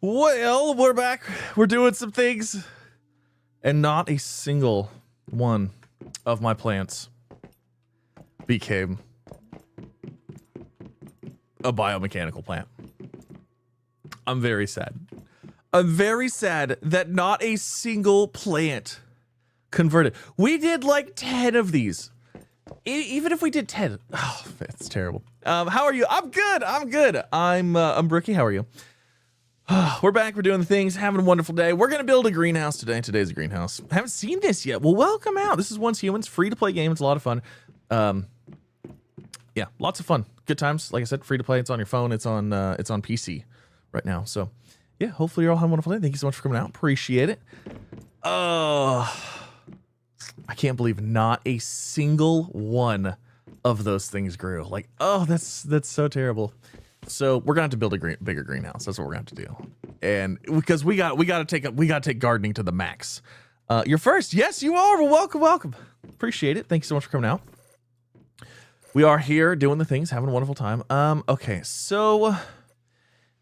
Well, we're back. We're doing some things. And not a single one of my plants became a biomechanical plant. I'm very sad. I'm very sad that not a single plant converted. We did like 10 of these. Even if we did 10. Oh, it's terrible. How are you? I'm good. I'm good. I'm Brookie. How are you? We're back. We're doing the things. Having a wonderful day. We're going to build a greenhouse today. Today's a greenhouse. I haven't seen this yet. Well, welcome out. This is Once Humans. Free to play game. It's a lot of fun. Yeah, lots of fun. Good times. Like I said, free to play. It's on your phone. It's on PC right now. So, yeah, hopefully you're all having a wonderful day. Thank you so much for coming out. Appreciate it. I can't believe not a single one of those things grew. Like, oh, that's so terrible. So we're gonna have to build a bigger greenhouse. That's what we're gonna have to do. And because we gotta take gardening to the max. You're first. Yes, you are. Well, welcome. Appreciate it. Thank you so much for coming out. We are here doing the things, having a wonderful time. Okay, so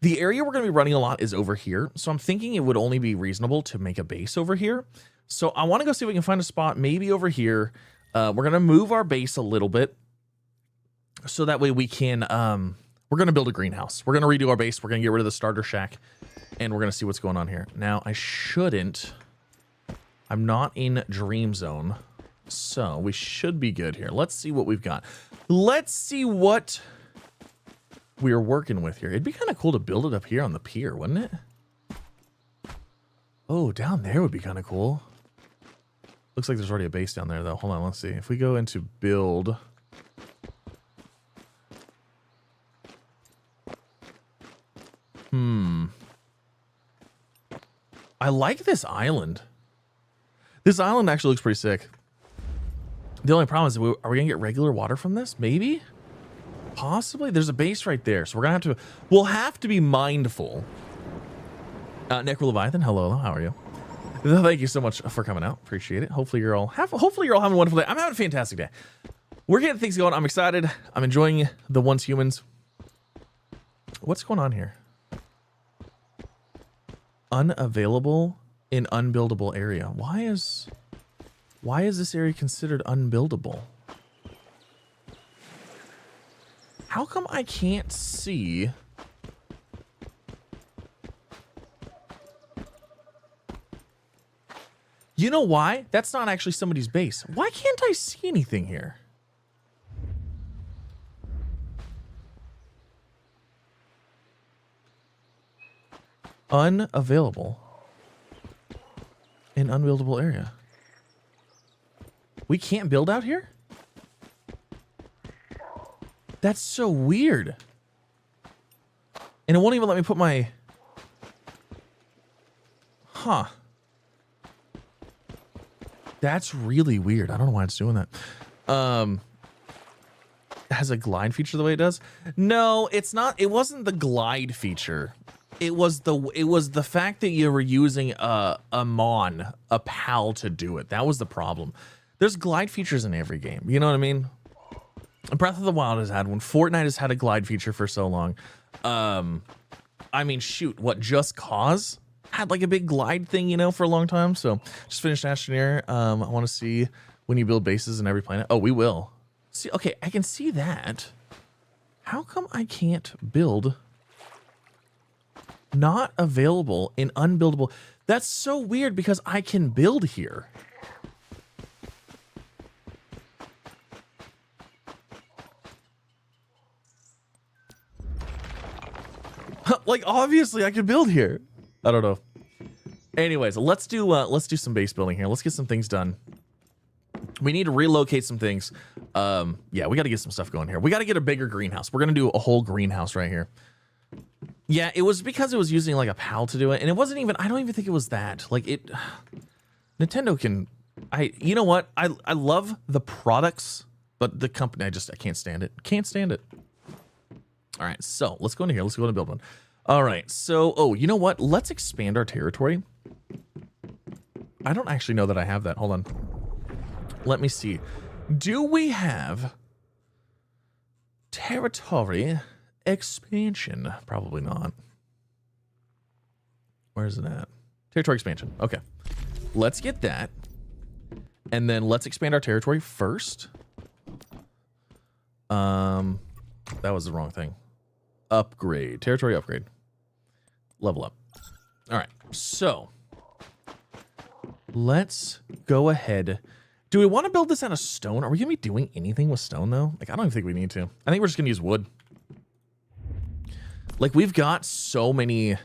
the area we're gonna be running a lot is over here. So I'm thinking it would only be reasonable to make a base over here. So I want to go see if we can find a spot maybe over here. We're gonna move our base a little bit so that way we can we're going to build a greenhouse. We're going to redo our base. We're going to get rid of the starter shack. And we're going to see what's going on here. Now, I'm not in Dream Zone. So, we should be good here. Let's see what we've got. Let's see what we're working with here. It'd be kind of cool to build it up here on the pier, wouldn't it? Oh, down there would be kind of cool. Looks like there's already a base down there, though. Hold on, let's see. If we go into build... I like this island. This island actually looks pretty sick. The only problem is, are we gonna get regular water from this? Maybe? Possibly? There's a base right there, so we'll have to be mindful. Necro Leviathan, hello, how are you? Thank you so much for coming out. Appreciate it. Hopefully you're all having a wonderful day. I'm having a fantastic day. We're getting things going. I'm excited. I'm enjoying the Once Humans. What's going on here? Unavailable in unbuildable area. Why is this area considered unbuildable? How come I can't see? You know why? That's not actually somebody's base. Why can't I see anything here? Unavailable in unbuildable area. We can't build out here? That's so weird. And it won't even let me put my... Huh. That's really weird. I don't know why it's doing that. It has a glide feature the way it does? No, it's not. It wasn't the glide feature. It was the fact that you were using a PAL to do it. That was the problem. There's glide features in every game. You know what I mean? Breath of the Wild has had one. Fortnite has had a glide feature for so long. I mean, shoot, what Just Cause had like a big glide thing, you know, for a long time. So just finished Astroneer. I want to see when you build bases in every planet. Oh, we will. See, okay, I can see that. How come I can't build? Not available in unbuildable. That's so weird because I can build here. Like, obviously I can build here. I don't know. Anyways, let's do some base building here. Let's get some things done. We need to relocate some things. Yeah, we got to get some stuff going here. We got to get a bigger greenhouse. We're going to do a whole greenhouse right here. Yeah, it was because it was using like a PAL to do it, and it wasn't even, I don't even think it was that. Like Nintendo can, you know what? I love the products, but the company, I can't stand it. Can't stand it. All right, so let's go into here. Let's go to build one. All right, so, oh, you know what? Let's expand our territory. I don't actually know that I have that. Hold on. Let me see. Do we have territory expansion? Probably not. Where's it at? Territory expansion. Okay. Let's get that. And then let's expand our territory first. That was the wrong thing. Upgrade. Territory upgrade. Level up. All right. So let's go ahead. Do we want to build this out of stone? Are we going to be doing anything with stone, though? Like, I don't even think we need to. I think we're just going to use wood. Like, we've got so many...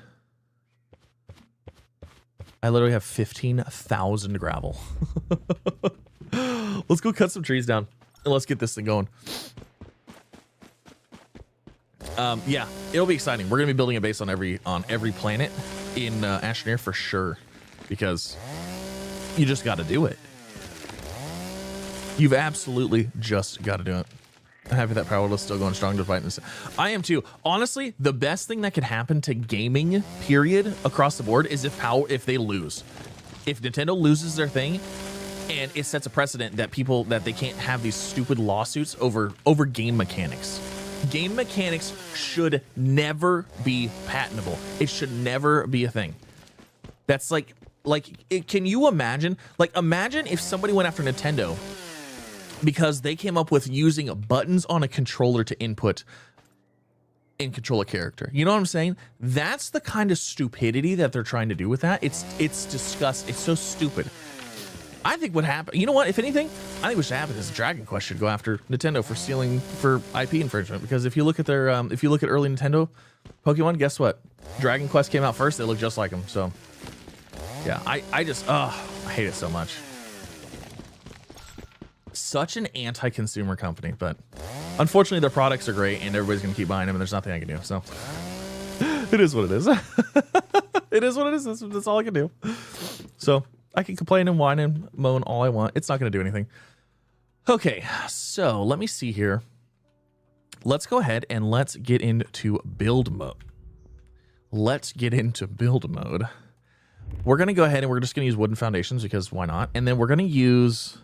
I literally have 15,000 gravel. Let's go cut some trees down, and let's get this thing going. Yeah, it'll be exciting. We're going to be building a base on every planet in Ashenir for sure, because you just got to do it. You've absolutely just got to do it. I'm happy that Power is still going strong despite this. I am too. Honestly, the best thing that could happen to gaming, period, across the board is if they lose. If Nintendo loses their thing, and it sets a precedent that they can't have these stupid lawsuits over game mechanics. Game mechanics should never be patentable. It should never be a thing. That's can you imagine? Like, imagine if somebody went after Nintendo because they came up with using buttons on a controller to input and control a character. You know what I'm saying? That's the kind of stupidity that they're trying to do with that. It's disgusting. It's so stupid. I think what happened, you know what, if anything, I think what should happen is Dragon Quest should go after Nintendo for IP infringement, because if you look at their if you look at early Nintendo Pokemon, guess what? Dragon Quest came out first, they look just like them. So yeah, I just I hate it so much. Such an anti-consumer company, but unfortunately their products are great and everybody's gonna keep buying them and there's nothing I can do. So it is what it is. It is what it is. That's all I can do. So I can complain and whine and moan all I want. It's not gonna do anything. Okay, so let me see here. Let's go ahead and let's get into build mode. Let's get into build mode. We're gonna go ahead and we're just gonna use wooden foundations because why not? And then we're gonna use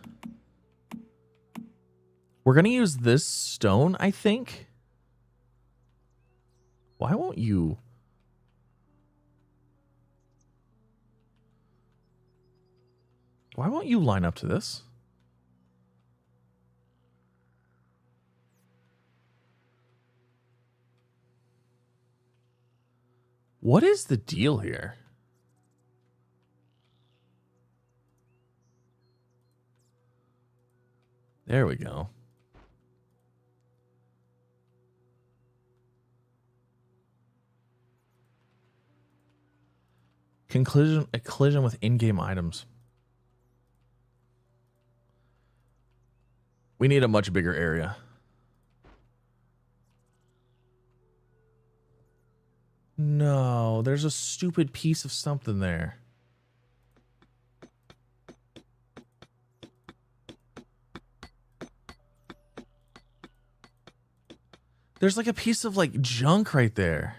this stone, I think. Why won't you? Why won't you line up to this? What is the deal here? There we go. A collision with in-game items. We need a much bigger area. No, there's a stupid piece of something there. There's like a piece of like junk right there.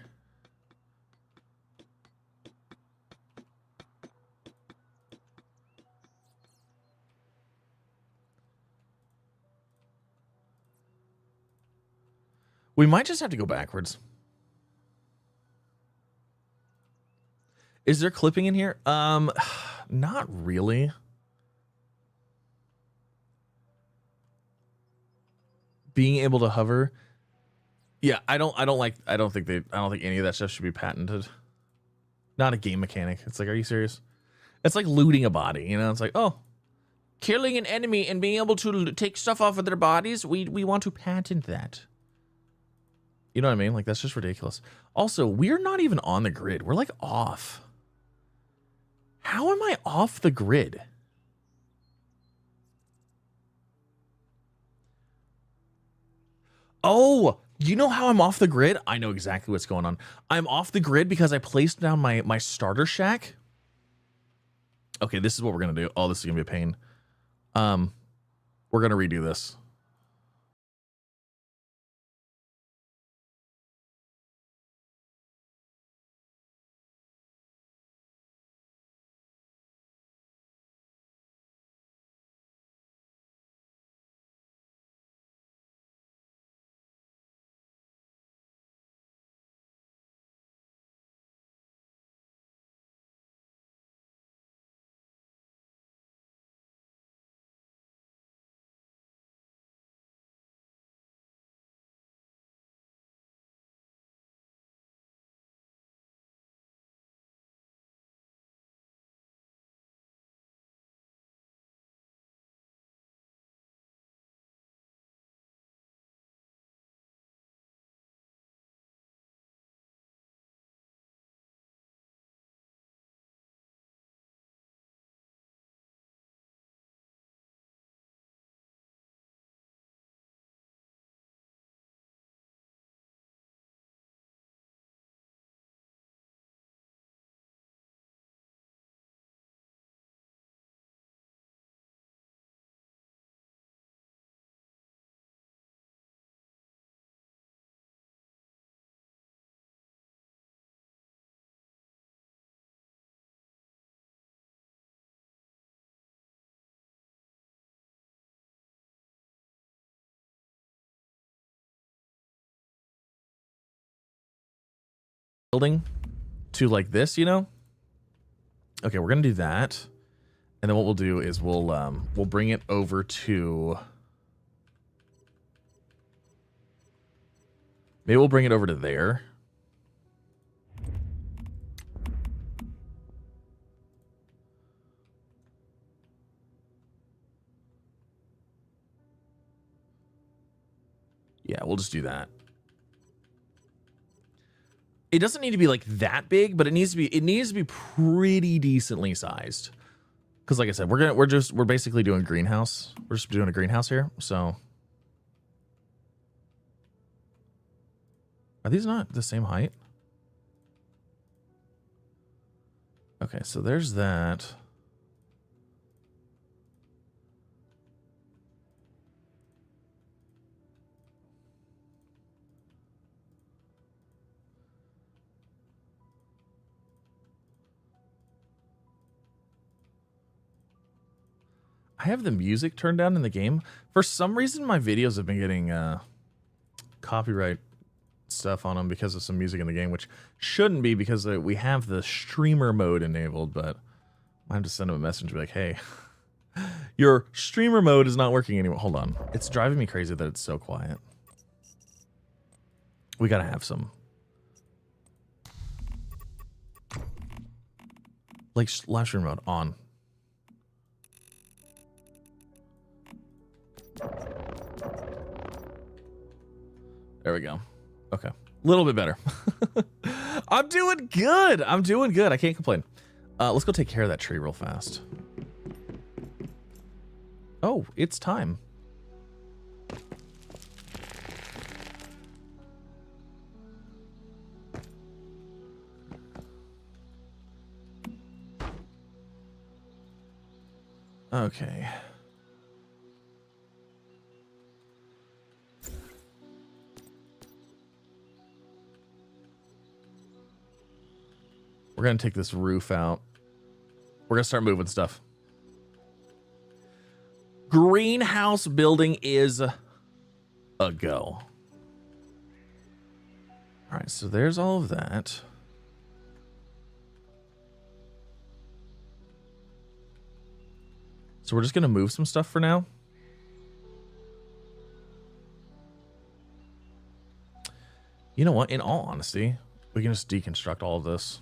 We might just have to go backwards. Is there clipping in here? Not really. Being able to hover. Yeah, I don't think any of that stuff should be patented. Not a game mechanic. It's like, are you serious? It's like looting a body, you know? It's like, oh, killing an enemy and being able to take stuff off of their bodies, we want to patent that. You know what I mean? Like, that's just ridiculous. Also, we're not even on the grid. We're like off. How am I off the grid? Oh, you know how I'm off the grid? I know exactly what's going on. I'm off the grid because I placed down my starter shack. Okay, this is what we're going to do. Oh, this is going to be a pain. We're going to redo this. building to like this, you know? Okay, we're gonna do that. And then what we'll do is we'll bring it over to, maybe we'll bring it over to there. Yeah, we'll just do that. It doesn't need to be like that big, but it needs to be pretty decently sized. Because like I said, we're basically doing greenhouse. We're just doing a greenhouse here. So are these not the same height? Okay, so there's that. I have the music turned down in the game. For some reason, my videos have been getting copyright stuff on them because of some music in the game, which shouldn't be because we have the streamer mode enabled, but I have to send them a message and be like, hey, your streamer mode is not working anymore. Hold on. It's driving me crazy that it's so quiet. We gotta have some. Like live stream mode on. There we go. Okay. A little bit better. I'm doing good. I'm doing good. I can't complain. Let's go take care of that tree real fast. Oh, it's time. Okay. We're going to take this roof out. We're going to start moving stuff. Greenhouse building is a go. All right, so there's all of that. So we're just going to move some stuff for now. You know what? In all honesty, we can just deconstruct all of this.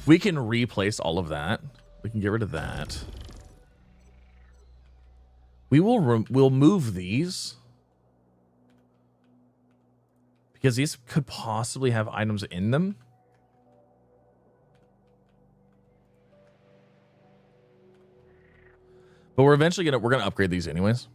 We can replace all of that. We can get rid of that. We'll move these because these could possibly have items in them. But we're eventually we're gonna upgrade these anyways.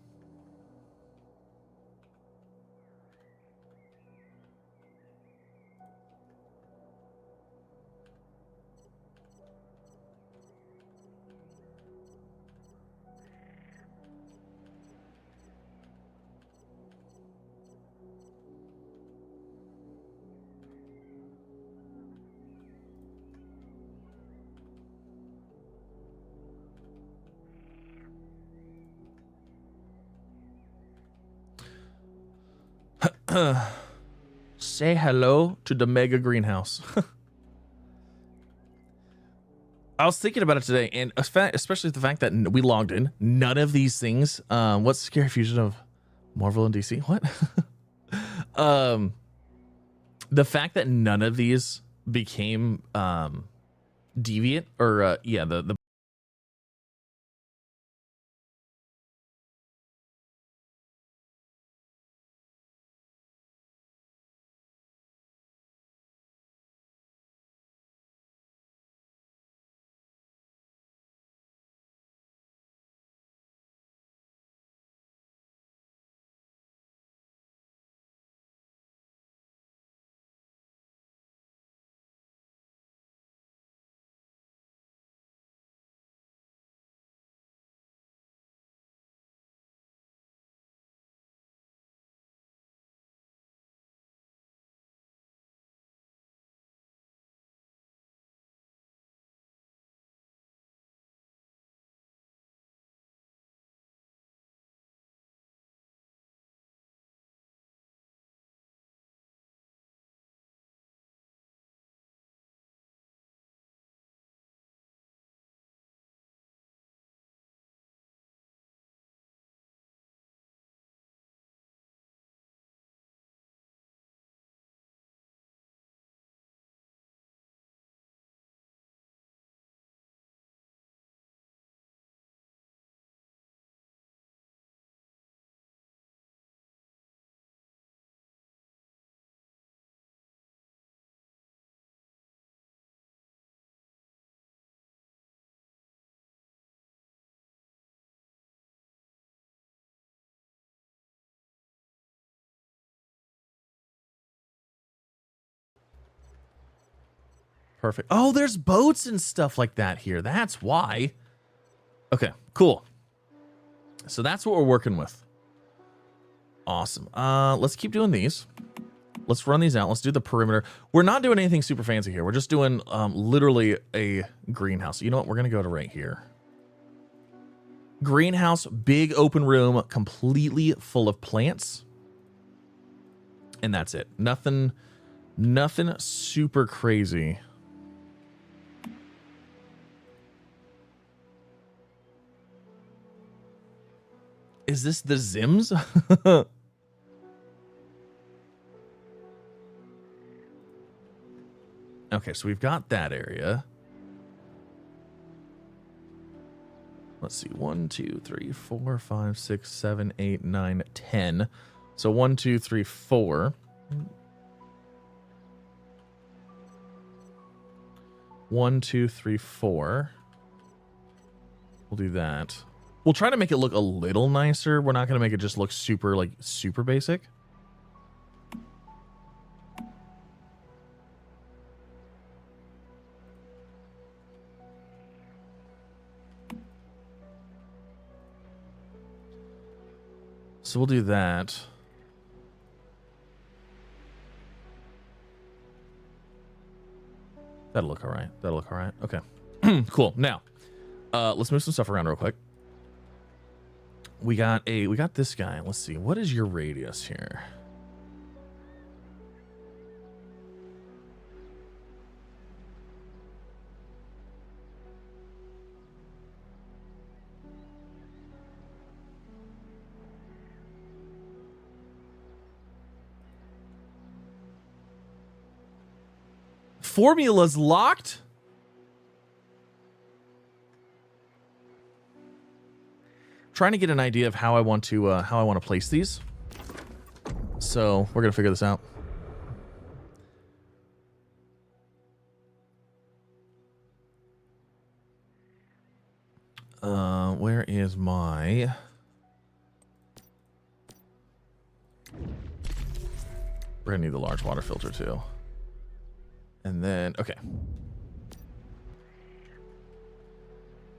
Say hello to the mega greenhouse. I was thinking about it today, and especially the fact that we logged in. None of these things. What's the scary fusion of Marvel and DC? What? The fact that none of these became deviant, or yeah, the Perfect. Oh, there's boats and stuff like that here. That's why. Okay, cool. So that's what we're working with. Awesome. Let's keep doing these. Let's run these out. Let's do the perimeter. We're not doing anything super fancy here. We're just doing literally a greenhouse. You know what? We're going to go to right here. Greenhouse, big open room, completely full of plants. And that's it. Nothing super crazy. Is this the Zims? Okay, so we've got that area. Let's see. 1, 2, 3, 4, 5, 6, 7, 8, 9, 10. So 1, 2, 3, 4. 1, 2, 3, 4. We'll do that. We'll try to make it look a little nicer. We're not going to make it just look super, like, super basic. So we'll do that. That'll look all right. That'll look all right. Okay. Cool. Now, let's move some stuff around real quick. We got this guy. Let's see. What is your radius here? Formula's locked. Trying to get an idea of how I want to place these. So we're gonna figure this out. Where is my? We're gonna need the large water filter too. And then, okay.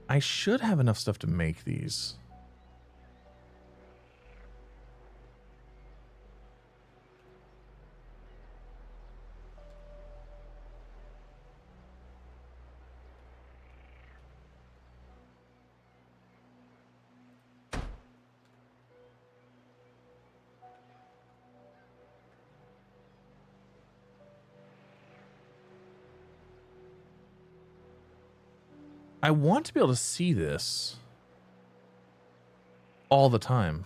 I should have enough stuff to make these. I want to be able to see this all the time.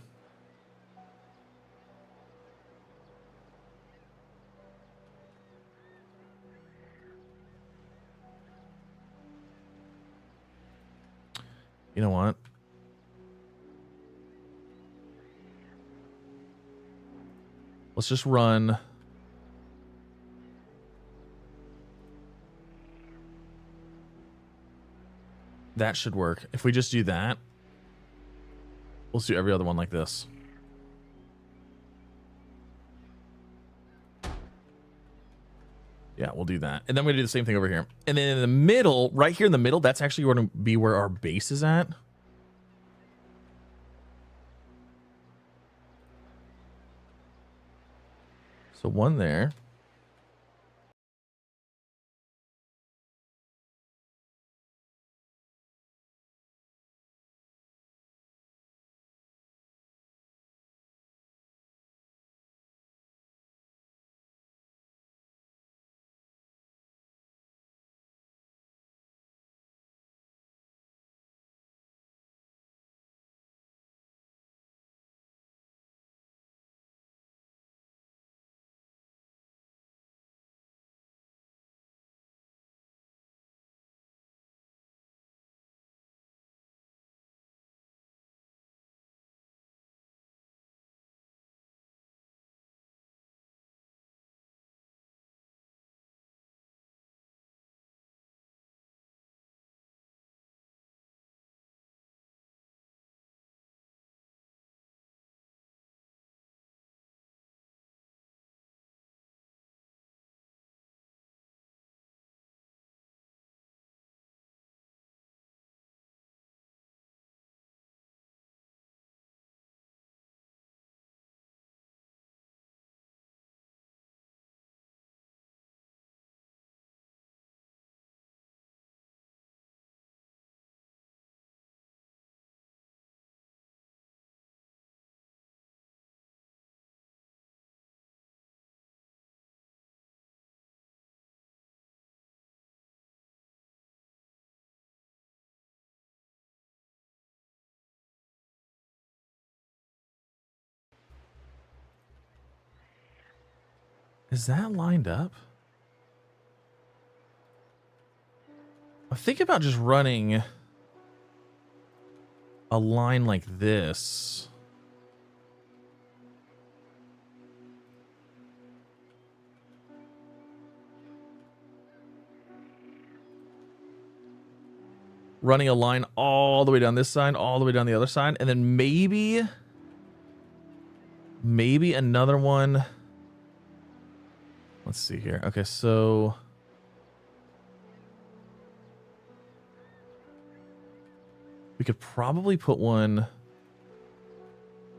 You know what? Let's just run. That should work. If we just do that, we'll do every other one like this. Yeah, we'll do that. And then we're gonna do the same thing over here. And then in the middle, right here in the middle, that's actually going to be where our base is at. So one there. Is that lined up? I'm thinking about just running a line like this. Running a line all the way down this side, all the way down the other side, and then maybe another one. Let's see here. Okay, so we could probably put one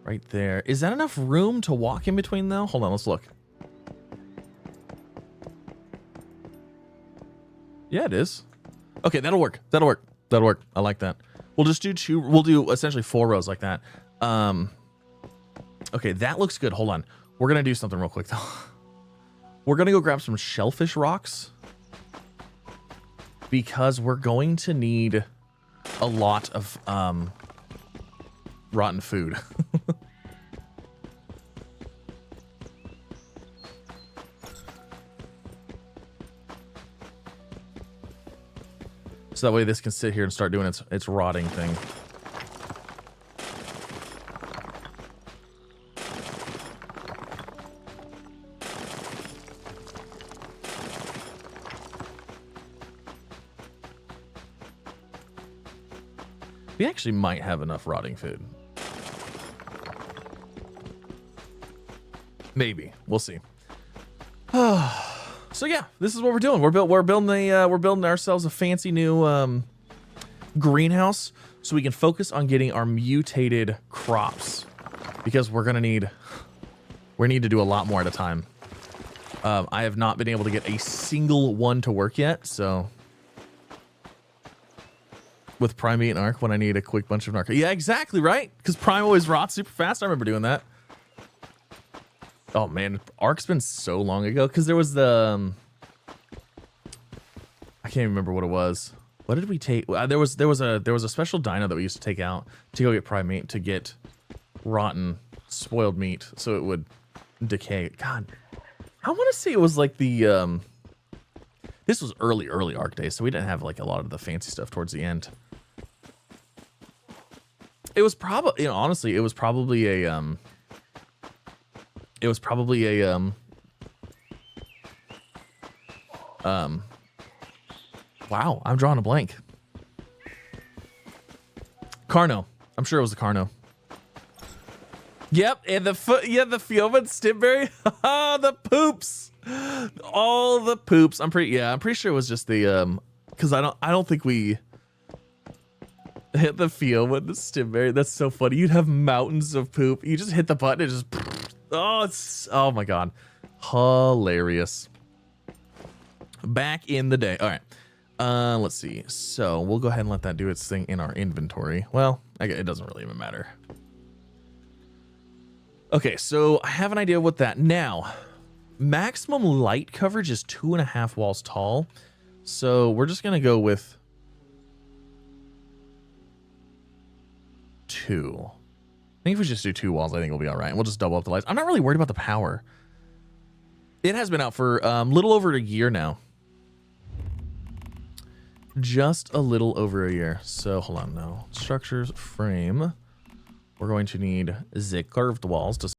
right there. Is that enough room to walk in between though? Hold on, let's look. Yeah, it is. Okay, that'll work. That'll work. That'll work. I like that. We'll just do two. We'll do essentially 4 rows like that. Okay, that looks good. Hold on. We're going to do something real quick though. We're going to go grab some shellfish rocks because we're going to need a lot of rotten food. So that way this can sit here and start doing its rotting thing. We actually might have enough rotting food. Maybe. We'll see. So yeah, this is what we're doing. We're building ourselves a fancy new greenhouse so we can focus on getting our mutated crops because we need to do a lot more at a time. I have not been able to get a single one to work yet, so with primate and arc when I need a quick bunch of narco. Yeah, exactly, right? Because prime always rots super fast. I remember doing that. Oh man, arc's been so long ago because there was the I can't even remember what it was. What did we take? There was a special dino that we used to take out to go get primate to get rotten spoiled meat so it would decay. God, I want to say it was like the this was early arc days, so we didn't have like a lot of the fancy stuff towards the end. It was probably, you know, honestly, it was probably a wow, I'm drawing a blank. Carno. I'm sure it was a Carno. Yep, and the Fioma and Stimberry. The poops. All the poops. I'm pretty sure it was just the because I don't think we hit the Fioma and the Stimberry. That's so funny. You'd have mountains of poop. You just hit the button, it just oh my god. Hilarious. Back in the day. All right. Let's see. So we'll go ahead and let that do its thing in our inventory. Well, it doesn't really even matter. Okay, so I have an idea what that now. Maximum light coverage is 2.5 walls tall. So we're just gonna go with 2. I think if we just do 2 walls, I think we'll be all right. And we'll just double up the lights. I'm not really worried about the power. It has been out for a little over a year now. Just a little over a year. So hold on now. Structures, frame. We're going to need the curved walls to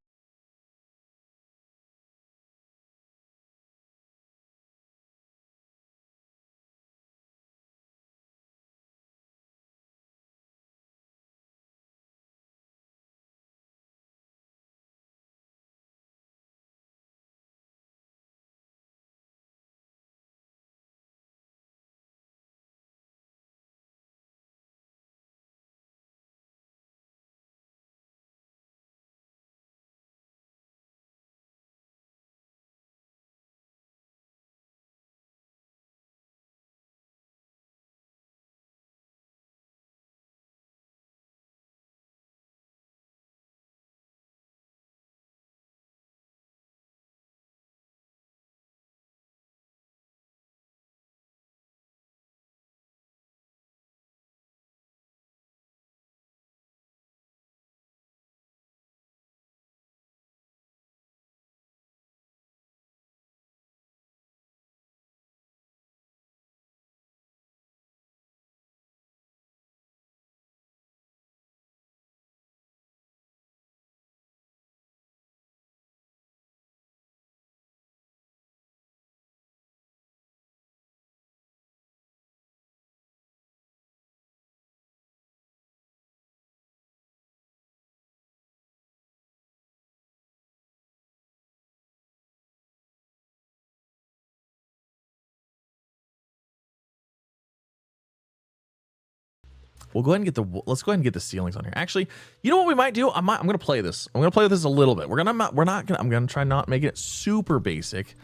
We'll go ahead and get the, let's go ahead and get the ceilings on here. Actually, you know what we might do? I'm going to play this. I'm going to play with this a little bit. I'm going to try not making it super basic.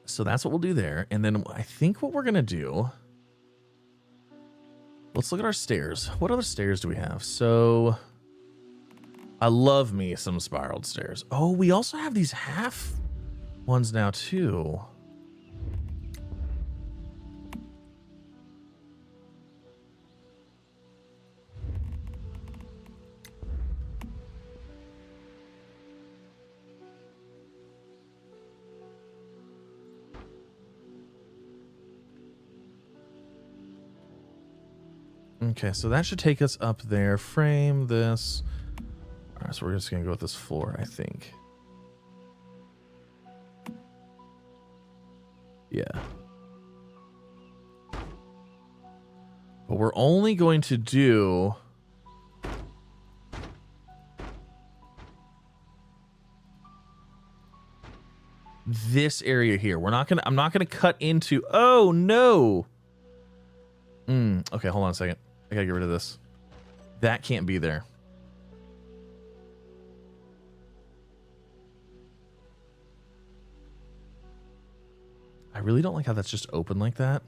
So that's what we'll do there. And then I think what we're going to do, let's look at our stairs. What other stairs do we have? So I love me some spiraled stairs. Oh, we also have these half ones now too. Okay, so that should take us up there. Frame this. All right, so we're just going to go with this floor, I think. Yeah. But we're only going to do... this area here. I'm not going to cut into... Oh, no! Okay, hold on a second. I gotta get rid of this. That can't be there. I really don't like how that's just open like that.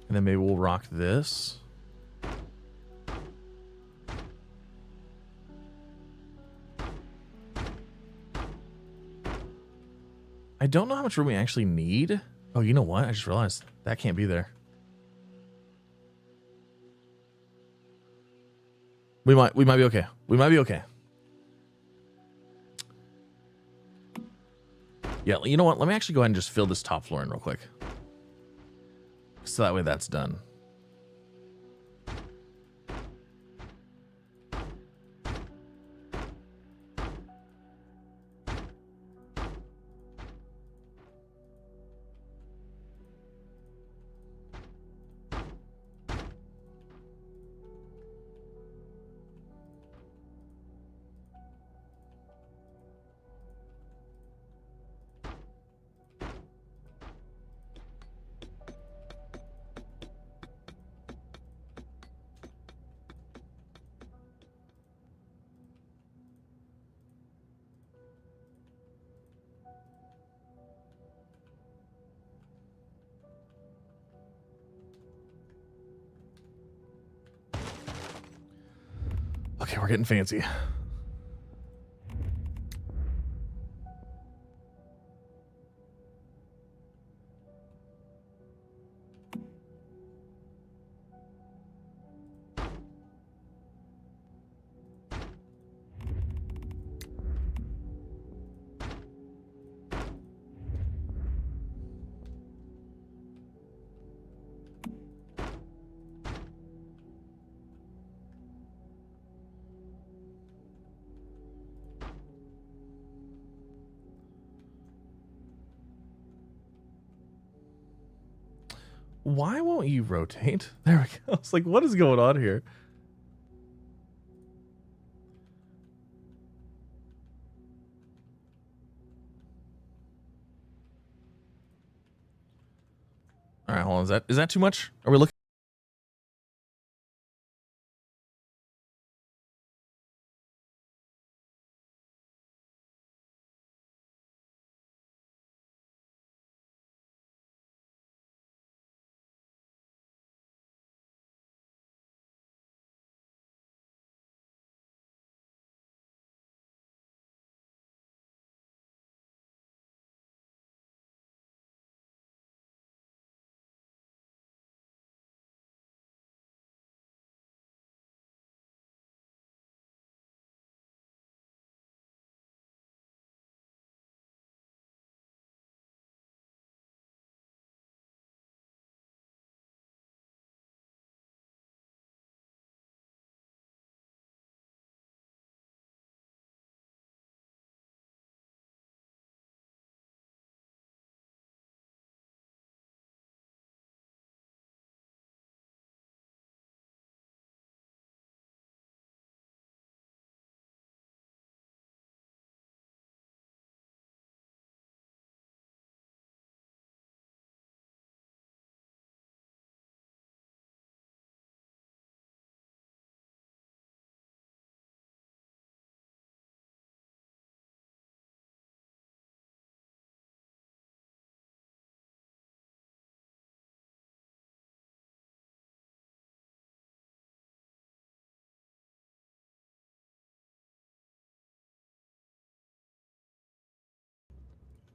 And then maybe we'll rock this. I don't know how much room we actually need. Oh, you know what? I just realized that can't be there. We might be okay. We might be okay. Yeah, you know what? Let me actually go ahead and just fill this top floor in real quick. So that way that's done. Okay, we're getting fancy. Why won't you rotate? There we go. I was like, what is going on here? All right, hold on. Is that too much? Are we looking?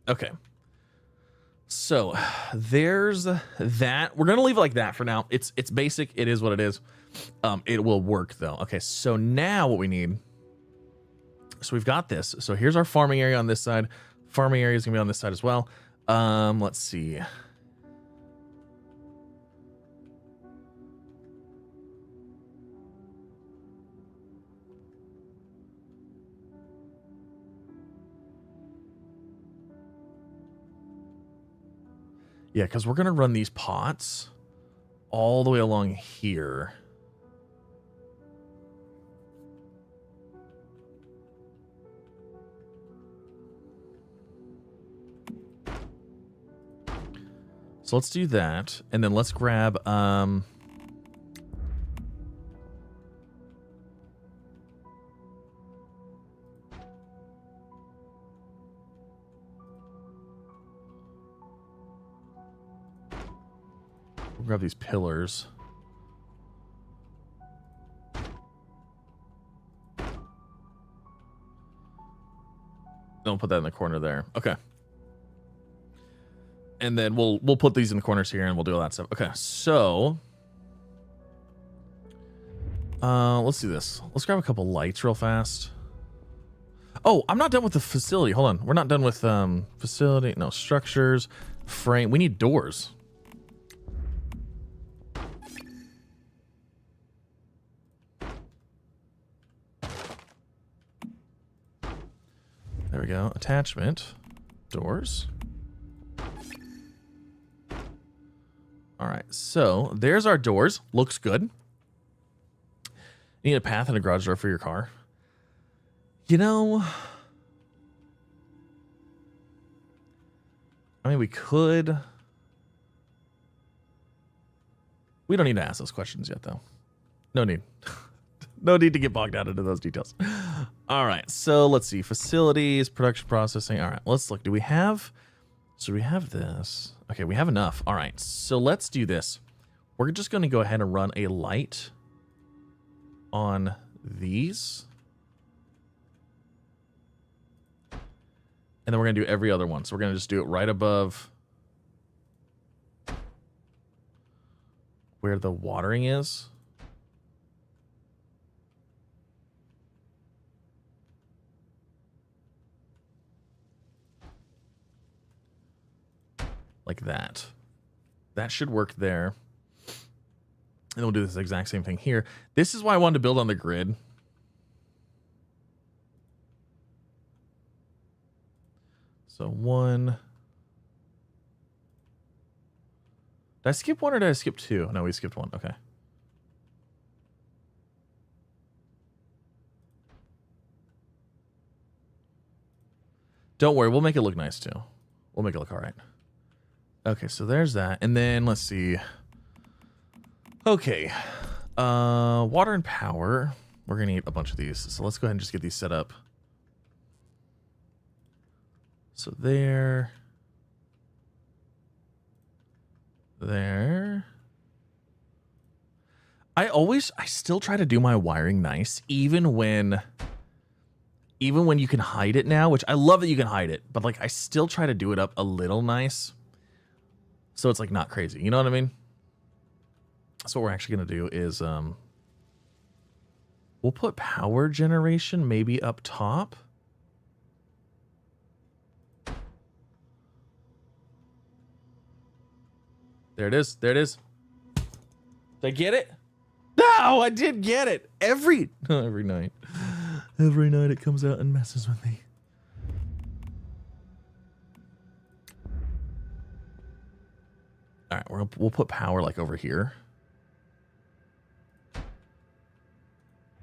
Okay. So there's that. We're gonna leave it like that for now. It's basic. It is what it is. It will work though. Okay, so now what we need. So we've got this. So here's our farming area on this side. Farming area is gonna be on this side as well. Let's see. Yeah, because we're gonna run these pots all the way along here. So let's do that, and then let's grab we'll grab these pillars. Don't put that in the corner there. Okay. And then we'll put these in the corners here and we'll do all that stuff. Okay, so let's do this. Let's grab a couple lights real fast. Oh, I'm not done with the facility. Hold on. We're not done with facility. No, structures, frame. We need doors. There we go. Attachment. Doors. All right, so there's our doors. Looks good. You need a path and a garage door for your car. You know, I mean, we could. We don't need to ask those questions yet, though. No need. No need to get bogged out into those details. All right, so let's see. Facilities, production processing. All right, let's look. Do we have... So we have this. Okay, we have enough. All right, so let's do this. We're just going to go ahead and run a light on these. And then we're going to do every other one. So we're going to just do it right above where the watering is. Like that. That should work there. And we'll do this exact same thing here. This is why I wanted to build on the grid. So one. Did I skip one or did I skip two? No, we skipped one. Okay. Don't worry, we'll make it look nice too. We'll make it look all right. Okay, so there's that. And then let's see. Okay. Water and power. We're going to need a bunch of these. So let's go ahead and just get these set up. So there. There. I still try to do my wiring nice, even when you can hide it now, which I love that you can hide it, but like I still try to do it up a little nice. So it's like not crazy. You know what I mean? So what we're actually going to do is we'll put power generation maybe up top. There it is. There it is. Did I get it? No, I did get it. Every night. Every night it comes out and messes with me. All right, we'll put power like over here.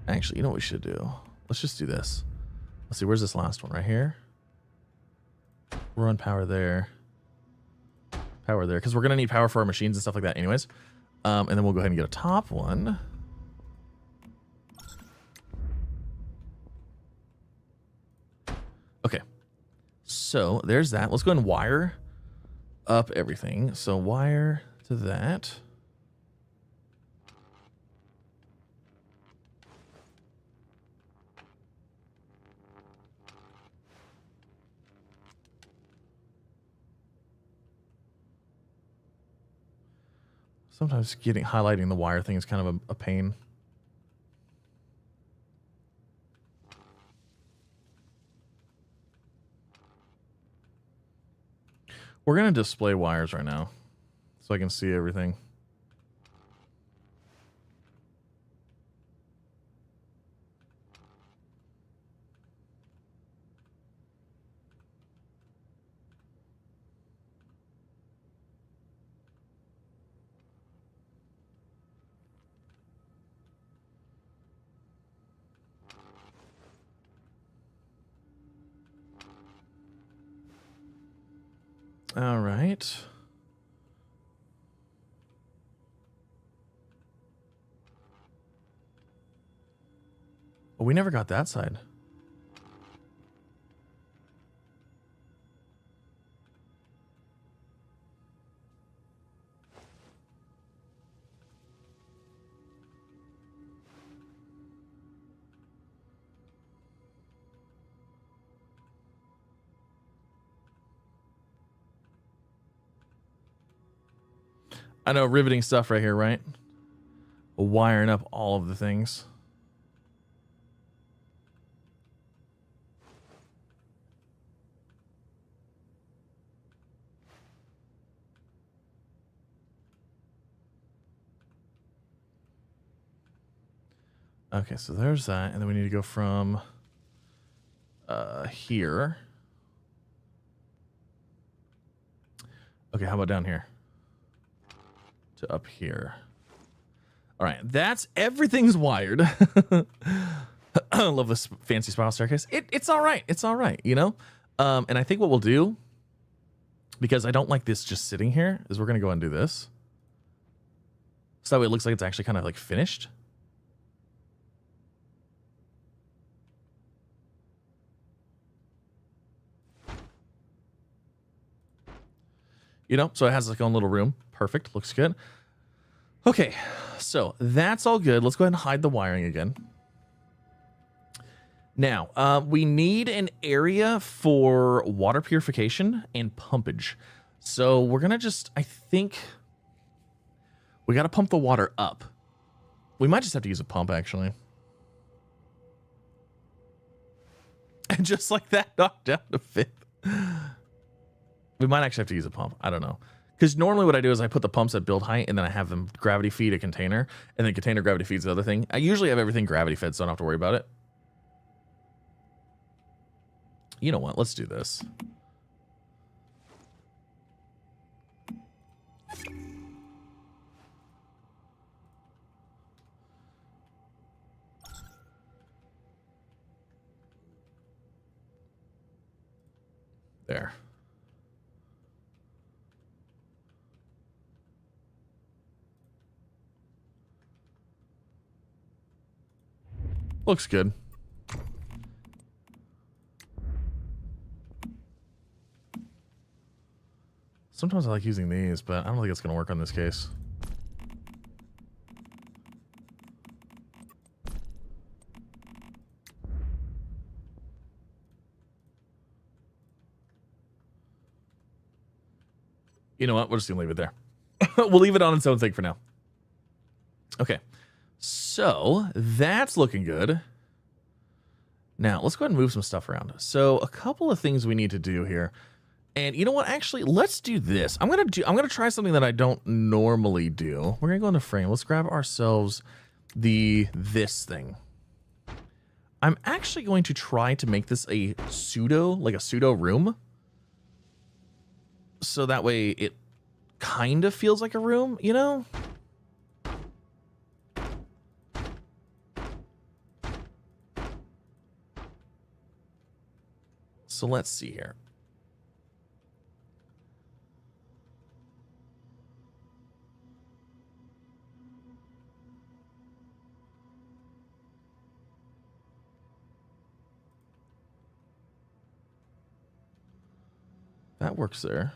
Actually, you know what we should do? Let's just do this. Let's see, where's this last one? Right here? We'll run power there. Power there, because we're going to need power for our machines and stuff like that anyways. And then we'll go ahead and get a top one. Okay. So there's that. Let's go ahead and wire up everything. So wire to that. Sometimes highlighting the wire thing is kind of a pain. We're going to display wires right now so I can see everything. All right. Oh, we never got that side. I know, riveting stuff right here, right? Wiring up all of the things. Okay, so there's that, and then we need to go from here. Okay, how about down here? To up here. All right, that's everything's wired. I love this fancy spiral staircase. It's all right. It's all right, you know? And I think what we'll do, because I don't like this just sitting here, is we're going to go and do this. So that way it looks like it's actually kind of like finished. You know, so it has its own little room. Perfect. Looks good. Okay, so that's all good. Let's go ahead and hide the wiring again. Now, we need an area for water purification and pumpage. So we're going to just, I think, we got to pump the water up. We might just have to use a pump, actually. And just like that, knocked down a fifth. We might actually have to use a pump. I don't know. Because normally what I do is I put the pumps at build height and then I have them gravity feed a container. And then container gravity feeds the other thing. I usually have everything gravity fed, so I don't have to worry about it. You know what? Let's do this. There. Looks good. Sometimes I like using these, but I don't think it's going to work on this case. You know what? We're just going to leave it there. We'll leave it on its own thing for now. Okay. So that's looking good. Now let's go ahead and move some stuff around. So a couple of things we need to do here. And you know what? Actually, let's do this. I'm gonna try something that I don't normally do. We're gonna go into frame. Let's grab ourselves this thing. I'm actually going to try to make this a pseudo room. So that way it kind of feels like a room, you know? So let's see here. That works there.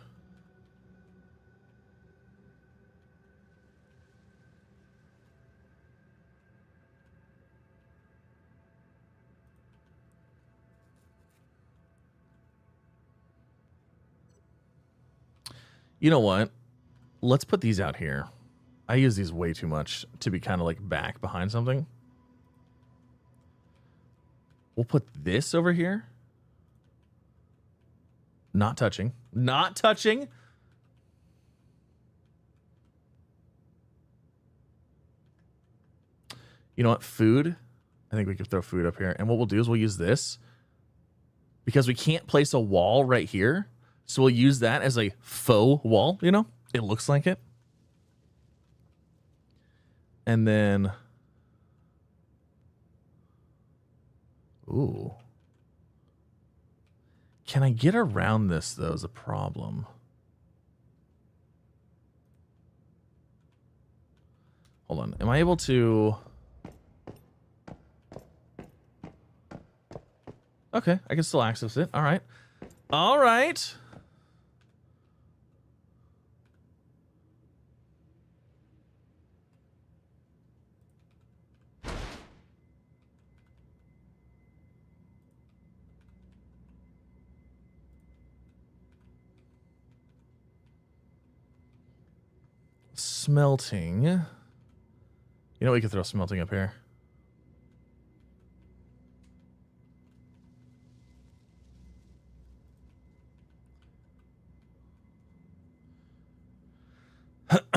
You know what? Let's put these out here. I use these way too much to be kind of like back behind something. We'll put this over here. Not touching. Not touching. You know what? Food. I think we could throw food up here. And what we'll do is we'll use this. Because we can't place a wall right here. So we'll use that as a faux wall, you know? It looks like it. And then... Ooh. Can I get around this, though, is a problem. Hold on. Am I able to... Okay, I can still access it. All right. All right. Smelting. You know, we could throw smelting up here.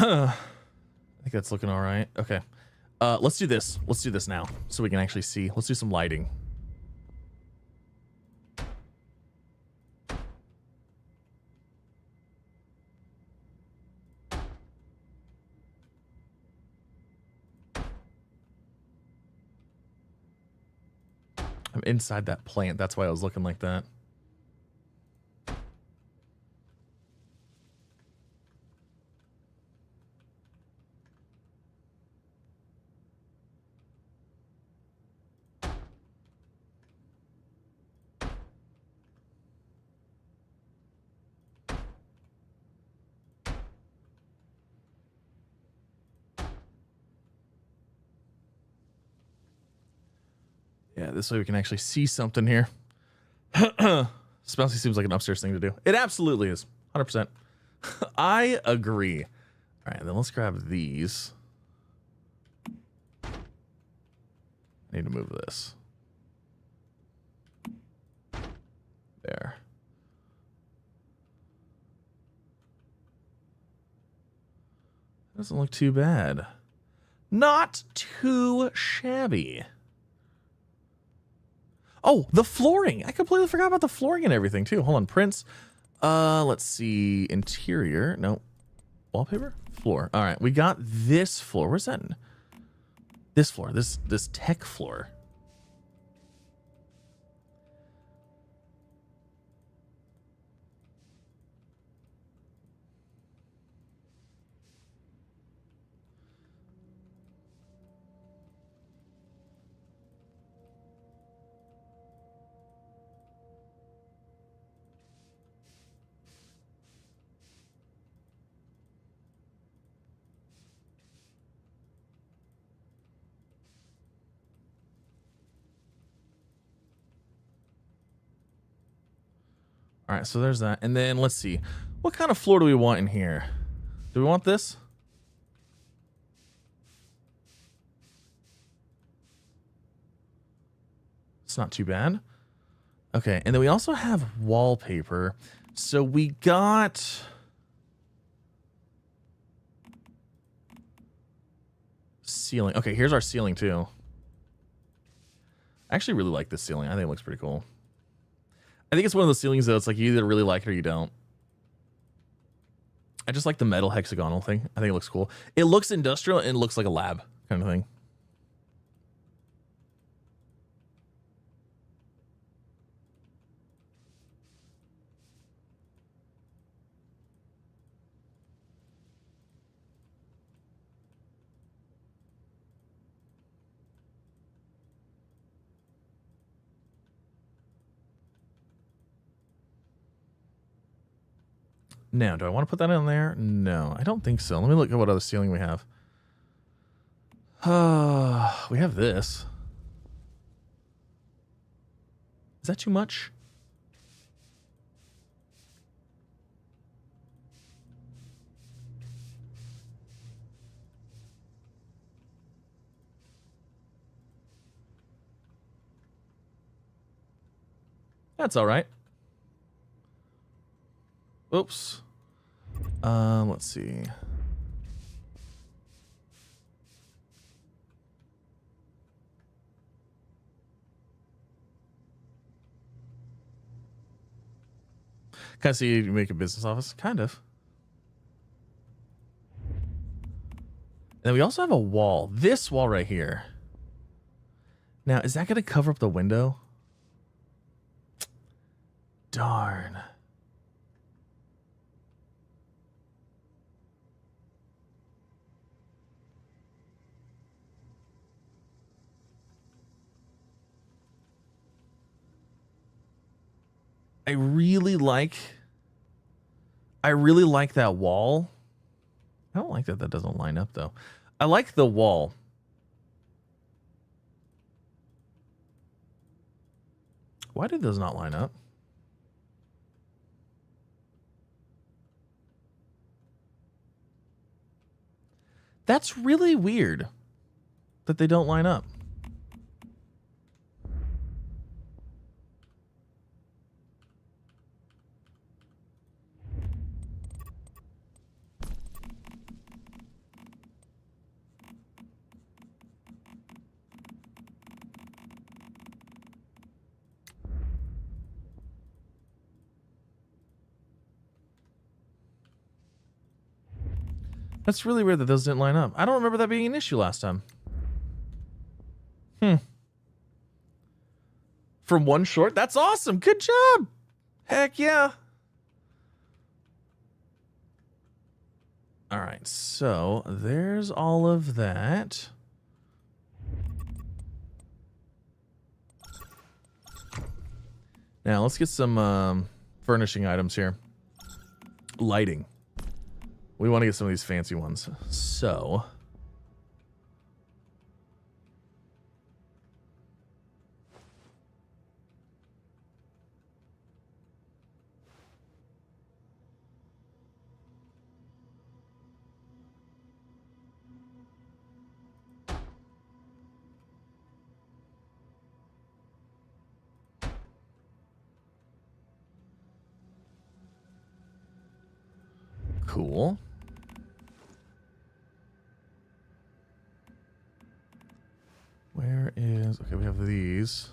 I think that's looking all right. Okay. Let's do this. Let's do this now so we can actually see. Let's do some lighting. I'm inside that plant. That's why I was looking like that. Yeah, this way we can actually see something here. Spousey seems like an upstairs thing to do. It absolutely is. 100%. I agree. All right, then let's grab these. I need to move this. There. Doesn't look too bad. Not too shabby. Oh, the flooring. I completely forgot about the flooring and everything too. Hold on, prints. Let's see. Interior. No. Wallpaper? Floor. All right, we got this floor. Where's that? This floor. This tech floor. All right, so there's that. And then let's see. What kind of floor do we want in here? Do we want this? It's not too bad. Okay, and then we also have wallpaper. So we got... ceiling. Okay, here's our ceiling too. I actually really like this ceiling. I think it looks pretty cool. I think it's one of those ceilings though, it's like you either really like it or you don't. I just like the metal hexagonal thing. I think it looks cool. It looks industrial and it looks like a lab kind of thing. Now, do I want to put that in there? No, I don't think so. Let me look at what other ceiling we have. We have this. Is that too much? That's all right. Oops. Let's see. Can I see you make a business office? Kind of. And then we also have a wall. This wall right here. Now, is that going to cover up the window? Darn. I really like that wall. I don't like that doesn't line up though. I like the wall. Why did those not line up? That's really weird that they don't line up. That's really weird that those didn't line up. I don't remember that being an issue last time. From one short? That's awesome. Good job. Heck yeah. All right, so there's all of that. Now let's get some furnishing items here. Lighting. We want to get some of these fancy ones. So cool. Where is... Okay, we have these.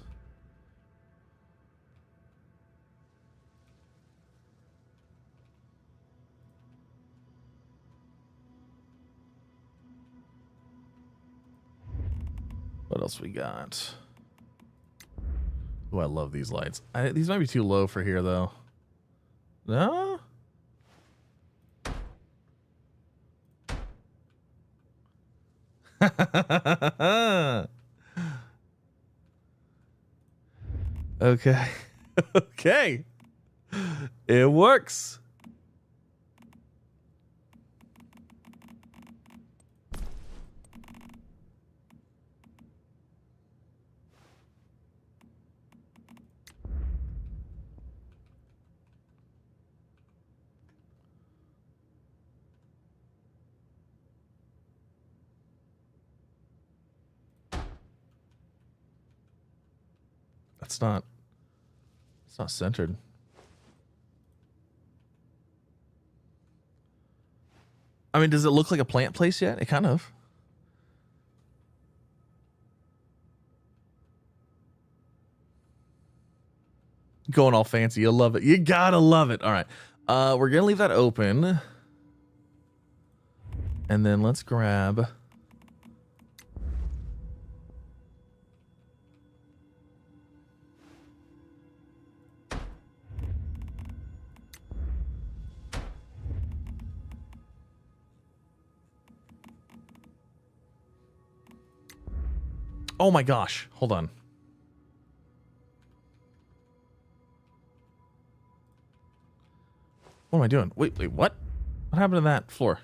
What else we got? Oh, I love these lights. These might be too low for here, though. No? Okay. Okay. It works. It's not centered. I mean, does it look like a plant place yet? It kind of. Going all fancy. You love it. You gotta love it. All right. We're gonna leave that open. And then let's grab... Oh my gosh. Hold on. What am I doing? Wait, what? What happened to that floor?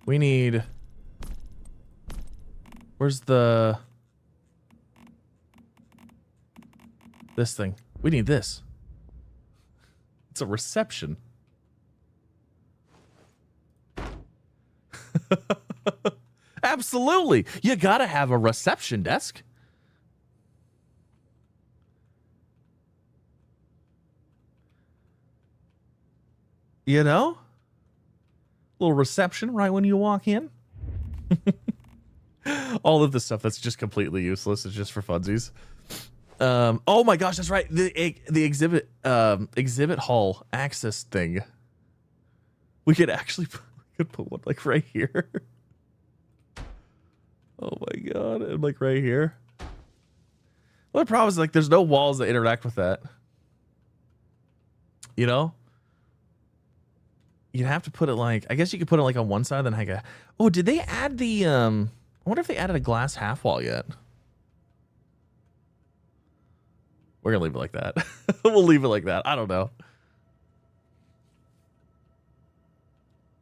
We need... Where's the... This thing. We need this. It's a reception. Absolutely. You got to have a reception desk. You know? Little reception right when you walk in. All of the stuff that's just completely useless. It's just for funsies. Oh my gosh, that's right. The exhibit hall access thing. We could actually put one like right here. Oh my god, and like right here. Well, the problem is like there's no walls that interact with that. You know? You'd have to put it like, I guess you could put it like on one side, then like a, oh, did they add the, I wonder if they added a glass half wall yet. We're gonna leave it like that. We'll leave it like that. I don't know.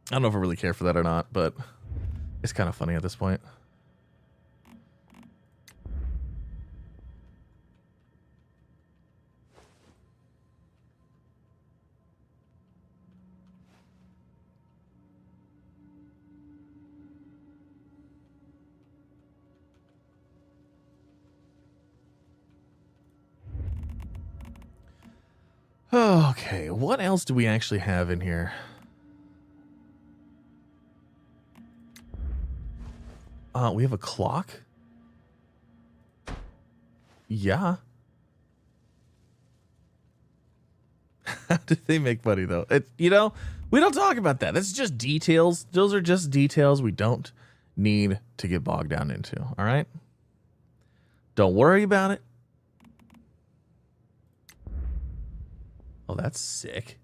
I don't know if I really care for that or not, but it's kind of funny at this point. Okay, what else do we actually have in here? We have a clock. Yeah. How did they make money though? It, you know, we don't talk about that. That's just details. Those are just details we don't need to get bogged down into. All right. Don't worry about it. Oh, that's sick.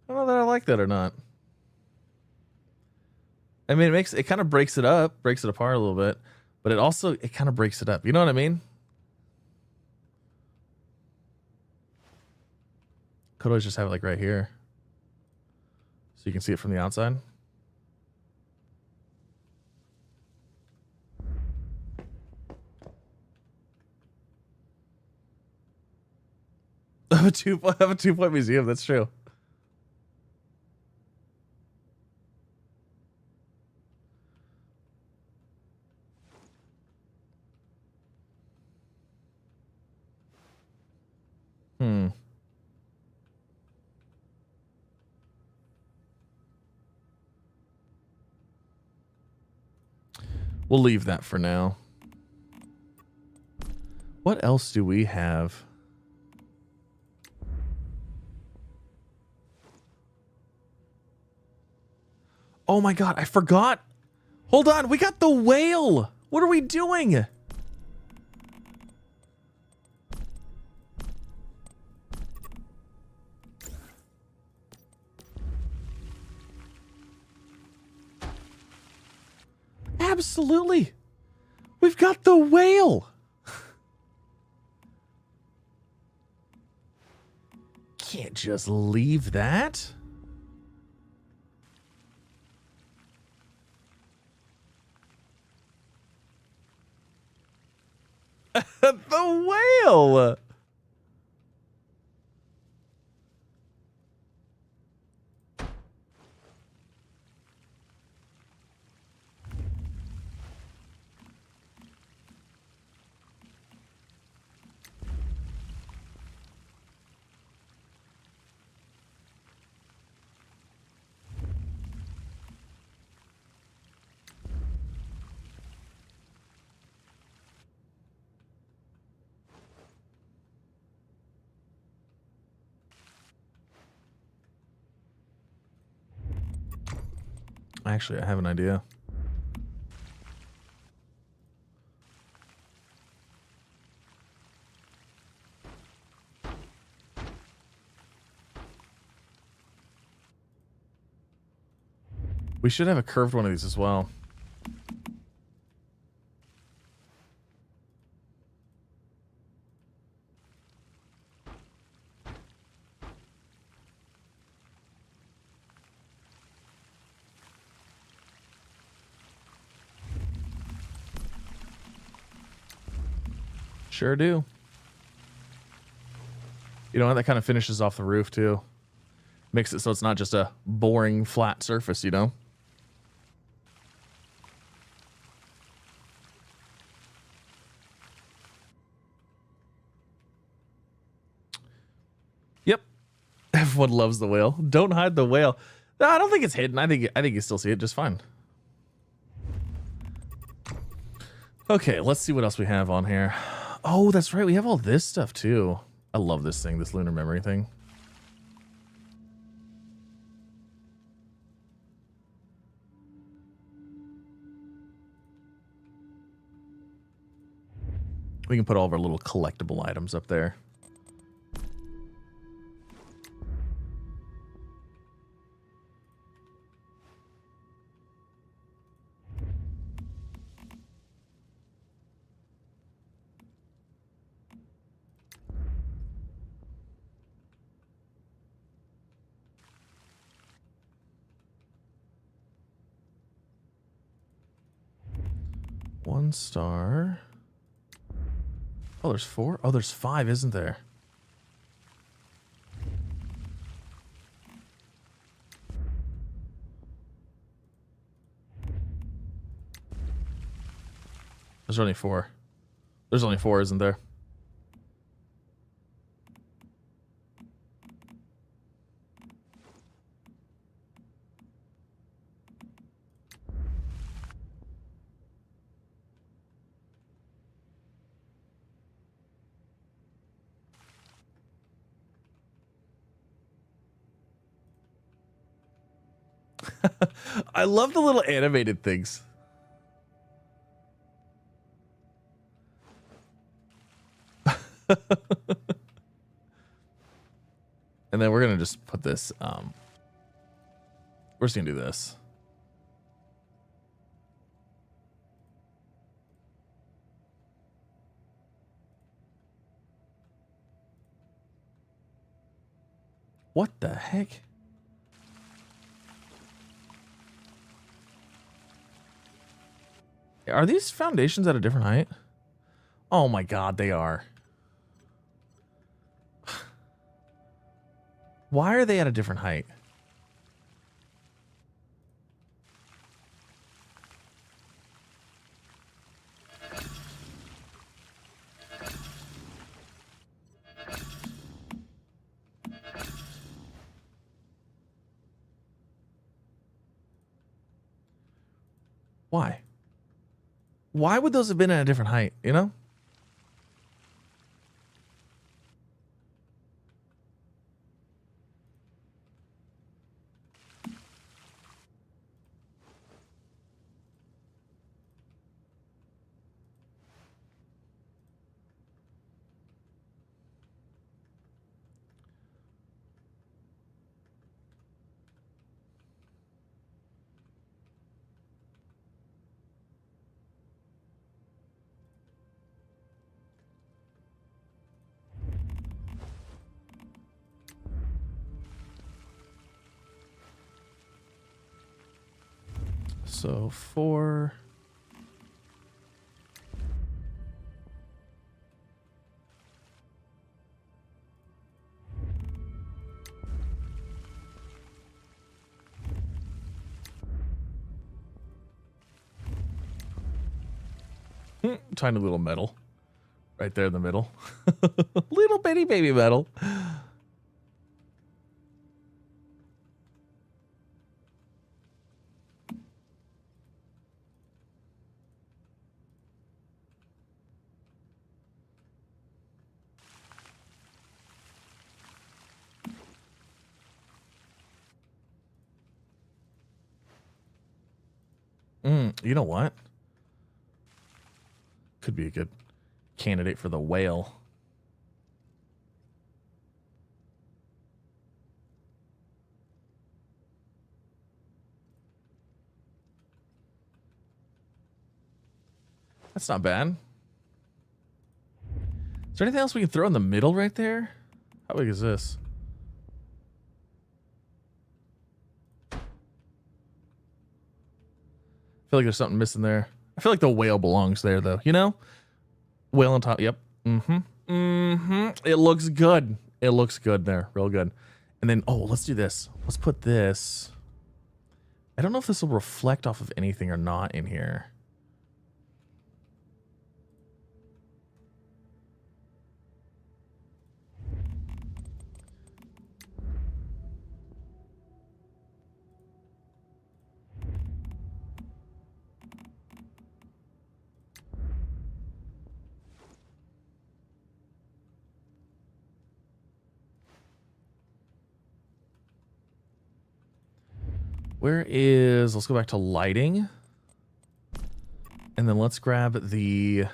I don't know that I like that or not. I mean, it kind of breaks it up, breaks it apart a little bit, but it kind of breaks it up. You know what I mean? Could always just have it like right here, so you can see it from the outside. I have a 2-point museum. That's true. We'll leave that for now. What else do we have? Oh my god, I forgot. Hold on, we got the whale. What are we doing? Absolutely. We've got the whale. Can't just leave that. The whale. Actually, I have an idea. We should have a curved one of these as well. Sure do. You know what? That kind of finishes off the roof too. Makes it so it's not just a boring flat surface, you know? Yep. Everyone loves the whale. Don't hide the whale. No, I don't think it's hidden. I think you still see it just fine. Okay, let's see what else we have on here. Oh, that's right. We have all this stuff too. I love this thing, this lunar memory thing. We can put all of our little collectible items up there. One star. Oh, there's 4? Oh, there's 5, isn't there? There's only 4. There's only 4, isn't there? I love the little animated things. And then we're gonna just put this, we're just gonna do this. What the heck? Are these foundations at a different height? Oh my god, they are. Why are they at a different height? Why? Why would those have been at a different height, you know? So 4. Tiny little metal right there in the middle. Little bitty baby metal. You know what? Could be a good candidate for the whale. That's not bad. Is there anything else we can throw in the middle right there? How big is this? I feel like there's something missing there. I feel like the whale belongs there, though. You know? Whale on top. Yep. It looks good. It looks good there. Real good. And then, oh, let's do this. Let's put this. I don't know if this will reflect off of anything or not in here. Let's go back to lighting. And then let's grab this.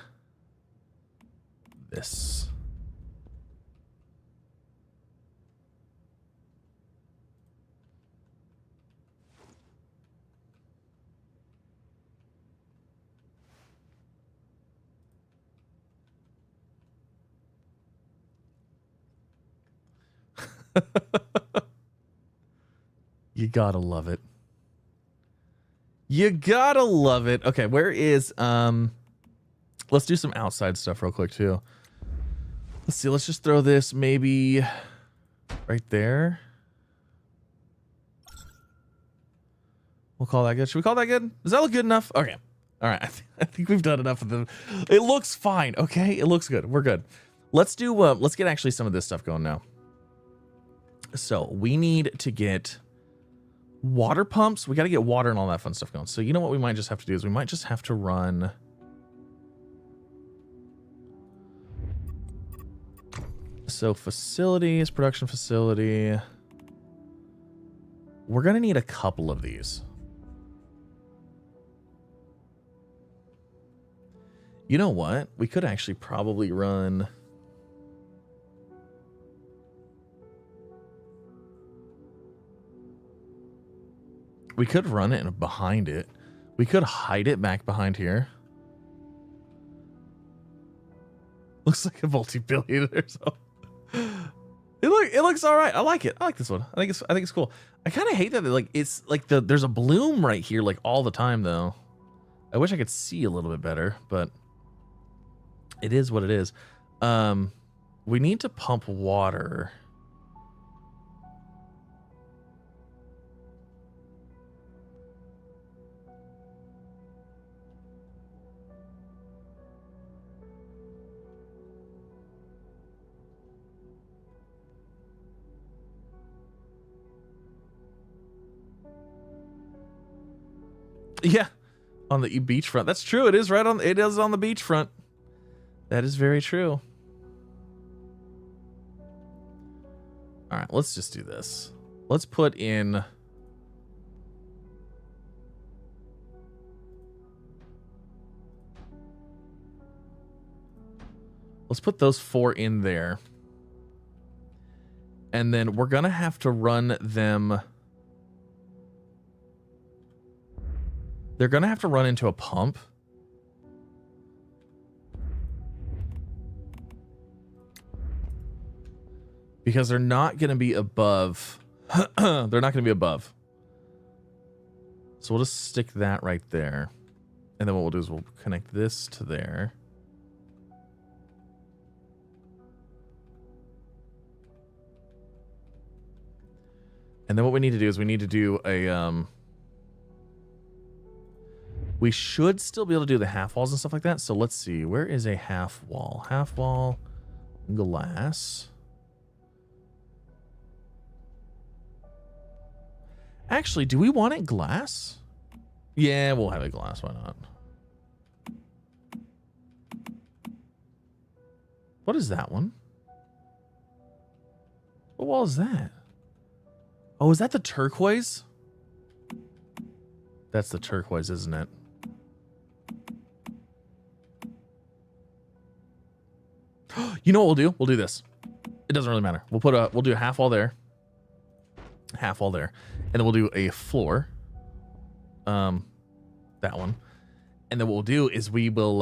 You gotta love it. You gotta love it. Okay, where is let's do some outside stuff real quick too. Let's see, let's just throw this maybe right there. We'll call that good. Should we call that good? Does that look good enough? Okay. All right. I think we've done enough of them. It looks fine. Okay. It looks good. We're good. Let's do let's get actually some of this stuff going now. So we need to get water pumps. We got to get water and all that fun stuff going. So you know what we might just have to do is we might just have to run. So facilities, production facility. We're going to need a couple of these. You know what? We could actually probably run. We could run it behind it. We could hide it back behind here. Looks like a multi-billionaire. So it looks all right. I like it. I like this one. I think it's cool. I kind of hate that it's like there's a bloom right here like all the time though. I wish I could see a little bit better, but it is what it is. We need to pump water. Yeah, on the beachfront. That's true. It is right on. It is on the beachfront. That is very true. All right, let's just do this. Let's put in. Let's put those 4 in there. And then we're gonna have to run them. They're going to have to run into a pump. Because they're not going to be above. They're not going to be above. So we'll just stick that right there. And then what we'll do is we'll connect this to there. And then what we need to do is we need to do a... We should still be able to do the half walls and stuff like that. So let's see. Where is a half wall? Half wall glass. Actually, do we want it glass? Yeah, we'll have it glass. Why not? What is that one? What wall is that? Oh, is that the turquoise? That's the turquoise, isn't it? You know what we'll do? We'll do this. It doesn't really matter. We'll do a half wall there. Half wall there. And then we'll do a floor. That one. And then what we'll do is we will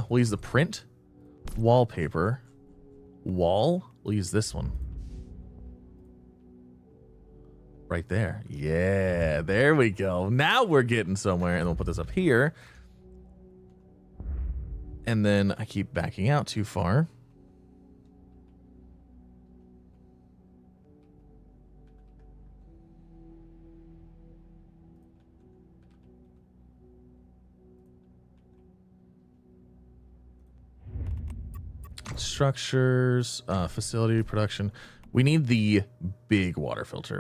we'll use the print wallpaper wall. We'll use this one. Right there. Yeah, there we go. Now we're getting somewhere. And we'll put this up here. And then I keep backing out too far. Structures, facility, production. We need the big water filter.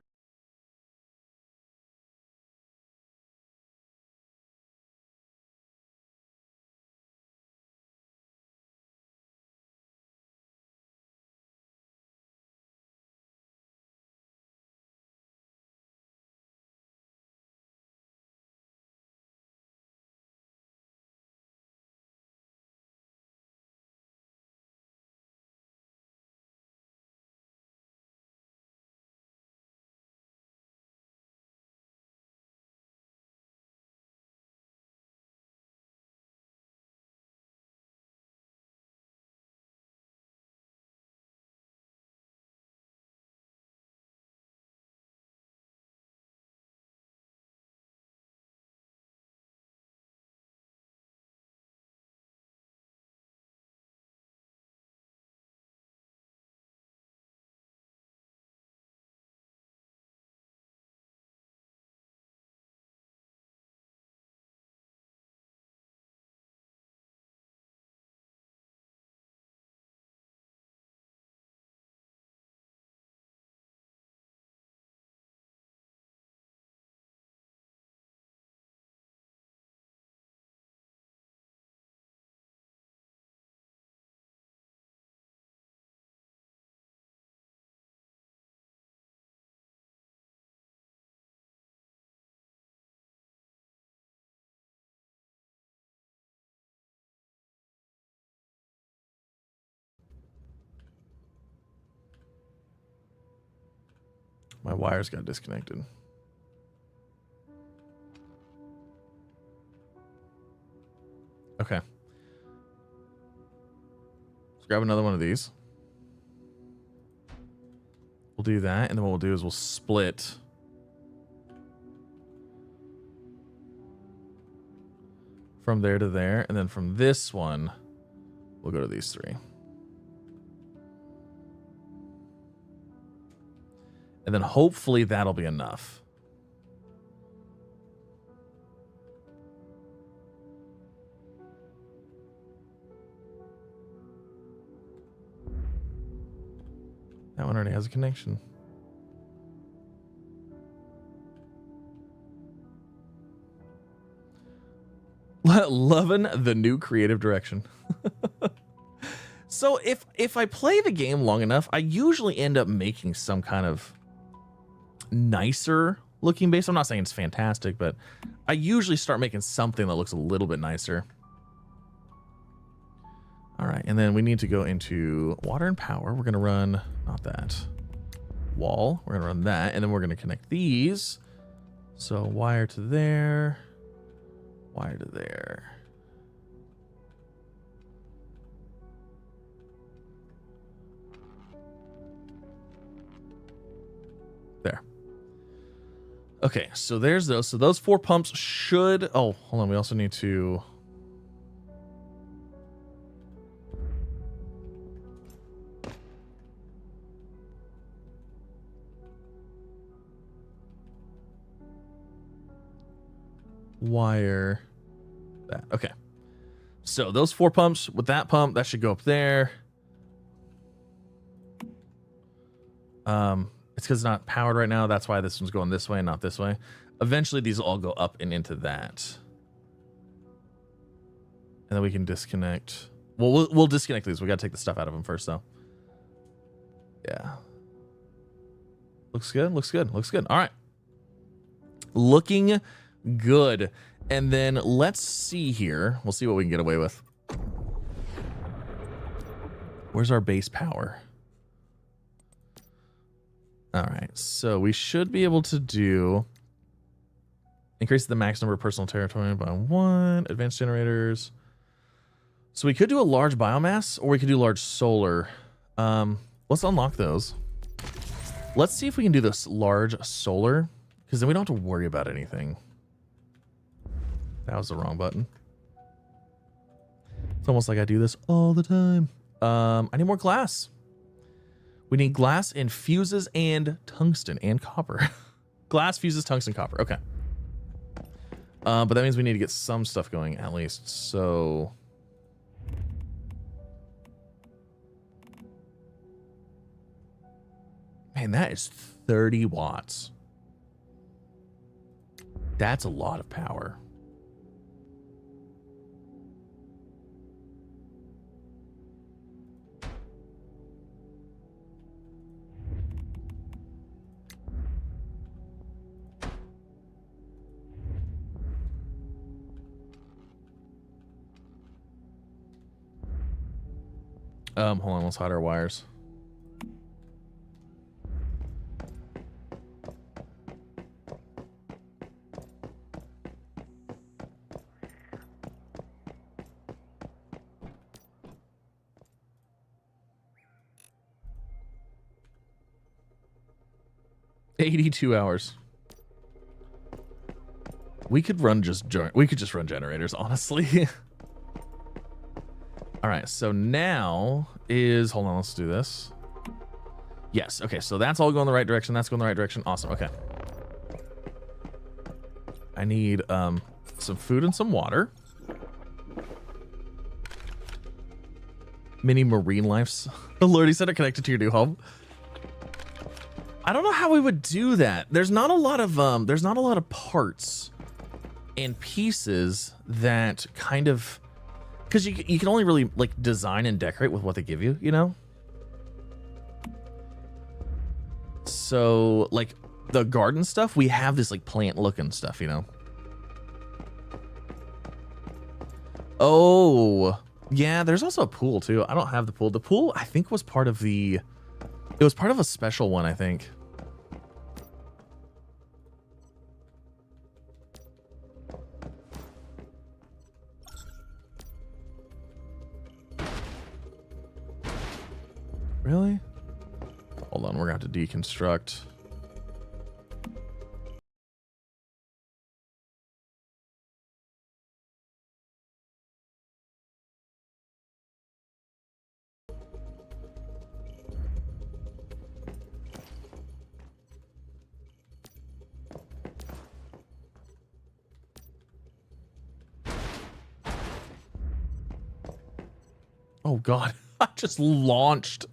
My wires got disconnected. Okay. Let's grab another one of these. We'll do that, and then what we'll do is we'll split from there to there, and then from this one, we'll go to these three. And then hopefully that'll be enough. That one already has a connection. Loving the new creative direction. So if I play the game long enough, I usually end up making some kind of nicer looking base. I'm not saying it's fantastic, but I usually start making something that looks a little bit nicer. All right, and then we need to go into water and power. We're gonna run, not that, wall. We're gonna run that, and then we're gonna connect these. So wire to there, wire to there. There. Okay, so there's those. So those 4 pumps should, oh, hold on, we also need to wire that. Okay. So those 4 pumps with that pump, that should go up there. It's because it's not powered right now. That's why this one's going this way and not this way. Eventually, these will all go up and into that. And then we can disconnect. Well, we'll disconnect these. We got to take the stuff out of them first, though. Yeah. Looks good. Looks good. Looks good. All right. Looking good. And then let's see here. We'll see what we can get away with. Where's our base power? All right. So we should be able to do increase the max number of personal territory by 1. Advanced generators. So we could do a large biomass, or we could do large solar. Let's unlock those. Let's see if we can do this large solar, because then we don't have to worry about anything. That was the wrong button. So almost like I do this all the time. I need more glass. We need glass and fuses and tungsten and copper. Glass, fuses, tungsten, copper. Okay. But that means we need to get some stuff going at least. So man, that is 30 watts. That's a lot of power. Hold on, let's hide our wires. $82 hours. We could just run generators, honestly. All right, so now is, hold on, let's do this. Yes, okay, so that's all going the right direction. That's going the right direction. Awesome, okay. I need some food and some water. Mini marine lives. The Lord, he said it connected to your new home. I don't know how we would do that. There's not a lot of parts and pieces that kind of, because you can only really like design and decorate with what they give you, you know? So like the garden stuff, we have this like plant looking stuff, you know? Oh, yeah, there's also a pool too. I don't have the pool. The pool, I think, was part of it was part of a special one, I think. Really? Hold on, we're gonna have to deconstruct. Oh God, I just launched.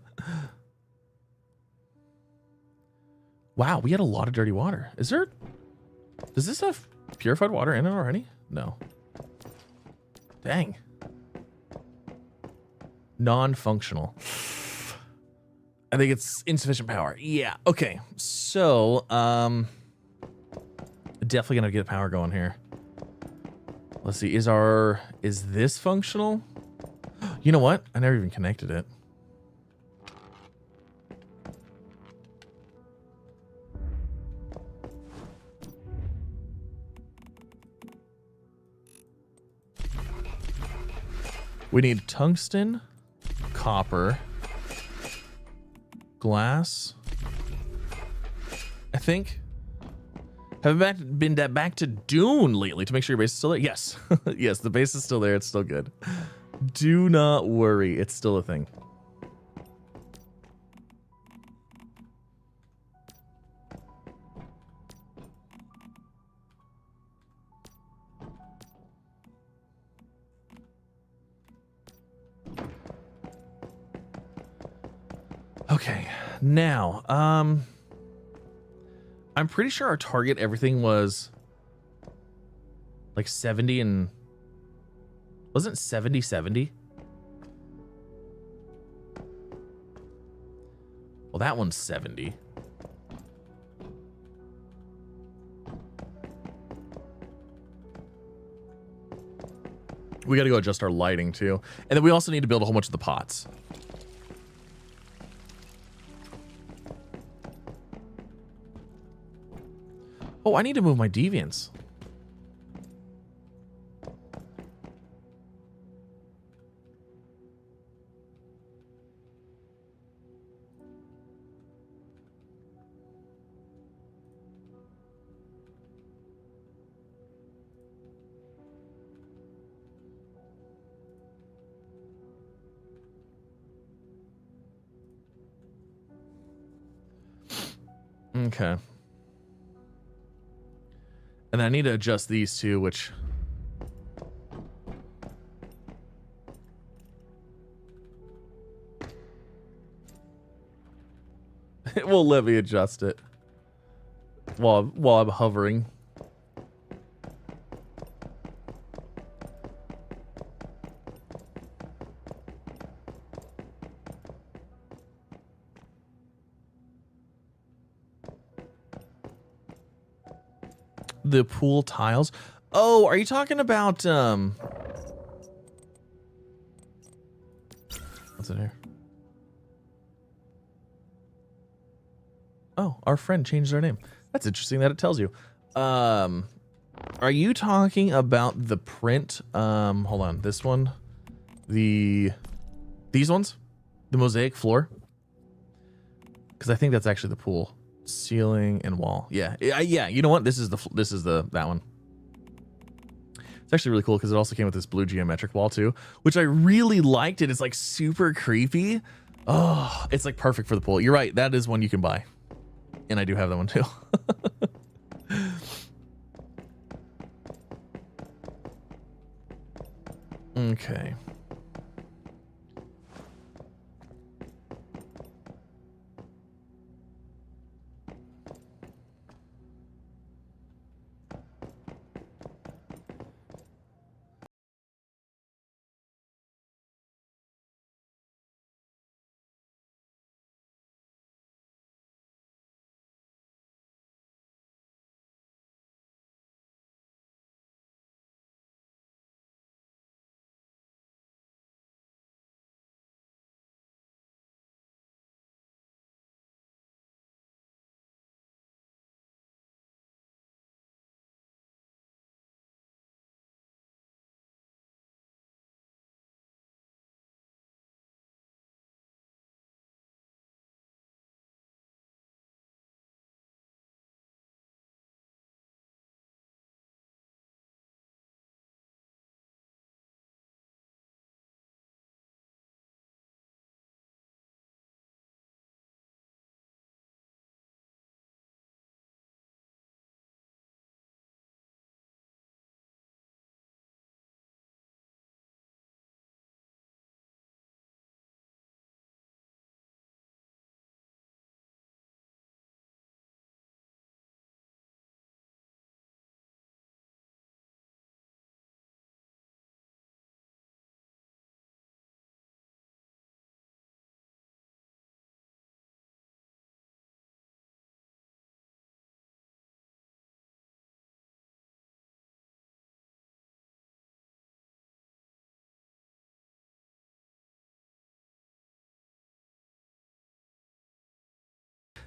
Wow, we had a lot of dirty water. Does this have purified water in it already? No. Dang. Non-functional. I think it's insufficient power. Yeah, okay. So, definitely gonna get power going here. Let's see, is this functional? You know what? I never even connected it. We need tungsten, copper, glass. I think. Have I been back to Dune lately to make sure your base is still there? Yes. Yes, the base is still there. It's still good. Do not worry. It's still a thing. Okay, now, I'm pretty sure our target everything was like 70 and wasn't 70-70? Well, that one's 70. We got to go adjust our lighting too. And then we also need to build a whole bunch of the pots. Oh, I need to move my deviants. Okay. And I need to adjust these two, which... it will let me adjust it while I'm hovering. The pool tiles. Oh, are you talking about what's in here? Oh, our friend changed their name. That's interesting that it tells you. Are you talking about the print? Hold on. This one. These ones? The mosaic floor? Because I think that's actually the pool. Ceiling and wall. Yeah. Yeah, you know what? This is that one. It's actually really cool because it also came with this blue geometric wall too, which I really liked it. It's like super creepy. Oh, it's like perfect for the pool. You're right. That is one you can buy. And I do have that one too. Okay.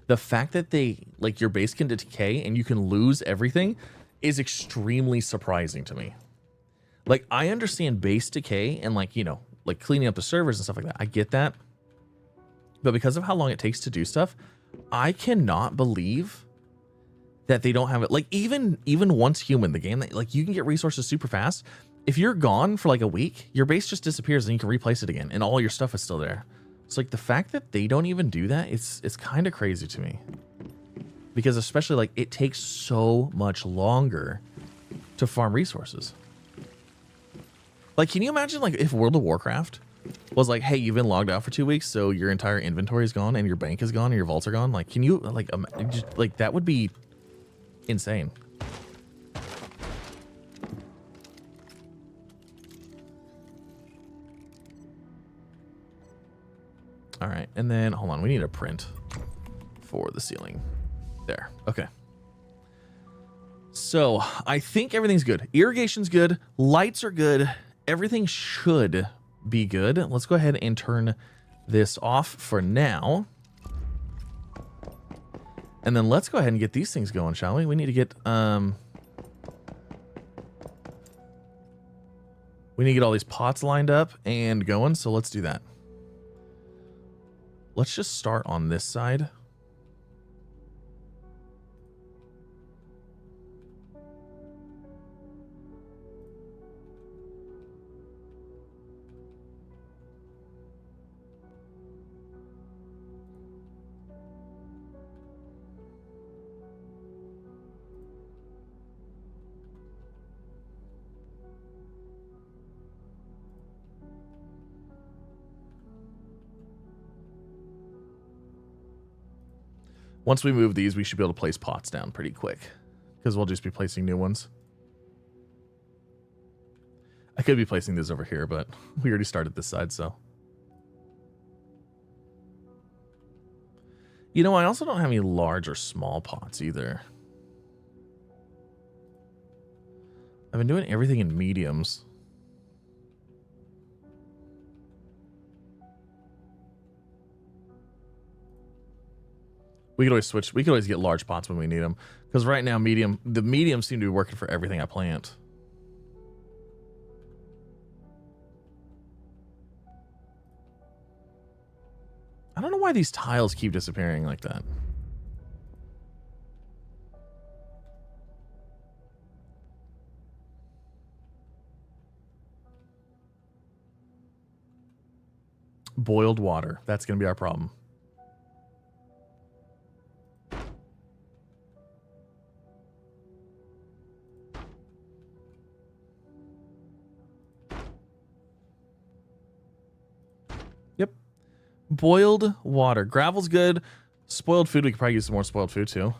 The fact that like your base can decay and you can lose everything is extremely surprising to me. Like, I understand base decay and like, you know, like cleaning up the servers and stuff like that. I get that. But because of how long it takes to do stuff, I cannot believe that they don't have it. Like, even once human, the game that like you can get resources super fast. If you're gone for like a week, your base just disappears and you can replace it again and all your stuff is still there. It's like the fact that they don't even do that, it's kind of crazy to me. Because especially like it takes so much longer to farm resources. Like, can you imagine like if World of Warcraft was like, hey, you've been logged out for 2 weeks, so your entire inventory is gone and your bank is gone and your vaults are gone? Like, can you like that would be insane. All right, and then hold on, we need a print for the ceiling. There, okay. So I think everything's good. Irrigation's good, lights are good, everything should be good. Let's go ahead and turn this off for now. And then let's go ahead and get these things going, shall we? We need to get all these pots lined up and going, so let's do that. Let's just start on this side. Once we move these, we should be able to place pots down pretty quick because we'll just be placing new ones. I could be placing this over here, but we already started this side, so. You know, I also don't have any large or small pots either. I've been doing everything in mediums. We could always switch. We could always get large pots when we need them. Because right now, the mediums seem to be working for everything I plant. I don't know why these tiles keep disappearing like that. Boiled water. That's going to be our problem. Yep. Boiled water. Gravel's good. Spoiled food. We could probably use some more spoiled food too.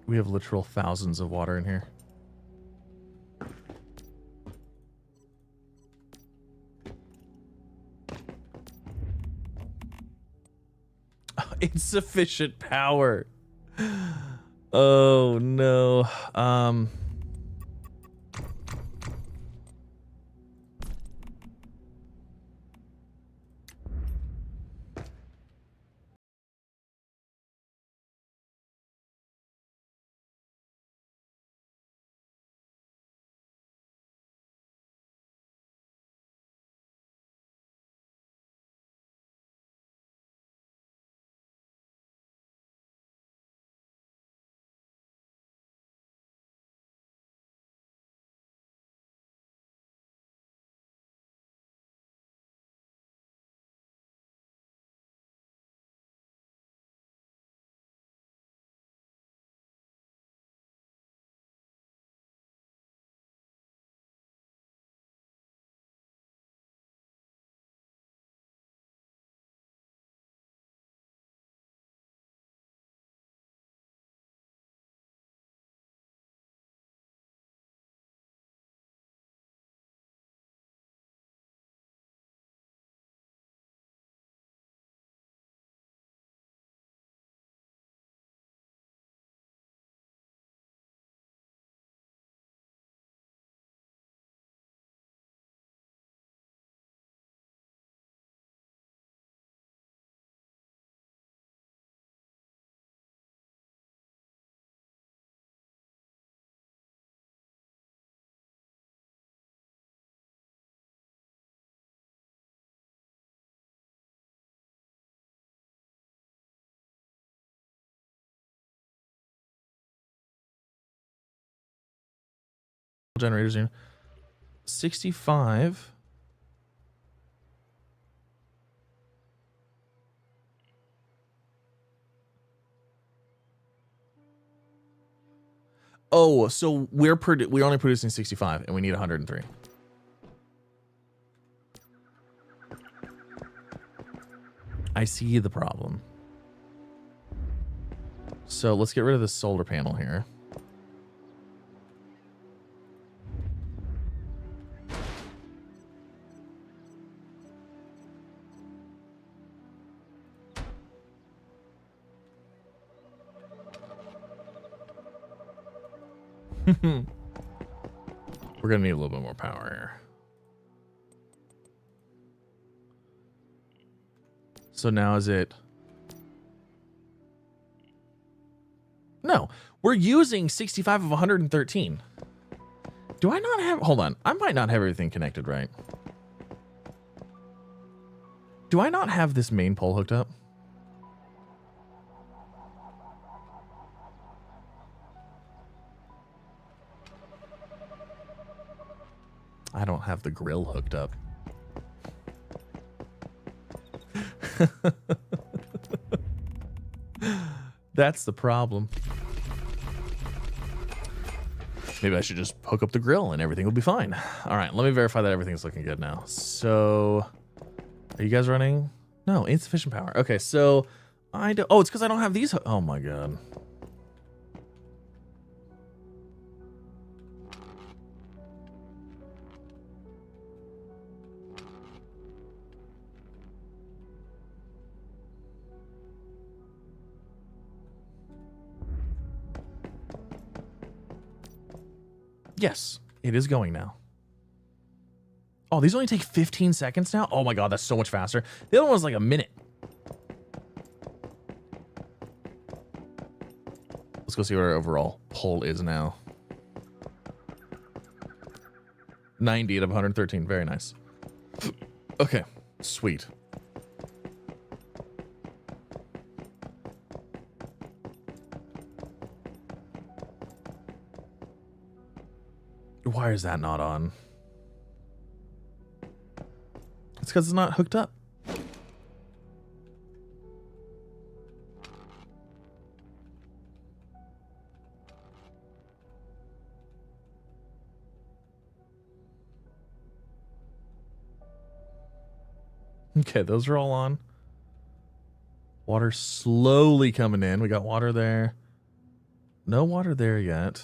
We have literal thousands of water in here. Insufficient power. Oh no. Generators here. 65. Oh, so we're only producing 65 and we need 103. I see the problem. So let's get rid of the solar panel here. We're gonna need a little bit more power here. So now is it? No, we're using 65 of 113. Do I not have, hold on, I might not have everything connected right. Do I not have this main pole hooked up? I don't have the grill hooked up. That's the problem. Maybe I should just hook up the grill and everything will be fine. All right, let me verify that everything's looking good now. So, are you guys running? No, insufficient power. Okay, so I do. Oh, it's because I don't have these. Oh my god. Yes, it is going now. Oh, these only take 15 seconds now? Oh my god, that's so much faster. The other one was like a minute. Let's go see what our overall pull is now. 90 out of 113. Very nice. Okay, sweet. Why is that not on? It's because it's not hooked up. Okay, those are all on. Water slowly coming in. We got water there. No water there yet.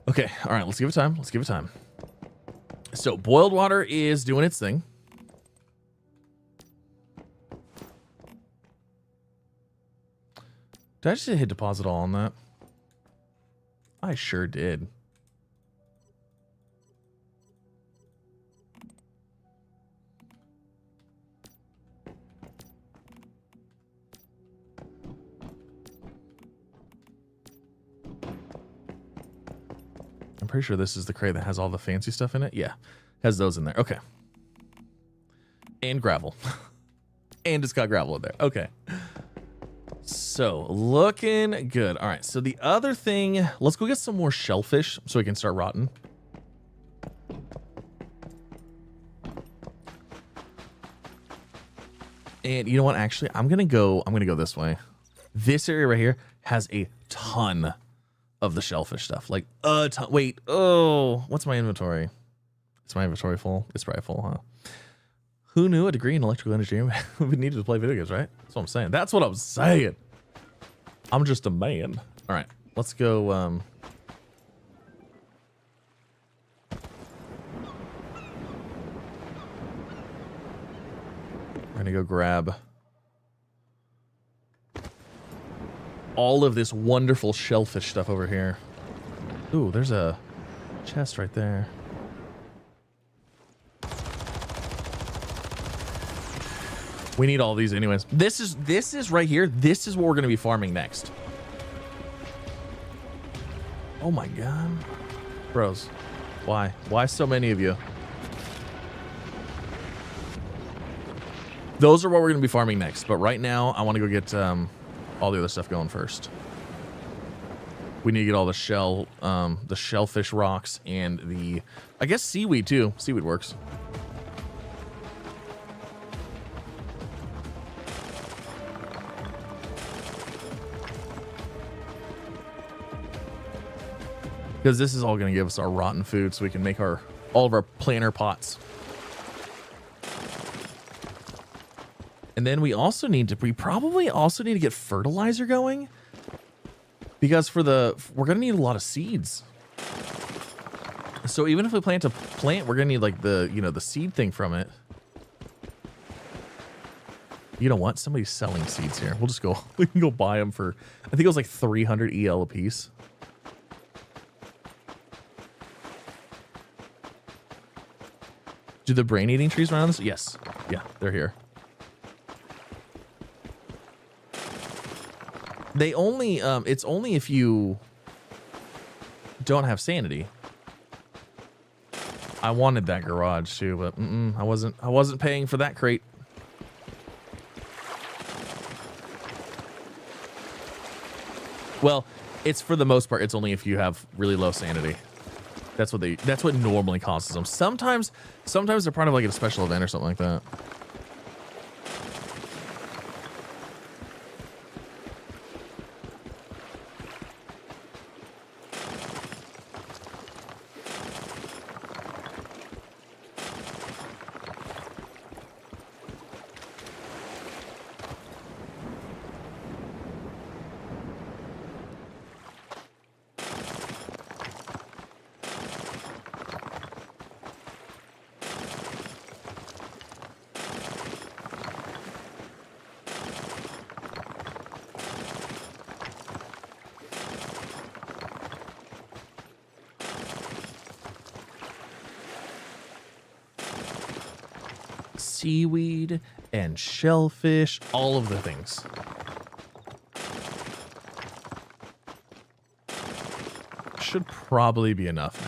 Okay, all right, let's give it time. Let's give it time. So boiled water is doing its thing. Did I just hit deposit all on that? I sure did. I'm pretty sure this is the crate that has all the fancy stuff in it. Yeah, has those in there. Okay. And gravel. And it's got gravel in there. Okay. So, looking good. All right, so the other thing, let's go get some more shellfish so we can start rotting. And you know what? Actually, I'm gonna go this way. This area right here has a ton of the shellfish stuff. Like a ton. Wait, oh, what's my inventory? Is my inventory full? It's probably full, huh? Who knew a degree in electrical engineering would be needed to play video games, right? That's what I'm saying. That's what I'm saying. I'm just a man. All right, let's go. We're gonna go grab all of this wonderful shellfish stuff over here. Ooh, there's a chest right there. We need all these anyways. This is right here. This is what we're going to be farming next. Oh my god. Bros. Why? Why so many of you? Those are what we're going to be farming next. But right now, I want to go get all the other stuff going first. We need to get all the shellfish rocks and the, I guess, seaweed too. Seaweed works. Because this is all going to give us our rotten food so we can make all of our planter pots. And then we probably also need to get fertilizer going. Because we're going to need a lot of seeds. So even if we plant a plant, we're going to need like the seed thing from it. You know what? Somebody's selling seeds here. We'll just go, we can go buy them for, I think it was like 300 EL a piece. Do the brain eating trees run on this? Yes. Yeah, they're here. They only, it's only if you don't have sanity. I wanted that garage too, but I wasn't paying for that crate. Well, it's for the most part, it's only if you have really low sanity. That's what normally causes them. Sometimes they're part of like a special event or something like that. Seaweed and shellfish, all of the things. Should probably be enough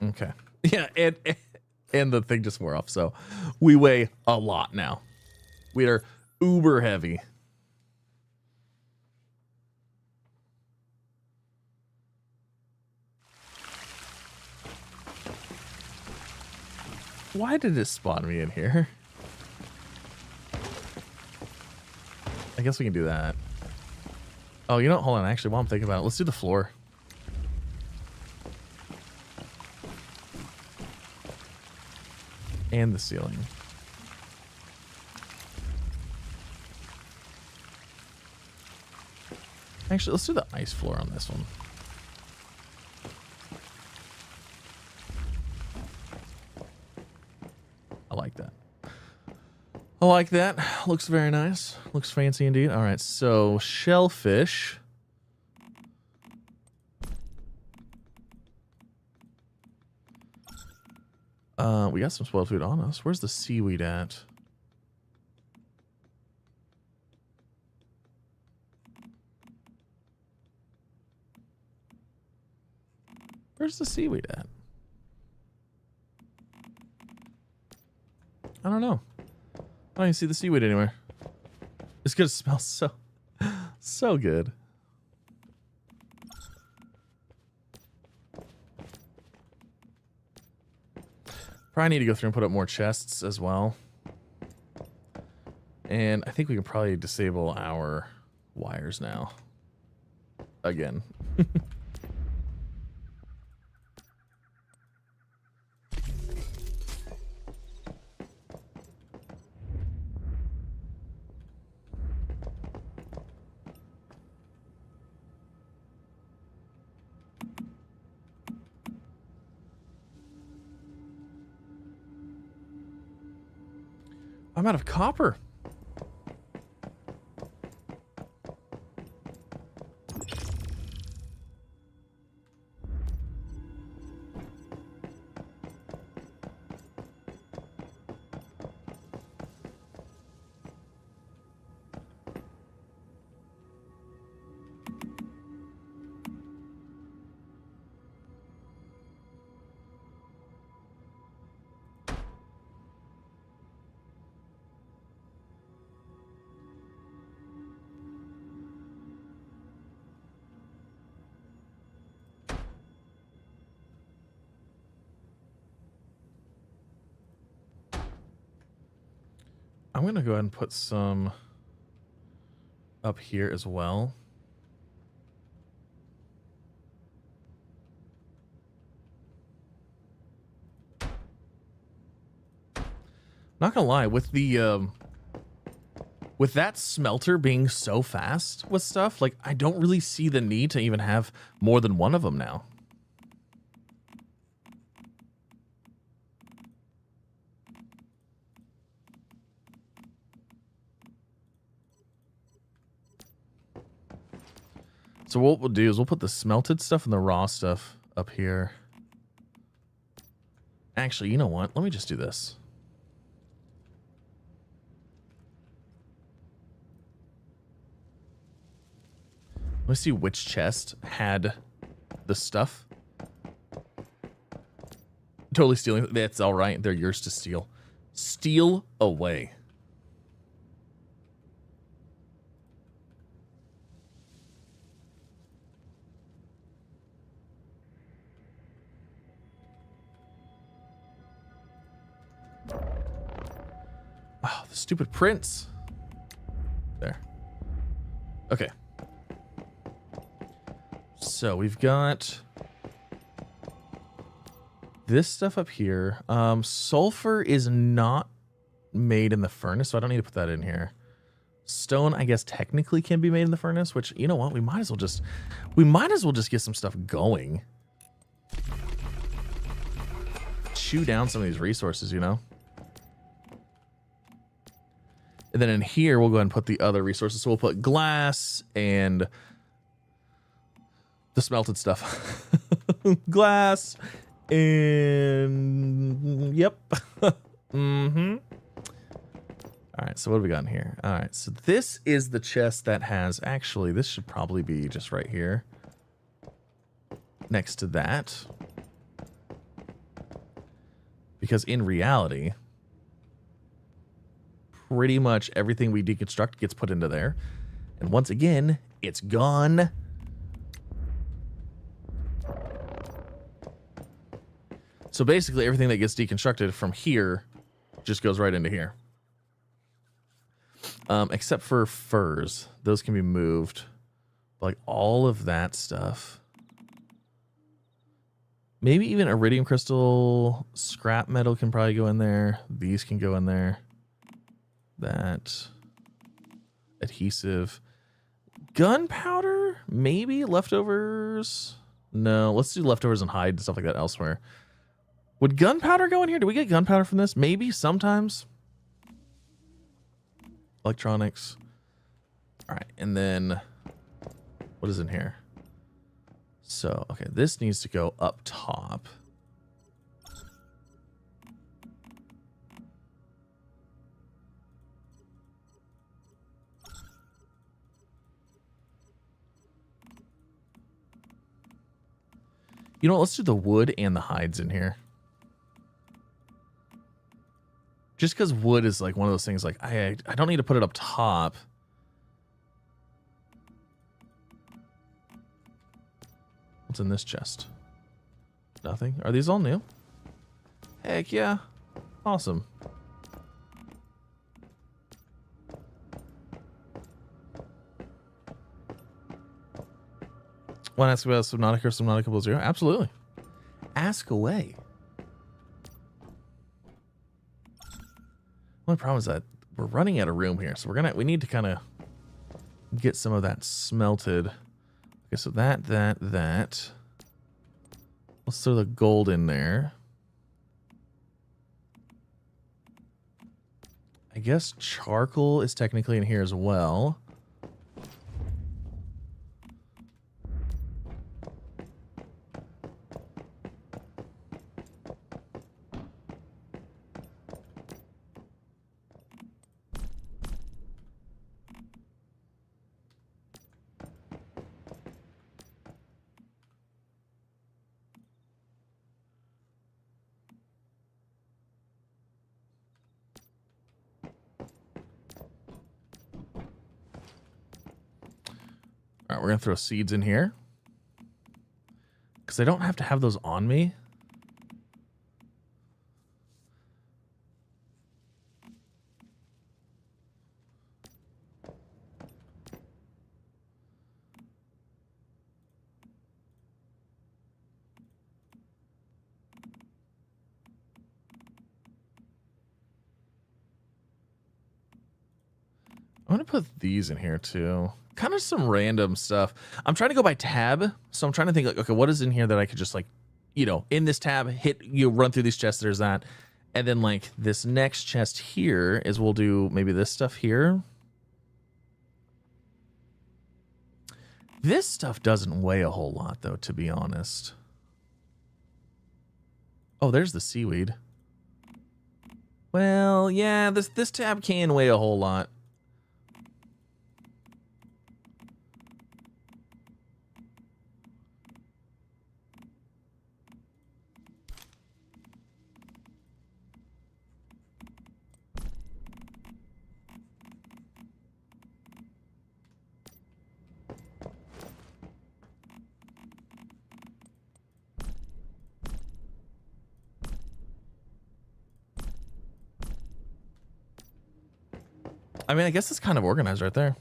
now. Okay. Yeah, and the thing just wore off, so we weigh a lot now. We are uber heavy. Why did it spawn me in here? I guess we can do that. Oh, you know what? Hold on. Actually, while I'm thinking about it, let's do the floor. And the ceiling. Actually, let's do the ice floor on this one. I like that. I like that. Looks very nice. Looks fancy indeed. All right, so shellfish. We got some spoiled food on us. Where's the seaweed at? Where's the seaweed at? I don't know. I don't even see the seaweed anywhere. It's gonna smell so good. Probably need to go through and put up more chests as well. And I think we can probably disable our wires now. Again. I'm out of copper. I'm going to go ahead and put some up here as well. Not gonna lie, with the with that smelter being so fast with stuff, like I don't really see the need to even have more than one of them now. So what we'll do is we'll put the smelted stuff and the raw stuff up here. Actually, you know what? Let me just do this. Let me see which chest had the stuff. Totally stealing. That's all right. They're yours to steal. Steal away. Stupid prints. There. Okay. So we've got this stuff up here. Sulfur is not made in the furnace, so I don't need to put that in here. Stone, I guess, technically can be made in the furnace, which, you know what, we might as well just get some stuff going. Chew down some of these resources, you know. And then in here, we'll go ahead and put the other resources. So we'll put glass and the smelted stuff. Glass and yep. Mm-hmm. All right, so what have we got in here? All right, so this is the chest that has, actually, this should probably be just right here next to that. Because in reality, pretty much everything we deconstruct gets put into there. And once again, it's gone. So basically everything that gets deconstructed from here just goes right into here. Except for furs. Those can be moved. Like all of that stuff. Maybe even iridium crystal, scrap metal can probably go in there. These can go in there. That. Adhesive. Gunpowder? Maybe? Leftovers? No, let's do leftovers and hide and stuff like that elsewhere. Would gunpowder go in here? Do we get gunpowder from this? Maybe, sometimes. Electronics. All right, and then what is in here? So, okay, this needs to go up top. You know what? Let's do the wood and the hides in here. Just because wood is like one of those things, like I don't need to put it up top. What's in this chest? Nothing. Are these all new? Heck yeah. Awesome. Want to ask about Subnautica or Subnautica 0? Absolutely. Ask away. Only problem is that we're running out of room here, so we need to kind of get some of that smelted. Okay, so that. Let's throw the gold in there. I guess charcoal is technically in here as well. All right, we're going to throw seeds in here. Because I don't have to have those on me. I'm going to put these in here too. Kind of some random stuff. I'm trying to go by tab. So I'm trying to think like, okay, what is in here that I could just like, you know, in this tab, run through these chests, there's that. And then like this next chest here is we'll do maybe this stuff here. This stuff doesn't weigh a whole lot though, to be honest. Oh, there's the seaweed. Well, yeah, this tab can weigh a whole lot. I mean, I guess it's kind of organized right there.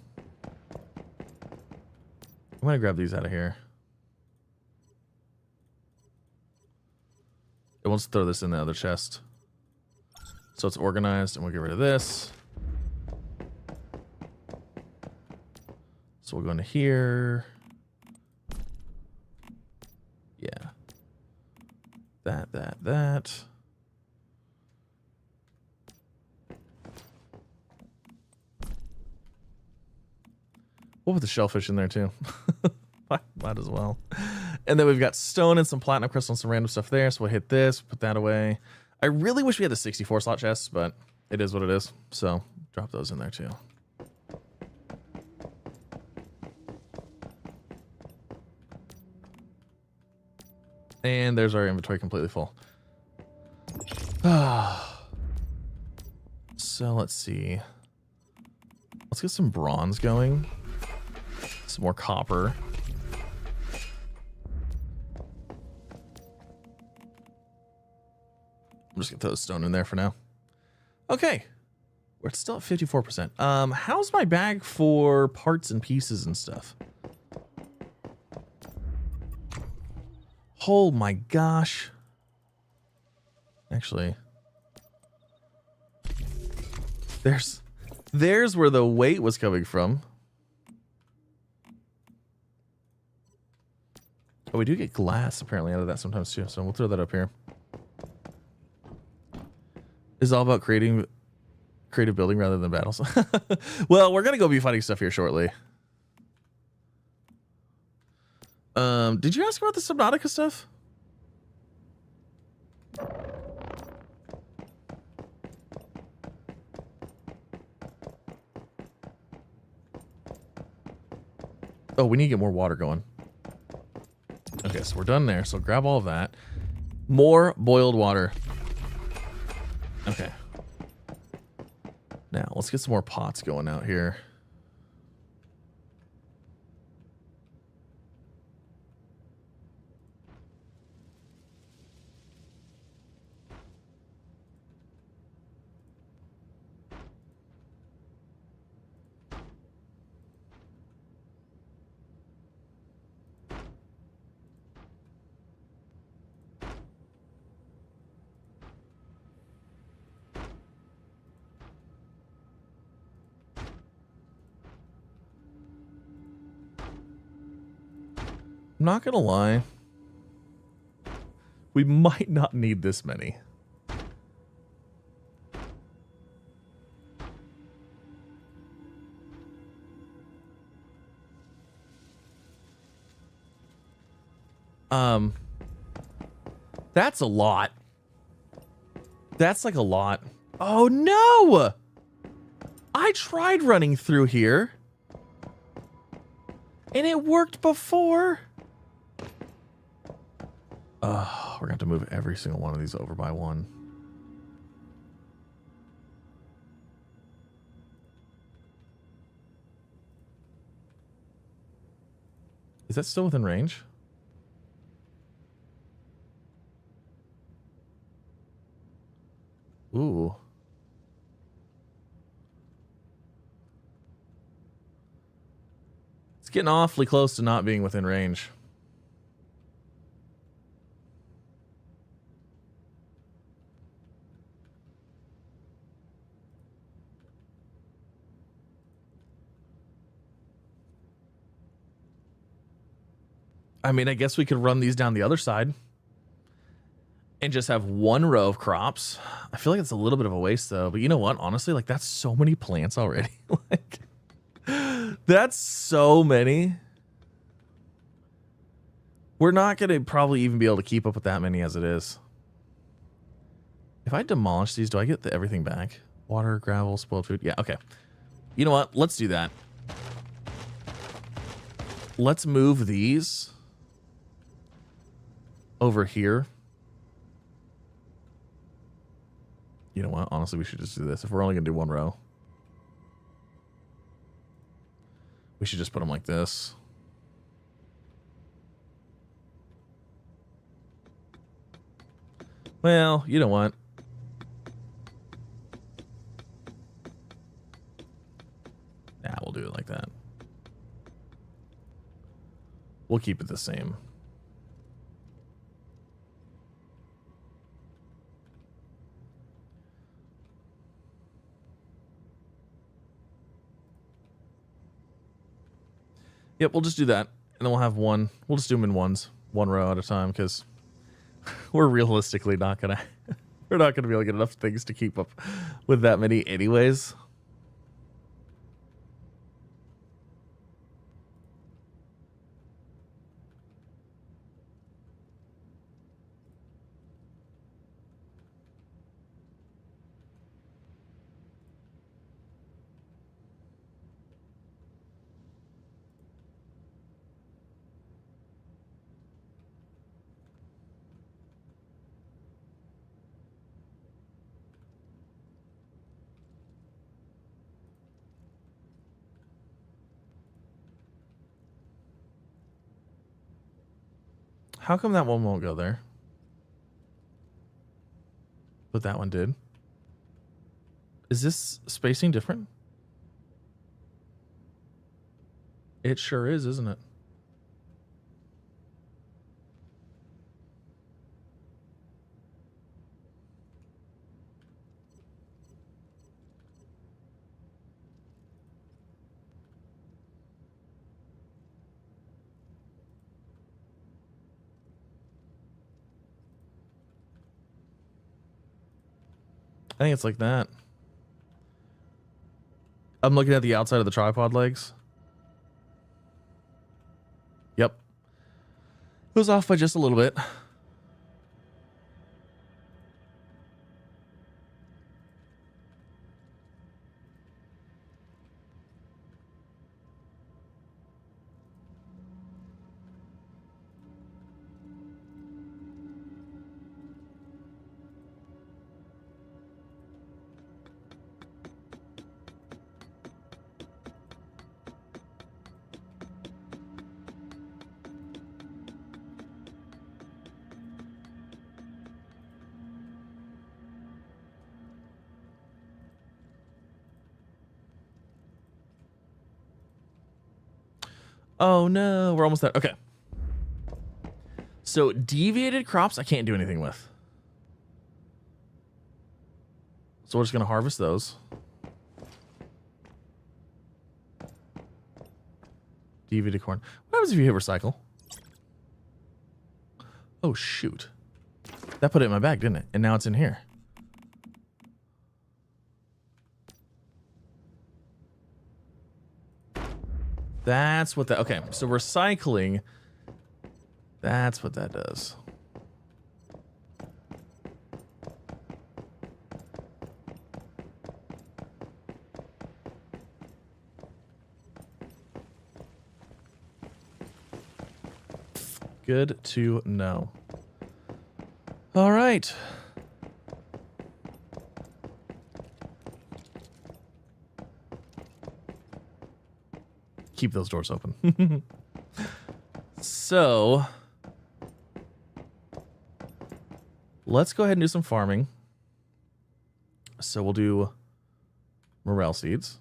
I'm going to grab these out of here. And we'll just throw this in the other chest. So it's organized, and we'll get rid of this. So we'll go into here. Yeah. That. We'll put the shellfish in there too. Might as well. And then we've got stone and some platinum crystal and some random stuff there. So we'll hit this, put that away. I really wish we had the 64 slot chests, but it is what it is. So drop those in there too. And there's our inventory completely full. So let's see. Let's get some bronze going. Some more copper. I'm just gonna throw the stone in there for now. Okay. We're still at 54%. How's my bag for parts and pieces and stuff? Oh my gosh. Actually, there's where the weight was coming from. Oh, we do get glass apparently out of that sometimes too, so we'll throw that up here. It's all about creative building rather than battles. Well, we're gonna go be fighting stuff here shortly. Did you ask about the Subnautica stuff? Oh, we need to get more water going. Okay, so we're done there. So grab all of that. More boiled water. Okay. Now, let's get some more pots going out here. I'm not gonna lie. We might not need this many. That's a lot. That's like a lot. Oh no! I tried running through here. And it worked before. We're gonna have to move every single one of these over by one. Is that still within range? Ooh. It's getting awfully close to not being within range. I mean, I guess we could run these down the other side and just have one row of crops. I feel like it's a little bit of a waste though, but you know what? Honestly, like that's so many plants already. Like that's so many. We're not going to probably even be able to keep up with that many as it is. If I demolish these, do I get everything back? Water, gravel, spoiled food. Yeah, okay. You know what? Let's do that. Let's move these over here. You know what? Honestly, we should just do this. If we're only going to do one row, we should just put them like this. Well, you know what? We'll keep it the same. Yep, we'll just do that. And then we'll have one. We'll just do them in ones. One row at a time, because we're realistically not going to... We're not going to be able to get enough things to keep up with that many anyways. How come that one won't go there? But that one did. Is this spacing different? It sure is, isn't it? I think it's like that. I'm looking at the outside of the tripod legs. Yep. It was off by just a little bit. Oh no, we're almost there. Okay. So deviated crops I can't do anything with. So we're just going to harvest those. Deviated corn. What happens if you hit recycle? Oh shoot. That put it in my bag, didn't it? And now it's in here. That's what that... Okay, so recycling... That's what that does. Good to know. All right. Keep those doors open. So... let's go ahead and do some farming. So we'll do morel seeds.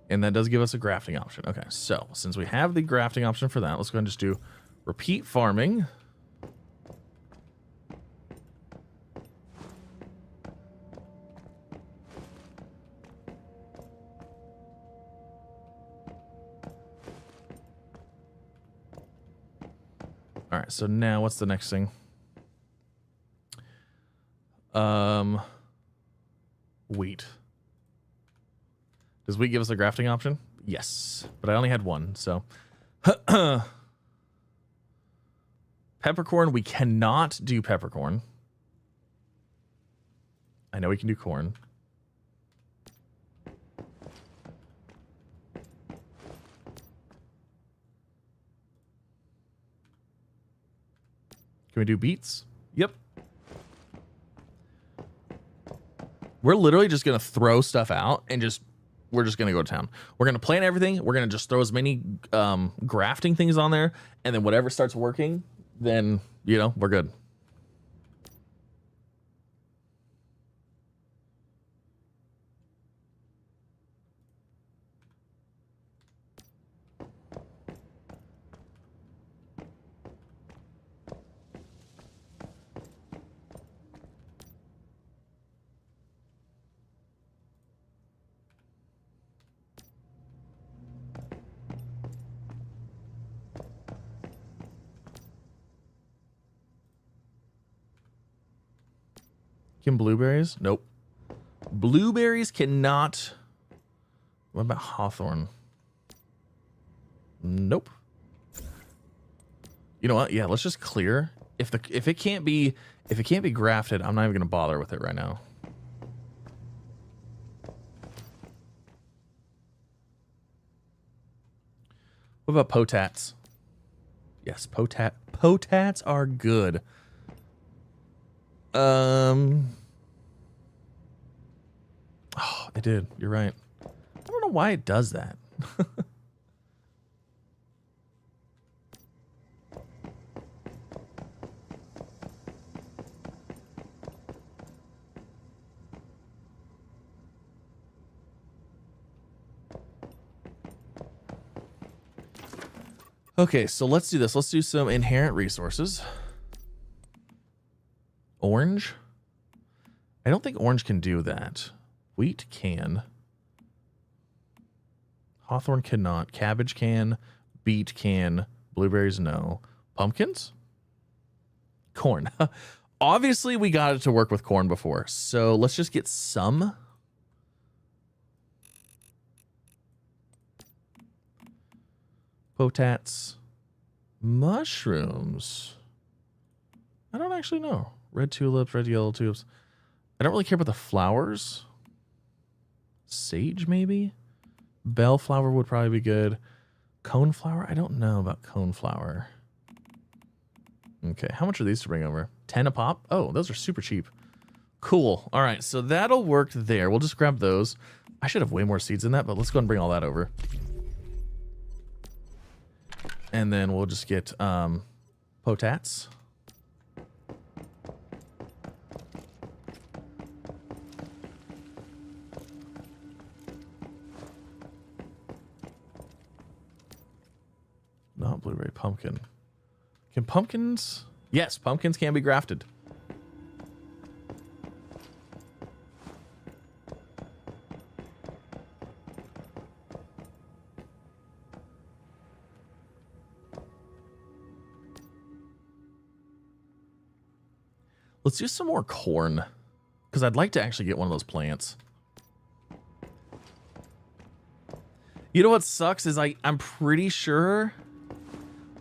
And that does give us a grafting option. Okay, so since we have the grafting option for that, let's go ahead and just do repeat farming. All right, so now what's the next thing? Wheat. Does wheat give us a grafting option? Yes, but I only had one, so. Peppercorn, we cannot do peppercorn. I know we can do corn. Can we do beets? Yep. We're literally just going to throw stuff out and we're just going to go to town. We're going to plant everything. We're going to just throw as many grafting things on there. And then whatever starts working, then, you know, we're good. Can blueberries? Nope. Blueberries cannot. What about hawthorn? Nope. You know what? Yeah, let's just clear. If it can't be grafted, I'm not even gonna bother with it right now. What about potats? Yes, potats are good. Oh, it did. You're right. I don't know why it does that. Okay, so let's do this. Let's do some inherent resources. Orange. I don't think orange can do that. Wheat can. Hawthorn cannot. Cabbage can. Beet can. Blueberries, no. Pumpkins? Corn. Obviously, we got it to work with corn before. So let's just get some. Potats. Mushrooms. I don't actually know. Red tulips, red yellow tulips. I don't really care about the flowers. Sage, maybe? Bellflower would probably be good. Coneflower? I don't know about coneflower. Okay, how much are these to bring over? 10 a pop? Oh, those are super cheap. Cool. All right, so that'll work there. We'll just grab those. I should have way more seeds in that, but let's go and bring all that over. And then we'll just get potats. Not blueberry, pumpkin. Can pumpkins? Yes, pumpkins can be grafted. Let's do some more corn, because I'd like to actually get one of those plants. You know what sucks is I'm pretty sure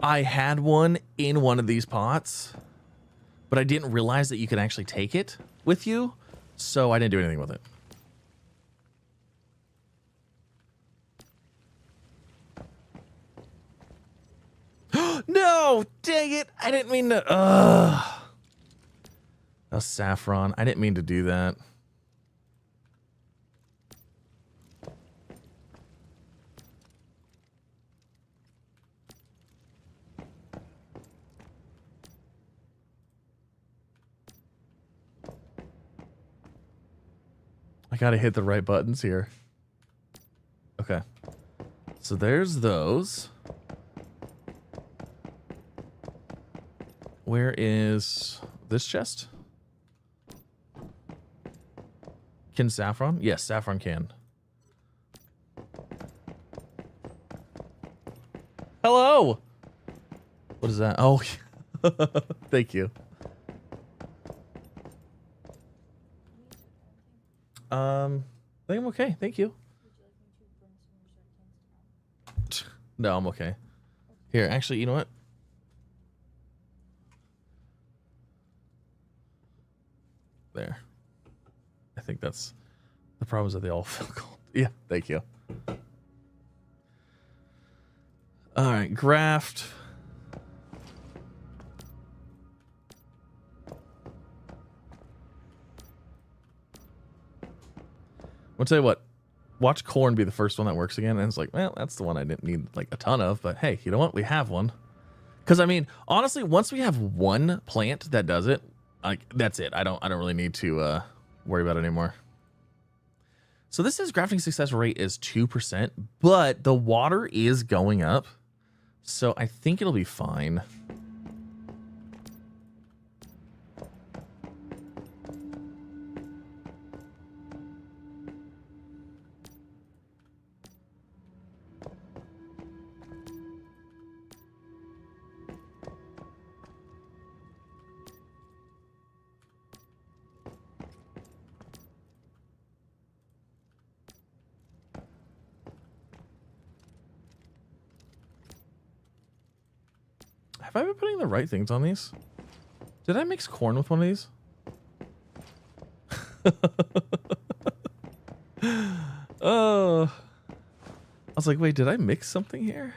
I had one in one of these pots, but I didn't realize that you could actually take it with you, so I didn't do anything with it. No! Dang it! I didn't mean to... That was saffron. I didn't mean to do that. I gotta hit the right buttons here. Okay. So there's those. Where is this chest? Can saffron? Yes, saffron can. Hello! What is that? Oh, thank you. I think I'm okay. Thank you. No, I'm okay. Here, actually, you know what? There. I think that's the problem is that they all feel cold. Yeah, thank you. All right, graft. I'll tell you what. Watch corn be the first one that works again, and it's like, well, that's the one I didn't need like a ton of, but hey, you know what? We have one. Because I mean, honestly, once we have one plant that does it, like that's it. I don't really need to worry about it anymore. So this says grafting success rate is 2%, but the water is going up, so I think it'll be fine. Have I been putting the right things on these? Did I mix corn with one of these? Oh. I was like, wait, did I mix something here?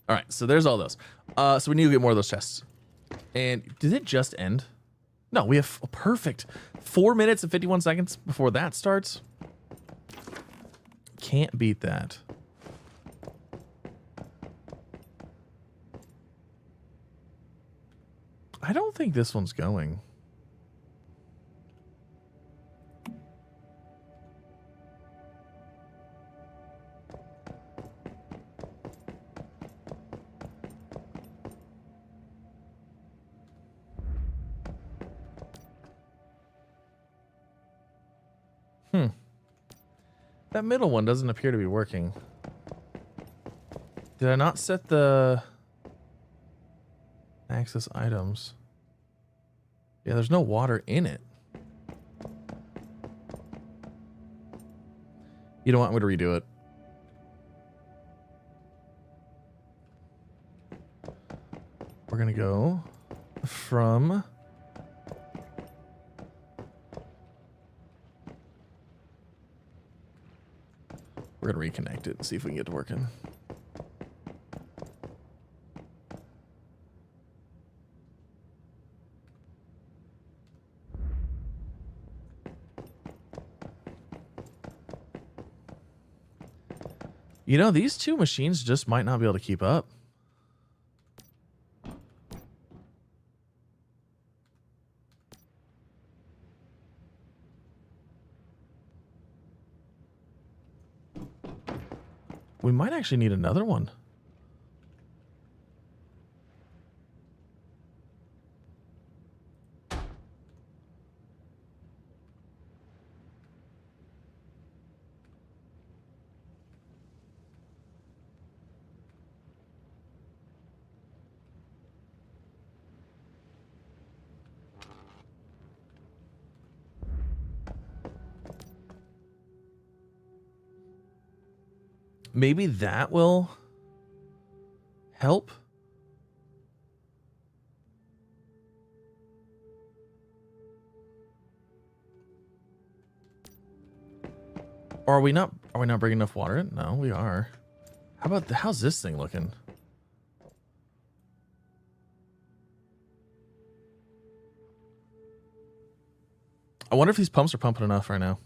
All right, so there's all those. So we need to get more of those chests. And did it just end? No, we have perfect 4 minutes and 51 seconds before that starts. Can't beat that. I don't think this one's going. That middle one doesn't appear to be working. Did I not set the access items? Yeah, there's no water in it. You don't want me to redo it. We're gonna go from we're gonna reconnect it and see if we can get to working. You know, these two machines just might not be able to keep up. We might actually need another one. Maybe that will help. Or are we not bringing enough water in? No, we are. How about how's this thing looking? I wonder if these pumps are pumping enough right now.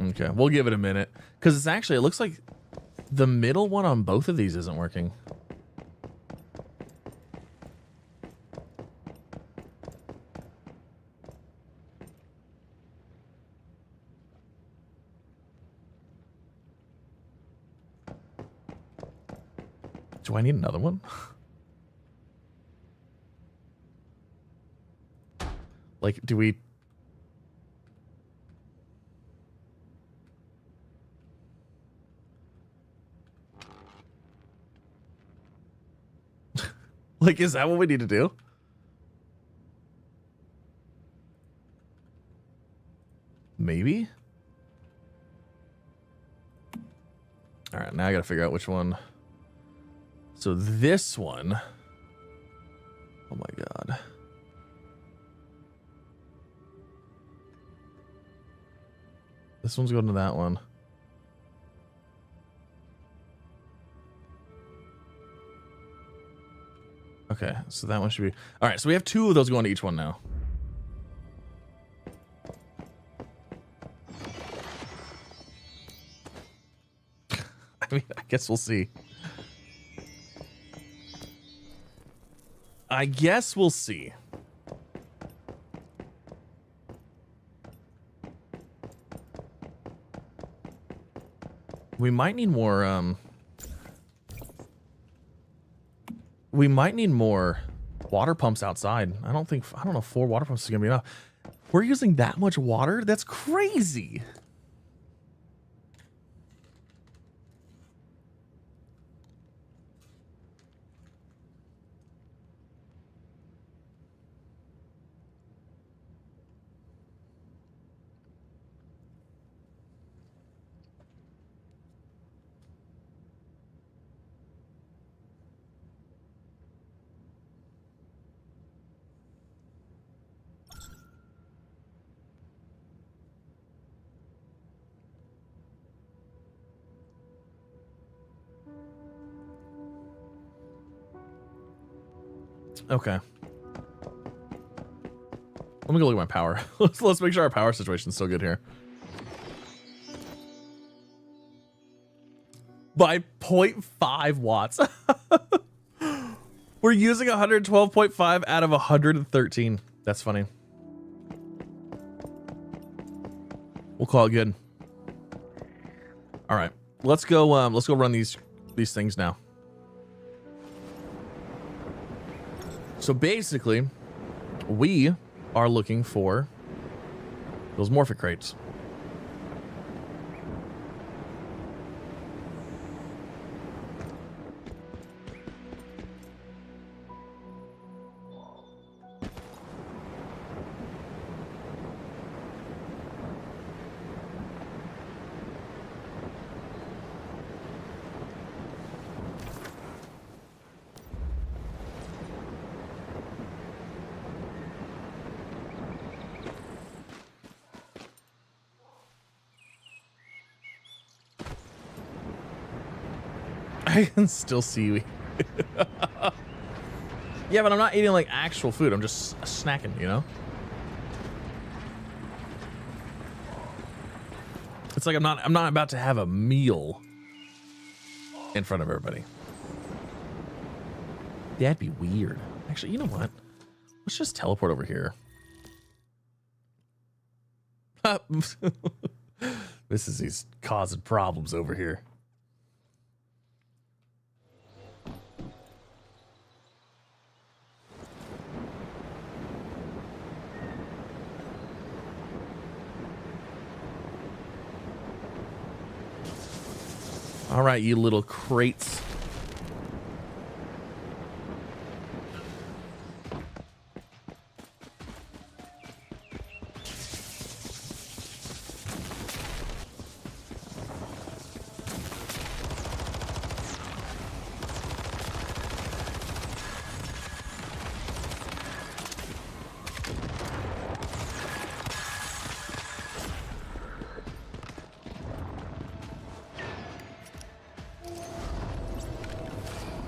Okay, we'll give it a minute. Because it's actually, it looks like the middle one on both of these isn't working. Do I need another one? Like, do we... Like, is that what we need to do? Maybe? All right, now I gotta figure out which one. So this one... Oh my god. This one's going to that one. Okay, so that one should be... All right, so we have 2 of those going to each one now. I mean, I guess we'll see. I guess we'll see. We might need more, we might need more water pumps outside. I don't know if 4 water pumps is gonna be enough. We're using that much water? That's crazy. Okay. Let me go look at my power. Let's make sure our power situation is still good here. By 0.5 watts. We're using 112.5 out of 113. That's funny. We'll call it good. All right, let's go run these things now. So basically, we are looking for those morphic crates. I can still see you. Yeah, but I'm not eating like actual food. I'm just snacking, you know? It's like I'm not about to have a meal in front of everybody. That'd be weird. Actually, you know what? Let's just teleport over here. This is he's causing problems over here. All right, you little crates.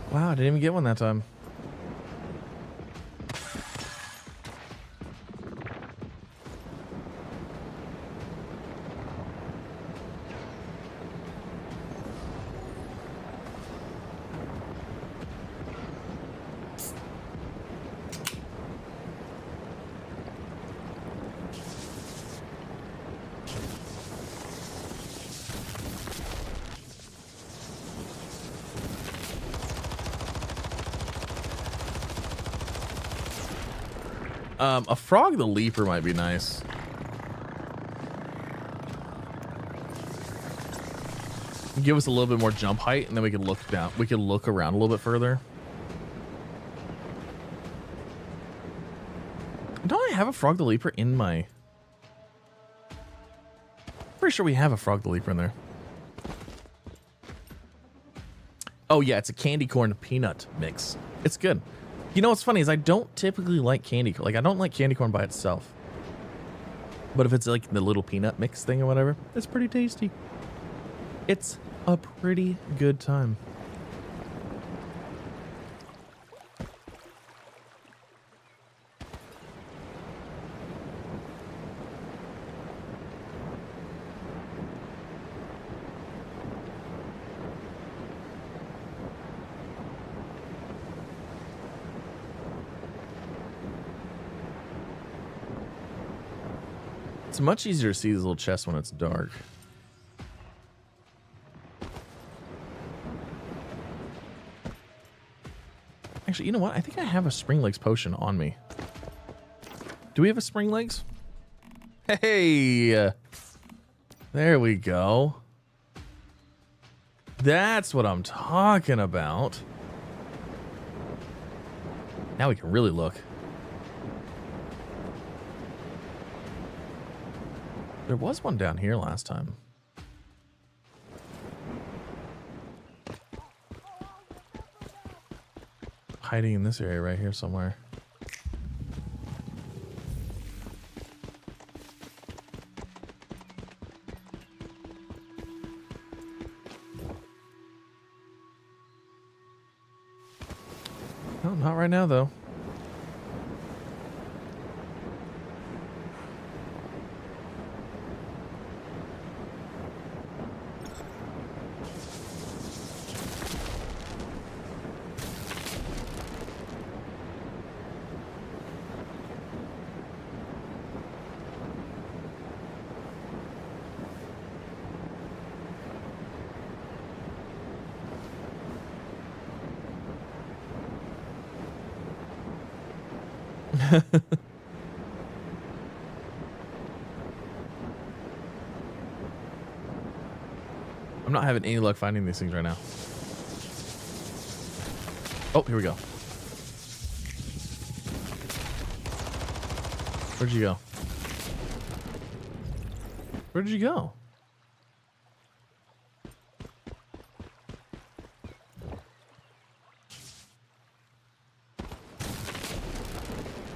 Wow, I didn't even get one that time. A frog the leaper might be nice. Give us a little bit more jump height, and then we can look down. We can look around a little bit further. Don't I have a frog the leaper in my? Pretty sure we have a frog the leaper in there. Oh yeah, it's a candy corn peanut mix. It's good. You know what's funny is I don't typically like candy corn. Like I don't like candy corn by itself. But if it's like the little peanut mix thing or whatever, it's pretty tasty. It's a pretty good time. It's much easier to see these little chests when it's dark. Actually, you know what? I think I have a Spring Legs potion on me. Do we have a Spring Legs? Hey! There we go. That's what I'm talking about. Now we can really look. There was one down here last time. Hiding in this area right here somewhere. No, not right now though. I'm not having any luck finding these things right now. Oh, here we go. Where'd you go? Where did you go?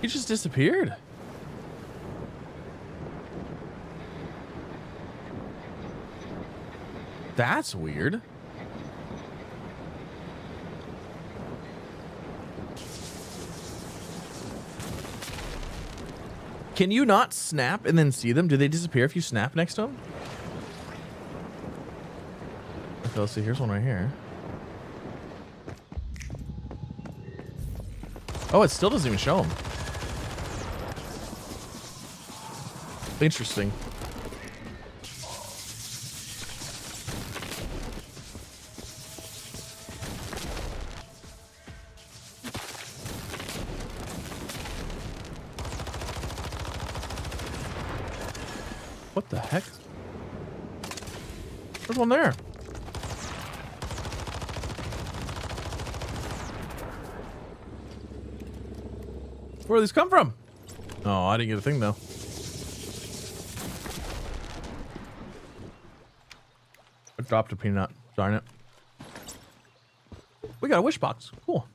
He just disappeared. That's weird. Can you not snap and then see them? Do they disappear if you snap next to them? Okay, let's see. Here's one right here. Oh, it still doesn't even show them. Interesting. What the heck? There's one there. Where do these come from? Oh, I didn't get a thing though. I dropped a peanut. Darn it. We got a wish box. Cool.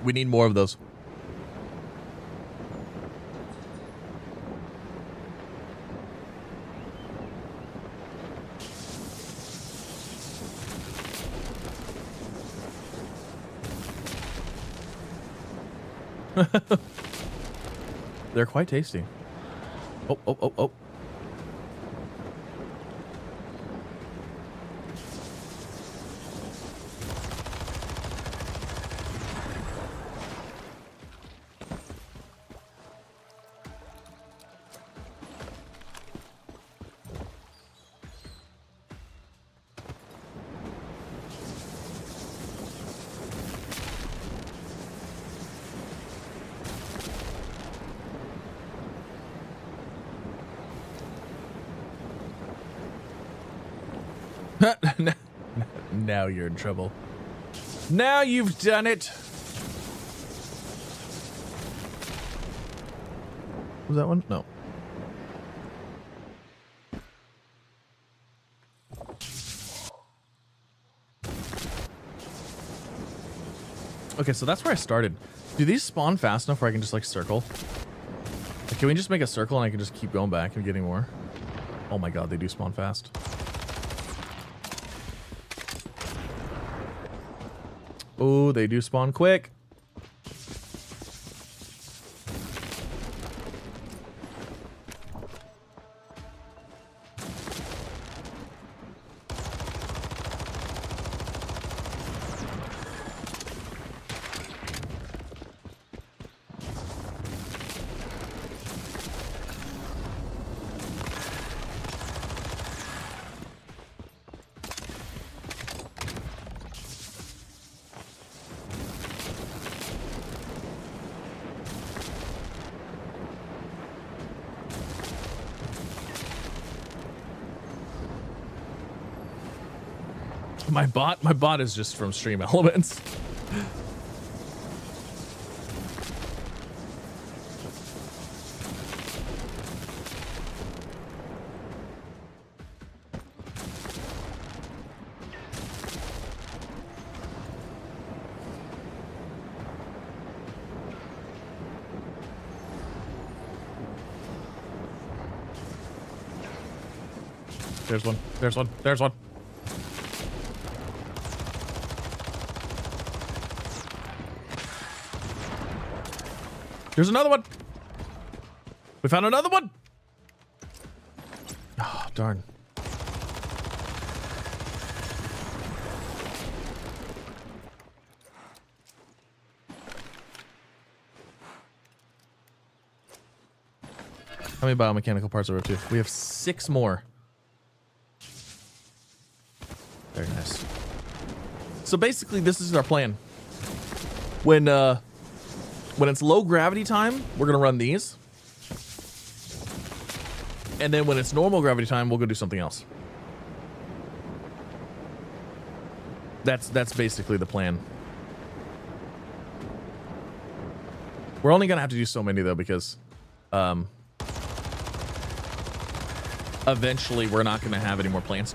We need more of those. They're quite tasty. Oh, oh, oh, oh. Now you're in trouble. Now you've done it. Was that one? No. Okay, so that's where I started. Do these spawn fast enough where I can just like circle? Like, can we just make a circle and I can just keep going back and getting more? Oh my god, they do spawn fast. Oh, they do spawn quick. My bot is just from Stream Elements. There's one. There's one. There's one. There's another one. We found another one. Oh, darn. How many biomechanical parts are we up to? We have 6 more. Very nice. So basically, this is our plan. When it's low gravity time, we're gonna run these. And then when it's normal gravity time, we'll go do something else. That's basically the plan. We're only gonna have to do so many though, because eventually we're not gonna have any more plants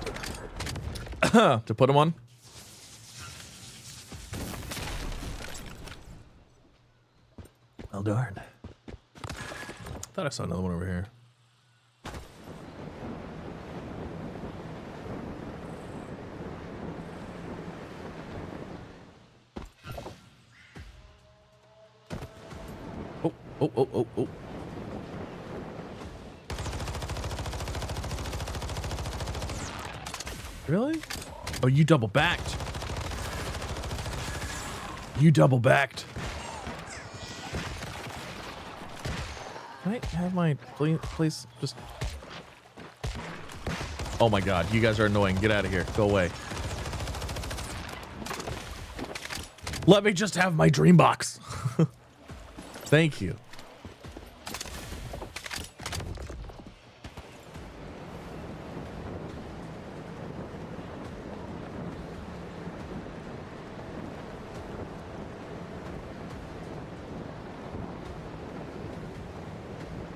to put them on. Well, darn. Thought I saw another one over here. Oh. Really? Oh, you double backed. You double backed. Can I have my, please, just. Oh my God, you guys are annoying. Get out of here. Go away. Let me just have my dream box. Thank you.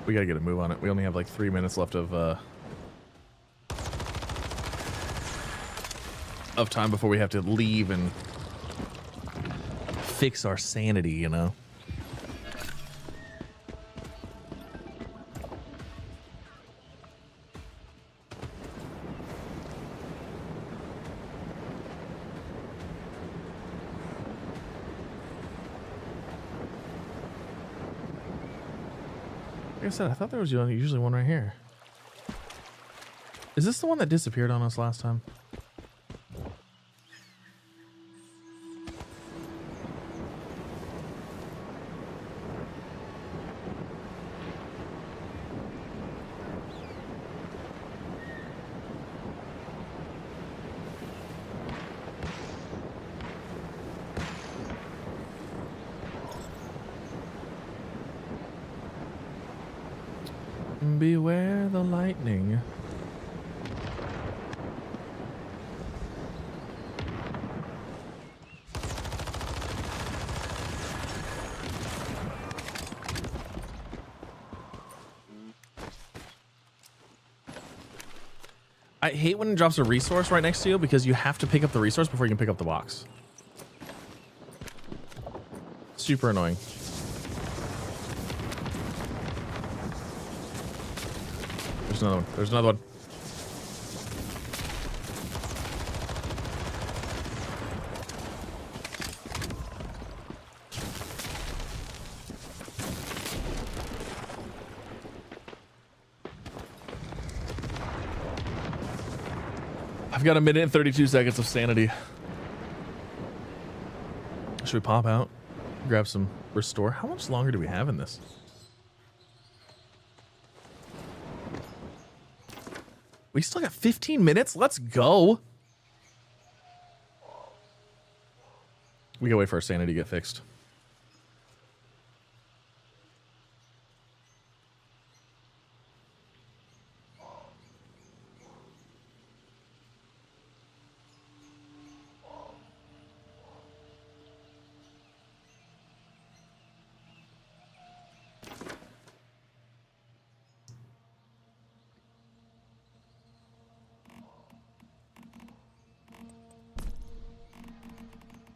We gotta get a move on it. We only have like 3 minutes left of time before we have to leave and fix our sanity, you know? Like I said, I thought there was usually one right here. Is this the one that disappeared on us last time? Beware the lightning. I hate when it drops a resource right next to you because you have to pick up the resource before you can pick up the box. Super annoying. There's another one. There's another one. I've got 1 minute and 32 seconds of sanity. Should we pop out? Grab some restore? How much longer do we have in this? We still got 15 minutes. Let's go. We gotta wait for our sanity to get fixed.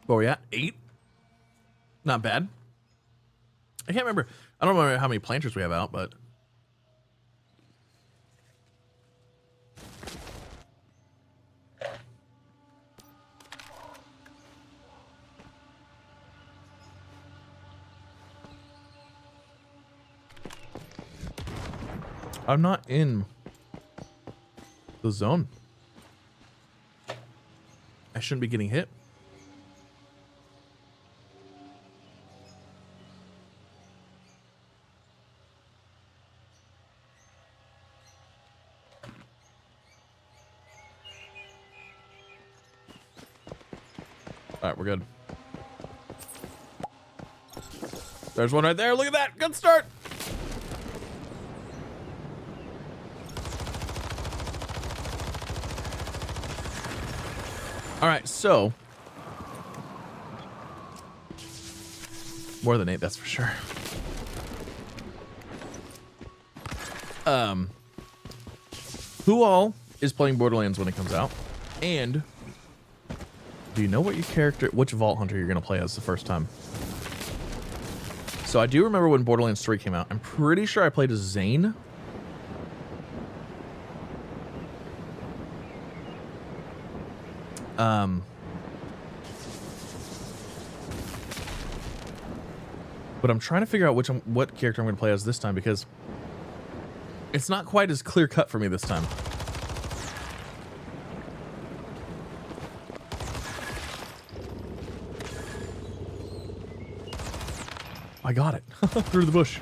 Where we at? 8? Not bad. I can't remember. I don't remember how many planters we have out, but I'm not in the zone. I shouldn't be getting hit. All right, we're good. There's one right there. Look at that. Good start. All right, so more than 8, that's for sure. Who all is playing Borderlands when it comes out? And do you know what your character, which Vault Hunter you're gonna play as the first time? So I do remember when Borderlands 3 came out. I'm pretty sure I played as Zane. But I'm trying to figure out what character I'm going to play as this time, because it's not quite as clear cut for me this time. I got it through the bush.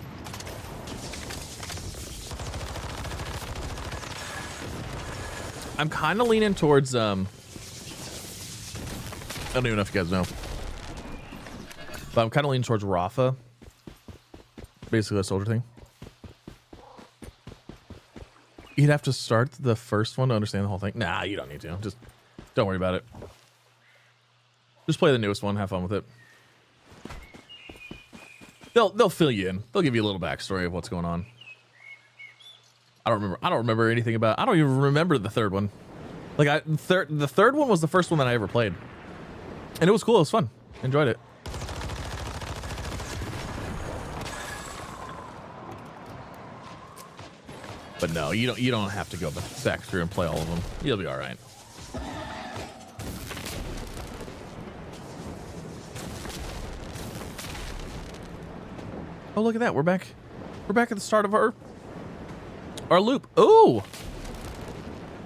I'm kind of leaning towards I don't even know if you guys know, but I'm kind of leaning towards Rafa. Basically a soldier thing. You'd have to start the first one to understand the whole thing. Nah, you don't need to. Just don't worry about it. Just play the newest one. Have fun with it. They'll fill you in. They'll give you a little backstory of what's going on. I don't remember anything about. I don't even remember the third one. Like the third one was the first one that I ever played, and it was cool. It was fun. Enjoyed it. But no, you don't have to go back through and play all of them. You'll be all right. Oh, look at that. We're back at the start of our loop. Oh,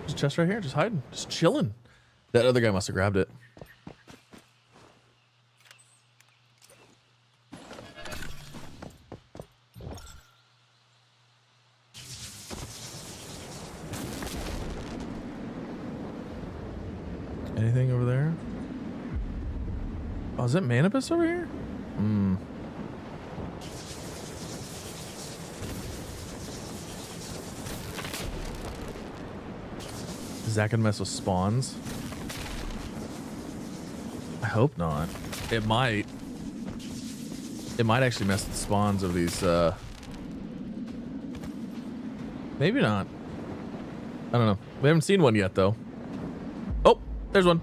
there's a chest right here, just hiding, just chilling. That other guy must have grabbed it. Anything over there? Oh, is it Manibus over here? Hmm. Is that gonna mess with spawns? I hope not. It might. It might actually mess with the spawns of these, maybe not. I don't know. We haven't seen one yet, though. Oh, there's one.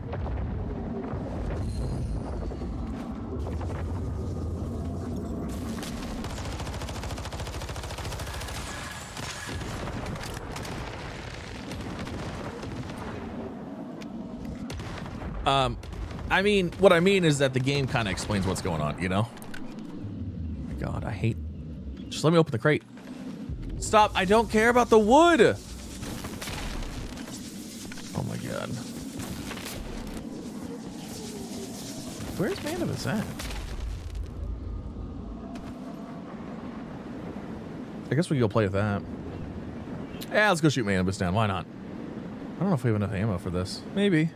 I mean, what I mean is that the game kind of explains what's going on, you know? Oh my God, I hate... Just let me open the crate. Stop, I don't care about the wood! Oh my God. Where's Manibus at? I guess we can go play with that. Yeah, let's go shoot Manibus down, why not? I don't know if we have enough ammo for this. Maybe.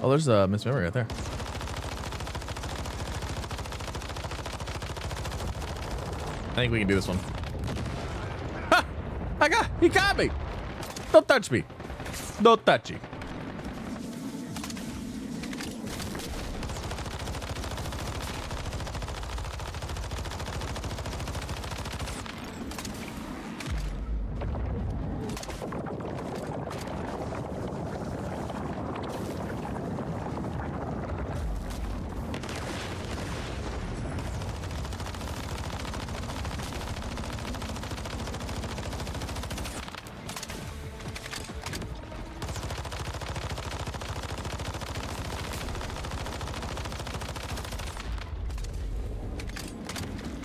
Oh, there's a Miss Memory right there. I think we can do this one. Ha! He got me! Don't touch me. Don't touch me.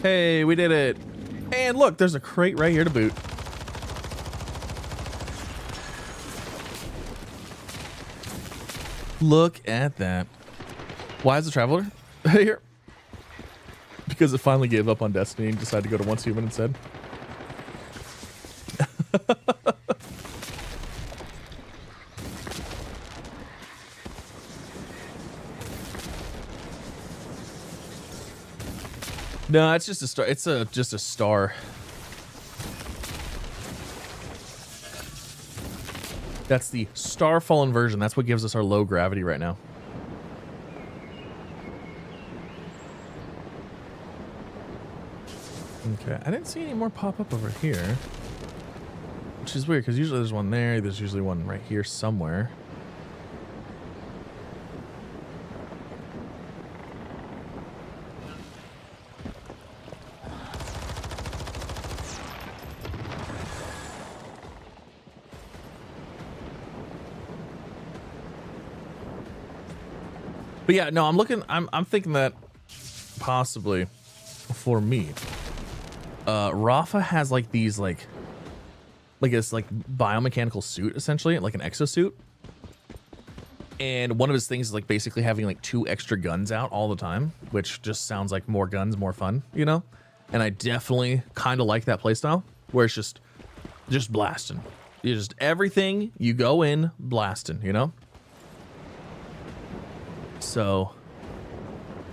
Hey, we did it. And look, there's a crate right here to boot. Look at that. Why is the Traveler here? because it finally gave up on Destiny and decided to go to Once Human instead. No, it's just a star. It's just a star. That's the Starfall Inversion. That's what gives us our low gravity right now. Okay, I didn't see any more pop up over here, which is weird because usually there's one there. There's usually one right here somewhere. But yeah, no, I'm thinking that possibly for me, Rafa has like these like this like biomechanical suit, essentially like an exosuit. And one of his things is like basically having like 2 extra guns out all the time, which just sounds like more guns, more fun, you know? And I definitely kind of like that playstyle where it's just blasting. You just everything you go in blasting, you know? So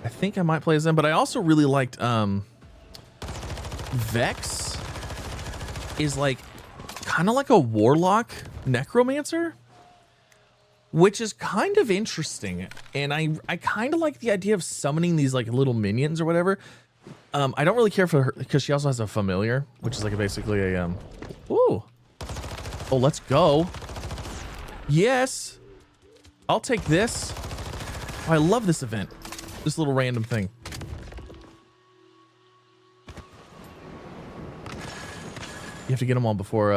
I think I might play as them, but I also really liked Vex is like kind of like a warlock necromancer, which is kind of interesting. And I kind of like the idea of summoning these like little minions or whatever. I don't really care for her because she also has a familiar, which is like basically a ooh. Oh, let's go. Yes. I'll take this. Oh, I love this event. This little random thing. You have to get them all before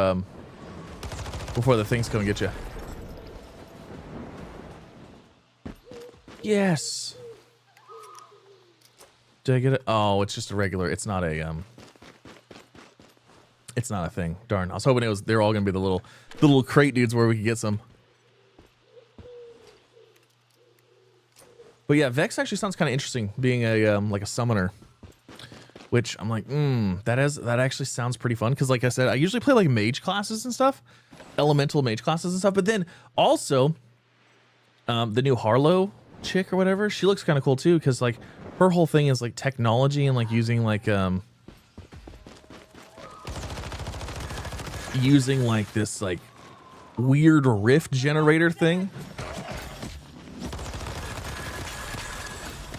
the things come and get you. Yes. Did I get it? Oh, it's just a regular. It's not a it's not a thing. Darn. I was hoping they're all gonna be the little crate dudes where we could get some. But yeah, Vex actually sounds kind of interesting, being a like a summoner, which I'm like, that actually sounds pretty fun. Because like I said, I usually play like mage classes and stuff, elemental mage classes and stuff. But then also, the new Harlow chick or whatever, she looks kind of cool too. Because like her whole thing is like technology and like using like this like weird rift generator thing.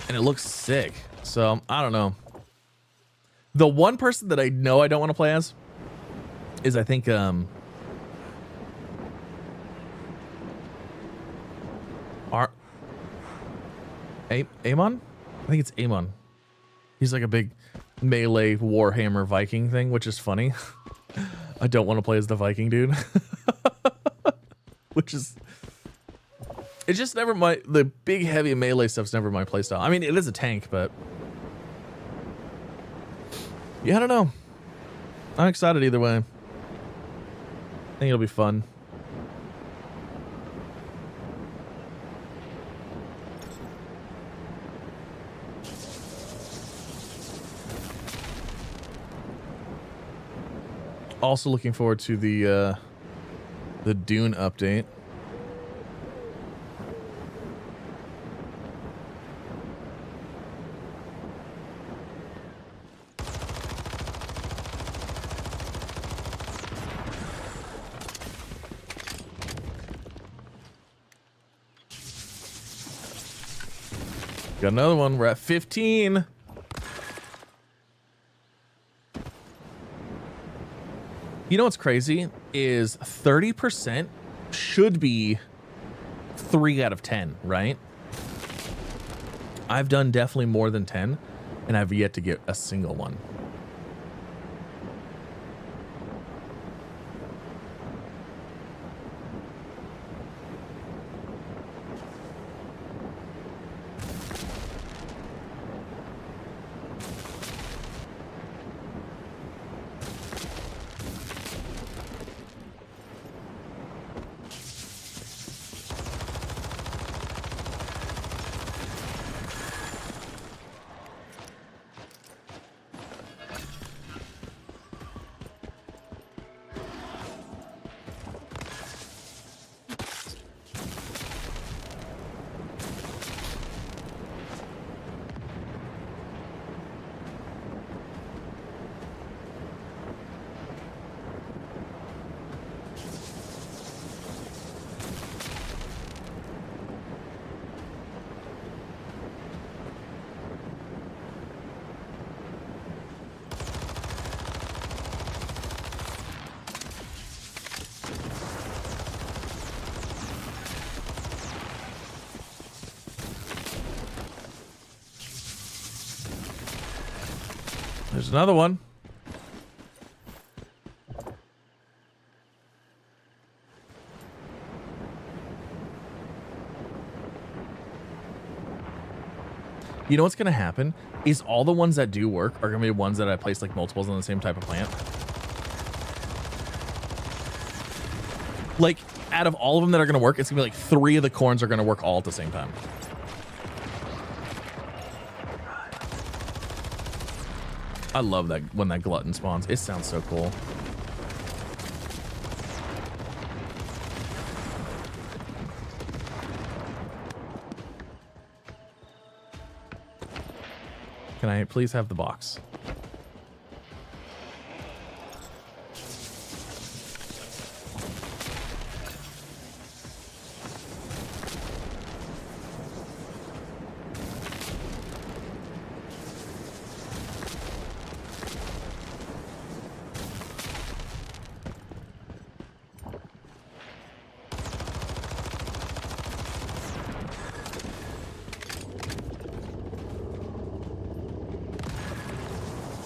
And it looks sick. So I don't know. The one person that I know I don't want to play as is I think Amon? I think it's Amon. He's like a big melee Warhammer Viking thing, which is funny. I don't want to play as the Viking dude. Which is... It's just never the big heavy melee stuff's never my playstyle. I mean, it is a tank, but yeah, I don't know. I'm excited either way. I think it'll be fun. Also looking forward to the Dune update. Got another one. We're at 15. You know what's crazy is 30% should be 3 out of 10, right? I've done definitely more than 10, and I've yet to get a single one. There's another one. You know what's going to happen is all the ones that do work are going to be ones that I place like multiples on the same type of plant. Like, out of all of them that are going to work, it's going to be like 3 of the corns are going to work all at the same time. I love that when that glutton spawns. It sounds so cool. Can I please have the box?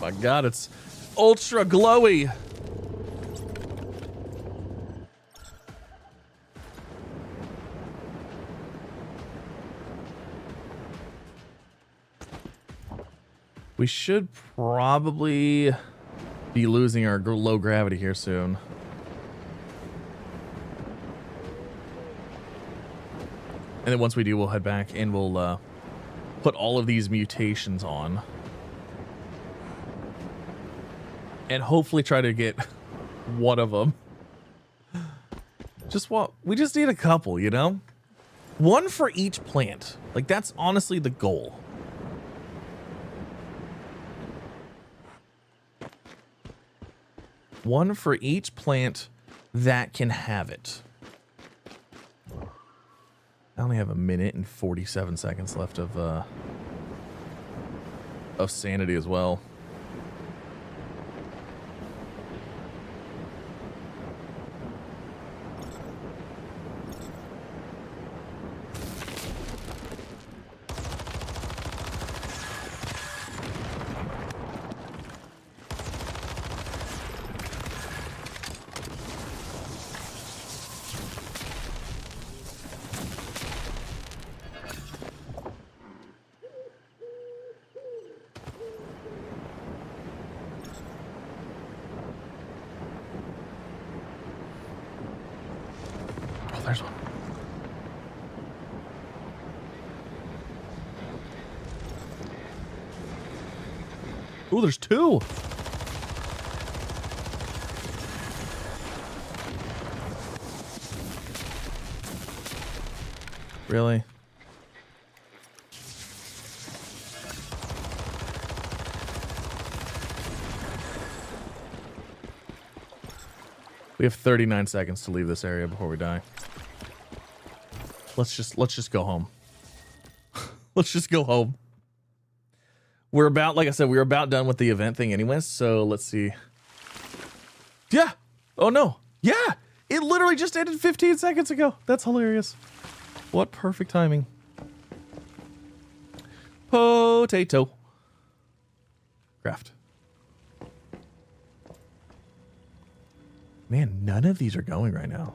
My God, it's ultra glowy. We should probably be losing our low gravity here soon. And then once we do, we'll head back and we'll put all of these mutations on. And hopefully try to get one of them. Just what we just need a couple, you know? One for each plant. Like, that's honestly the goal. One for each plant that can have it. I only have 1 minute and 47 seconds left of sanity as well. There's one. Ooh, there's 2. Really? We have 39 seconds to leave this area before we die. Let's just go home. Let's just go home. We're about, like I said, we were about done with the event thing anyway, so let's see. Yeah. Oh no. Yeah. It literally just ended 15 seconds ago. That's hilarious. What perfect timing. Potato. Graft. Man, none of these are going right now.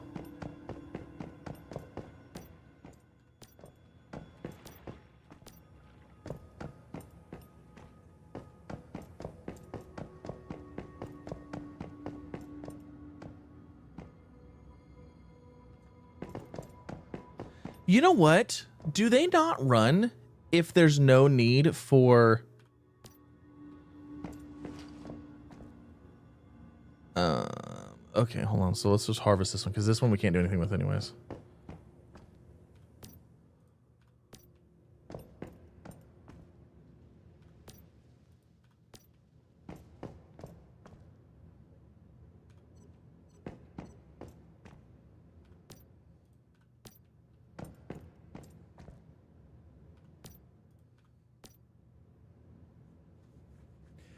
You know what? Do they not run if there's no need for... Okay, hold on. So let's just harvest this one, because this one we can't do anything with anyways.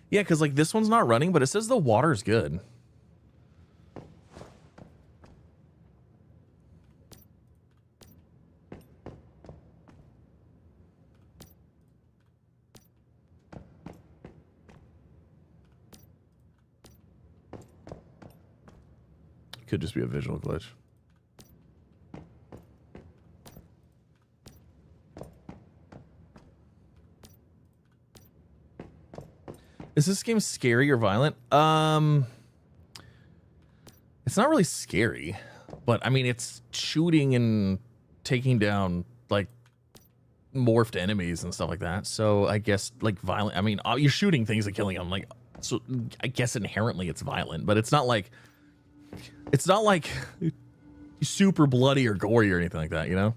Yeah, because like this one's not running, but it says the water's good. It could just be a visual glitch. Is this game scary or violent? It's not really scary, but I mean, it's shooting and taking down like morphed enemies and stuff like that. So I guess like violent. I mean, you're shooting things and killing them. Like, so I guess inherently it's violent, but it's not like super bloody or gory or anything like that, you know?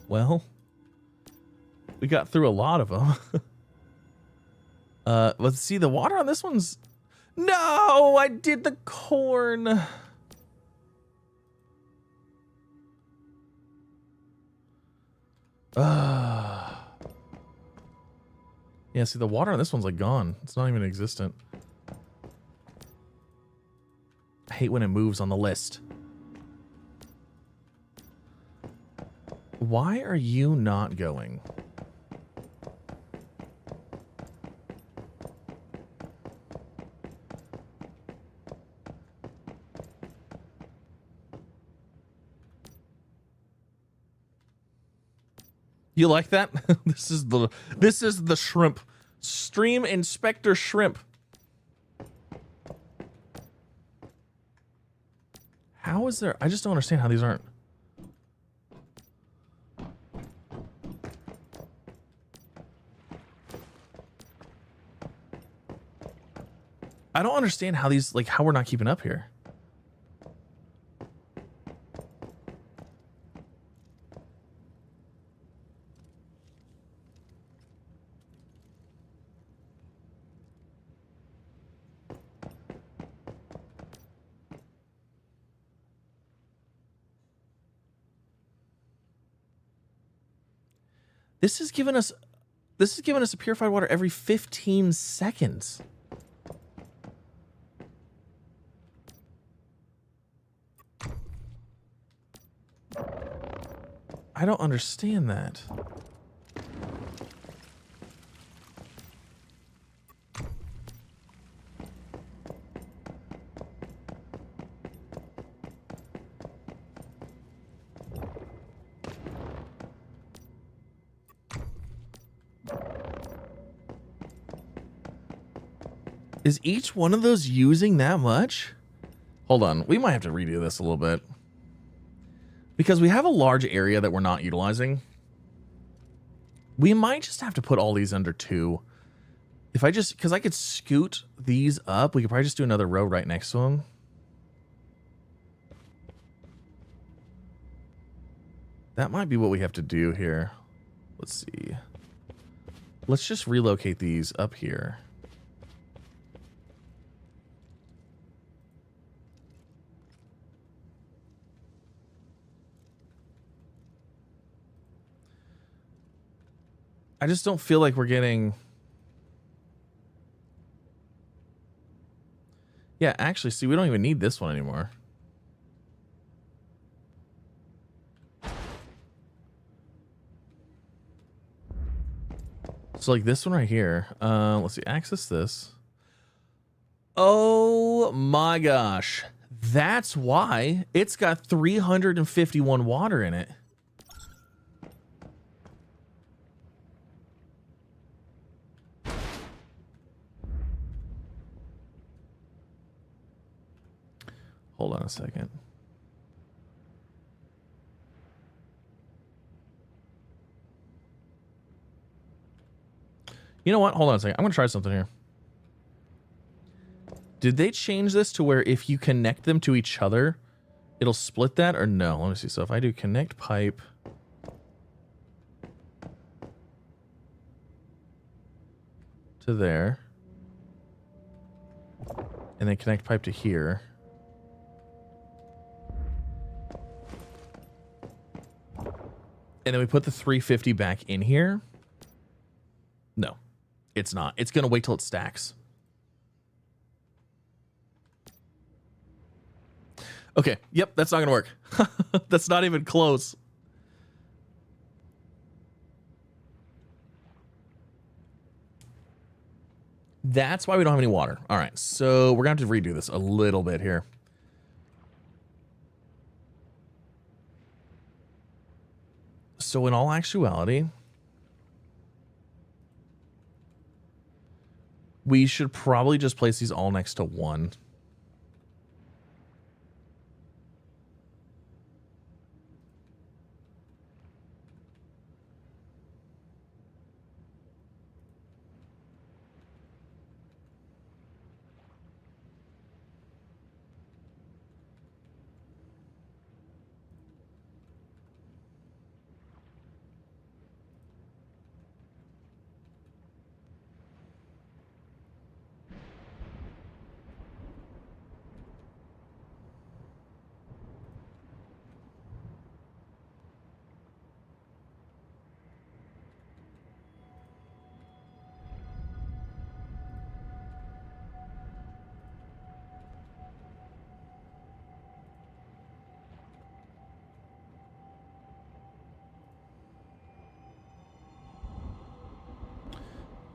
Well, we got through a lot of them. Let's see, the water on this one's... No, I did the corn. Yeah, see, the water on this one's like gone. It's not even existent. I hate when it moves on the list. Why are you not going? You like that? This is the shrimp. Stream Inspector Shrimp. How is there? I just don't understand how these aren't. I don't understand how these, like, how we're not keeping up here. This is giving us a purified water every 15 seconds. I don't understand that. Is each one of those using that much? Hold on, we might have to redo this a little bit. Because we have a large area that we're not utilizing. We might just have to put all these under 2. If I just, because I could scoot these up, we could probably just do another row right next to them. That might be what we have to do here. Let's see. Let's just relocate these up here. I just don't feel like we're getting... Yeah, actually, see, we don't even need this one anymore. So, like, this one right here. Let's see, access this. Oh, my gosh. That's why it's got 351 water in it. Hold on a second. You know what? Hold on a second. I'm going to try something here. Did they change this to where if you connect them to each other, it'll split that or no? Let me see. So if I do connect pipe to there and then connect pipe to here. And then we put the 350 back in here. No, it's not. It's going to wait till it stacks. Okay. Yep. That's not going to work. That's not even close. That's why we don't have any water. All right, so we're going to have to redo this a little bit here. So in all actuality, we should probably just place these all next to one.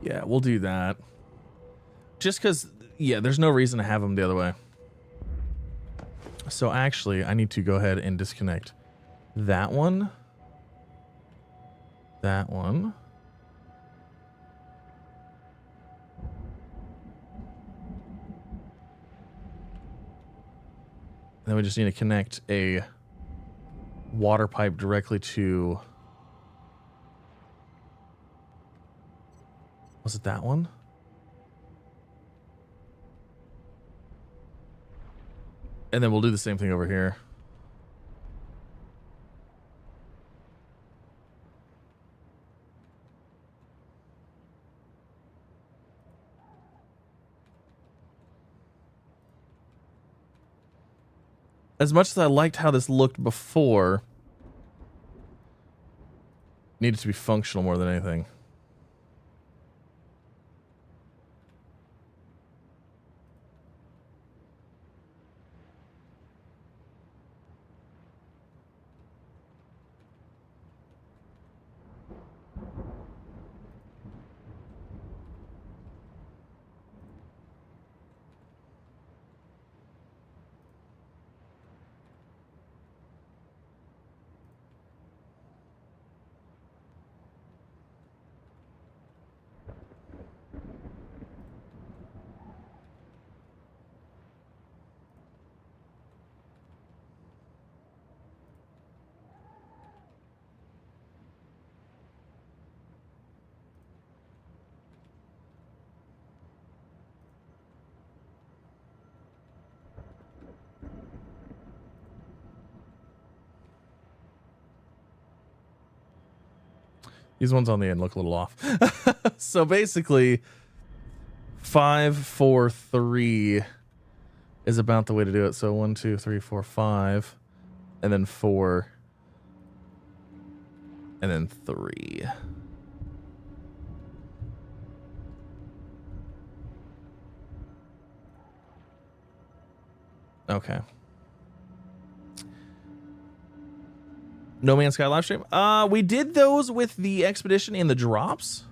Yeah, we'll do that. Just because, yeah, there's no reason to have them the other way. So actually, I need to go ahead and disconnect that one. That one. And then we just need to connect a water pipe directly to... Was it that one? And then we'll do the same thing over here. As much as I liked how this looked before, it needed to be functional more than anything. These ones on the end look a little off. So basically, 5, 4, 3 is about the way to do it. So 1, 2, 3, 4, 5, and then 4, and then 3. Okay. No Man's Sky live stream. We did those with the expedition in the drops.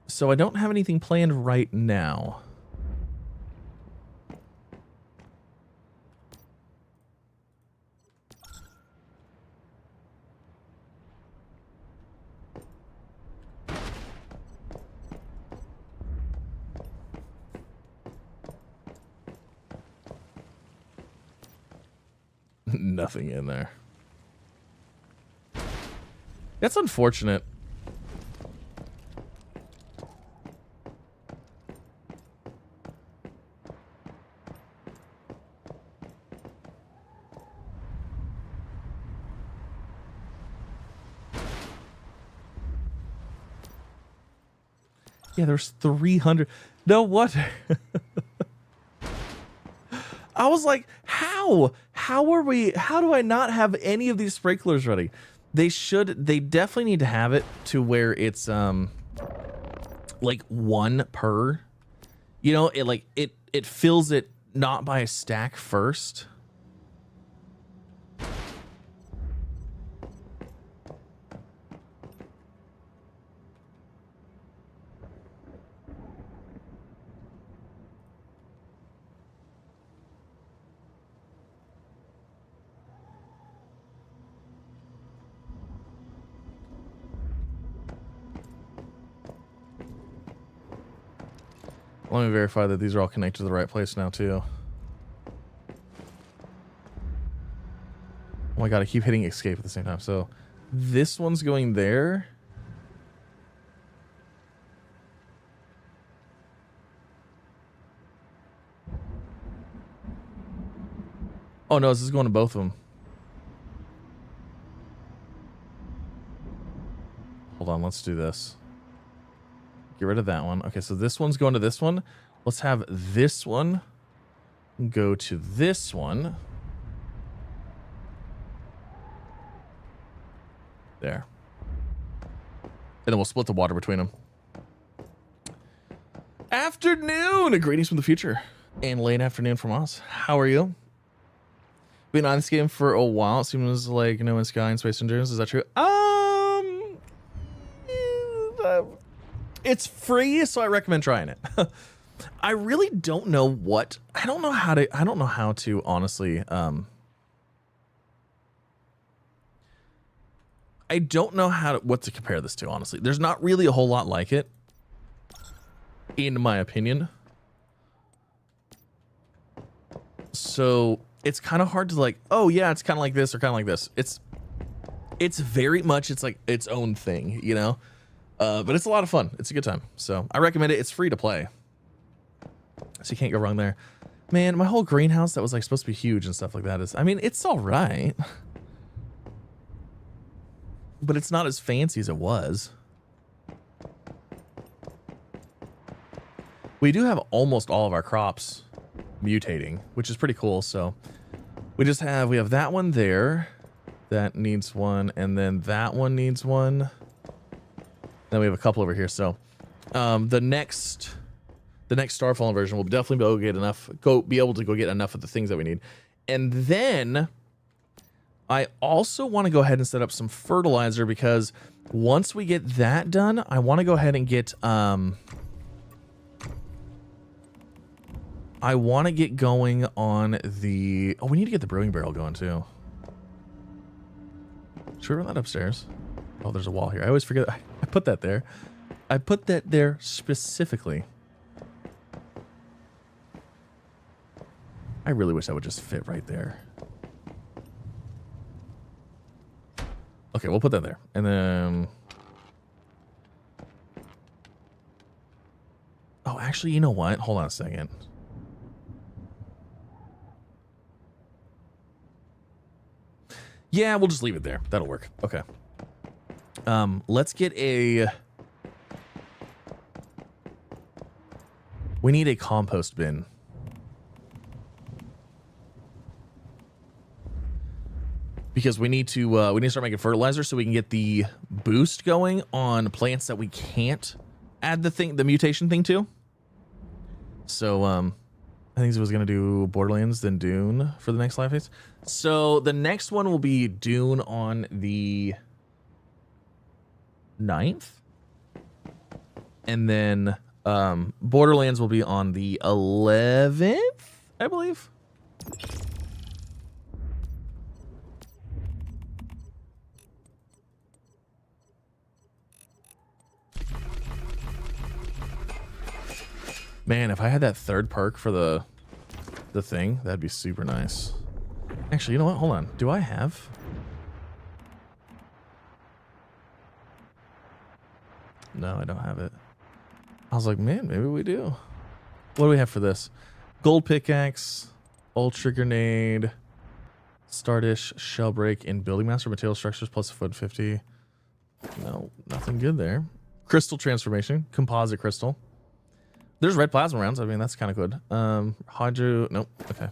So I don't have anything planned right now. Nothing in there. That's unfortunate. Yeah, there's 300. No, what? I was like, how? How are we? How do I not have any of these sprinklers ready? They definitely need to have it to where it's like one per. You know, it fills it not by a stack first. Let me verify that these are all connected to the right place now, too. Oh my god, I keep hitting escape at the same time. So this one's going there. Oh no, this is going to both of them. Hold on, let's do this. Get rid of that one. Okay, so this one's going to this one. Let's have this one go to this one. There. And then we'll split the water between them. Afternoon! Greetings from the future. And late afternoon from us. How are you? Been on this game for a while. It seems like No Man's Sky and Space Endurance. Is that true? It's free, so I recommend trying it. I really don't know what. I don't know how to honestly. I don't know what to compare this to, honestly. There's not really a whole lot like it, in my opinion. So it's kind of hard to like, oh yeah, it's kind of like this or kind of like this. It's very much, it's like its own thing, you know? But it's a lot of fun. It's a good time. So I recommend it. It's free to play. So you can't go wrong there. Man, my whole greenhouse that was like supposed to be huge and stuff like that is, I mean, it's all right. But it's not as fancy as it was. We do have almost all of our crops mutating, which is pretty cool. So we have that one there. That needs one. And then that one needs one. Then we have a couple over here. So the next Starfall Inversion will definitely be able to go get enough of the things that we need. And then I also want to go ahead and set up some fertilizer, because once we get that done, I want to go ahead and get I want to get going on the... Oh, we need to get the brewing barrel going too. Should we run that upstairs? Oh, there's a wall here. I always forget. I put that there. I put that there specifically. I really wish that would just fit right there. Okay, we'll put that there. And then... Oh, actually, you know what? Hold on a second. Yeah, we'll just leave it there. That'll work. Okay. Let's get a... We need a compost bin. Because we need to start making fertilizer so we can get the boost going on plants that we can't add the mutation thing to. So I think it was gonna do Borderlands, then Dune for the next live phase. So the next one will be Dune on the 9th. And then Borderlands will be on the 11th, I believe. Man, if I had that third perk for the thing, that'd be super nice. Actually, you know what? Hold on. Do I have? No, I don't have it. I was like, man, maybe we do. What do we have for this? Gold pickaxe, ultra grenade, stardish, shell break, and building master material structures plus a foot 50. No, nothing good there. Crystal transformation, composite crystal. There's red plasma rounds. I mean, that's kind of good. Hydro, nope. Okay.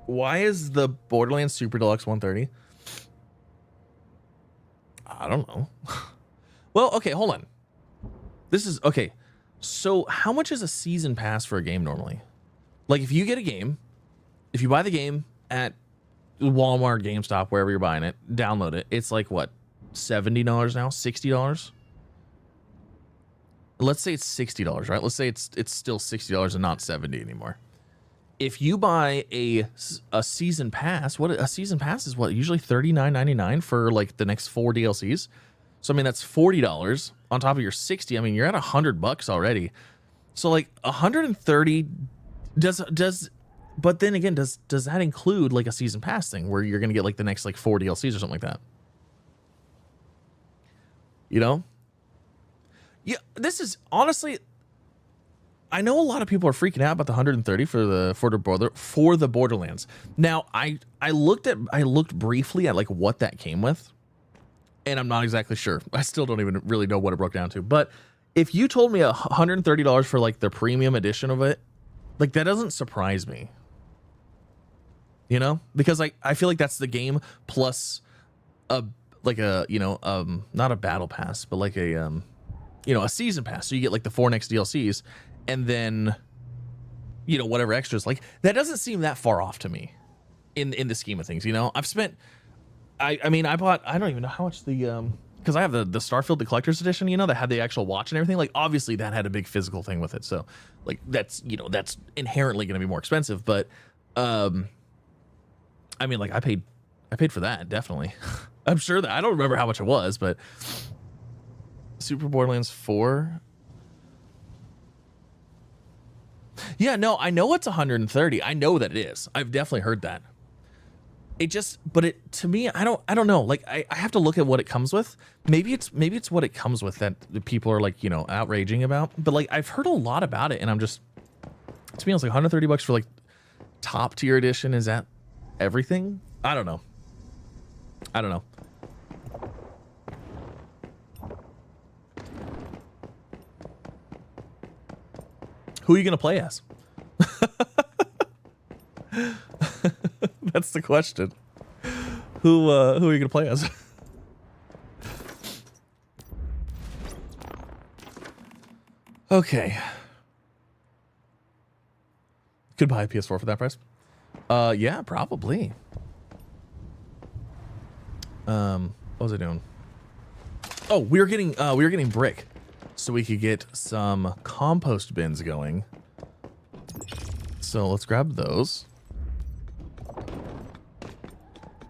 Why is the Borderlands Super Deluxe 130? I don't know. Well, okay, hold on. This is okay. So how much is a season pass for a game normally? Like if you get a game, if you buy the game at Walmart, GameStop, wherever you're buying it, download it. It's like what, $70 now, $60? Let's say it's $60, right? Let's say it's still $60 and not 70 anymore. if you buy a season pass, what a season pass is, what, usually $39.99 for like the next 4 DLCs. So I mean that's $40 on top of your 60. I mean you're at $100 already. So like 130 does but then again does that include like a season pass thing where you're gonna get like the next like 4 DLCs or something like that? You know? Yeah, this is honestly, I know a lot of people are freaking out about the 130 for the Borderlands. Now, I looked briefly at like what that came with, and I'm not exactly sure. I still don't even really know what it broke down to. But if you told me $130 for like the premium edition of it, like that doesn't surprise me. You know, because I feel like that's the game plus a not a battle pass, but like a a season pass. So you get like the 4 next DLCs. And then, whatever extras, like that doesn't seem that far off to me in the scheme of things. I've spent, I mean, I bought, I don't even know how much because I have the Starfield, the collector's edition, that had the actual watch and everything. Like, obviously that had a big physical thing with it. So like, that's inherently going to be more expensive. But, I mean, like I paid for that. Definitely. I'm sure that I don't remember how much it was, but Super Borderlands 4. Yeah, no, I know it's 130. I know that it is. I've definitely heard that. But to me, I don't know. Like I have to look at what it comes with. Maybe it's what it comes with that the people are like, outraging about. But like I've heard a lot about it, and I'm just, to be honest, like $130 for like top tier edition, is that everything? I don't know. Who are you gonna play as? That's the question. Who are you gonna play as? Okay. Could buy a PS4 for that price. Yeah, probably. What was I doing? Oh, we were getting brick, so we could get some compost bins going. So let's grab those.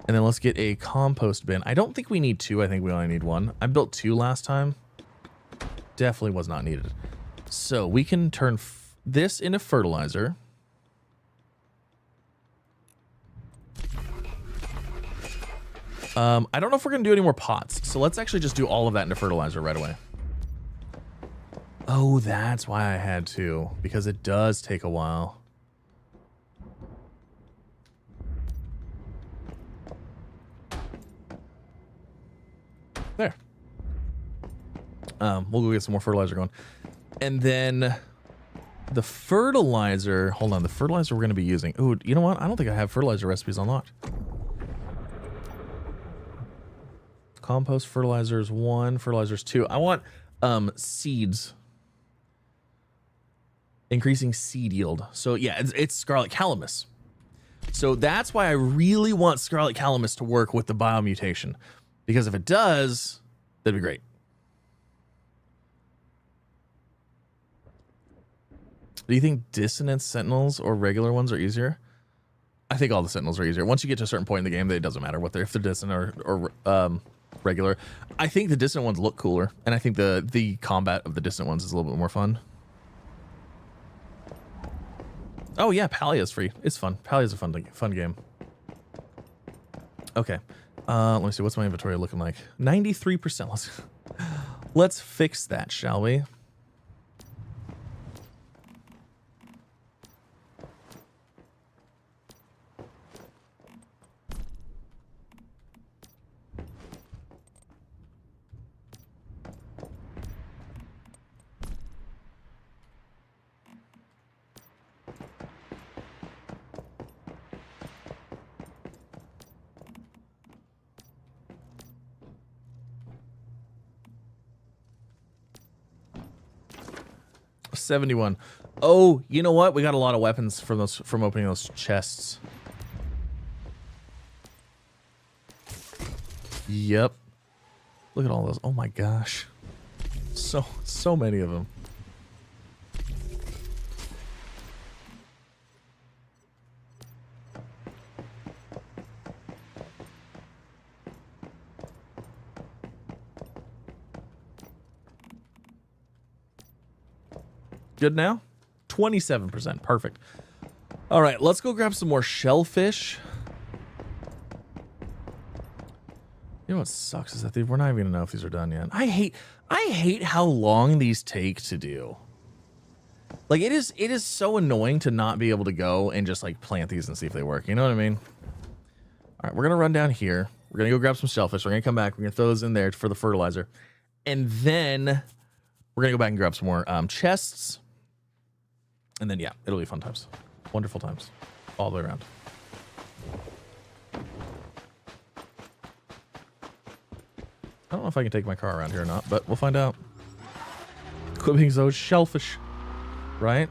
And then let's get a compost bin. I don't think we need 2. I think we only need 1. I built 2 last time. Definitely was not needed. So we can turn this into fertilizer. I don't know if we're going to do any more pots. So let's actually just do all of that into fertilizer right away. Oh, that's why I had to. Because it does take a while. There. We'll go get some more fertilizer going. And then the fertilizer, hold on, the fertilizer we're going to be using. Ooh, you know what? I don't think I have fertilizer recipes unlocked. Compost fertilizers 1, fertilizers 2. I want seeds. Increasing seed yield. So yeah, it's Scarlet Calamus. So that's why I really want Scarlet Calamus to work with the biomutation. Because if it does, that'd be great. Do you think Dissonance Sentinels or regular ones are easier? I think all the Sentinels are easier. Once you get to a certain point in the game, it doesn't matter what if they're Dissonant or regular. I think the Dissonant ones look cooler, and I think the combat of the Dissonant ones is a little bit more fun. Oh yeah, Palia's free. It's fun. Palia's a fun game. Okay. Let me see. What's my inventory looking like? 93%. Let's fix that, shall we? $71. Oh, you know what? We got a lot of weapons from opening those chests. Yep. Look at all those. Oh my gosh. So many of them. Good now? 27%. Perfect. All right, let's go grab some more shellfish. You know what sucks is that we're not even gonna know if these are done yet. I hate how long these take to do. Like it is so annoying to not be able to go and just like plant these and see if they work. You know what I mean? All right, we're gonna run down here. We're gonna go grab some shellfish. We're gonna come back. We're gonna throw those in there for the fertilizer, and then we're gonna go back and grab some more chests. And then yeah, it'll be fun times, wonderful times, all the way around. I don't know if I can take my car around here or not, but we'll find out. Quit those shellfish, right?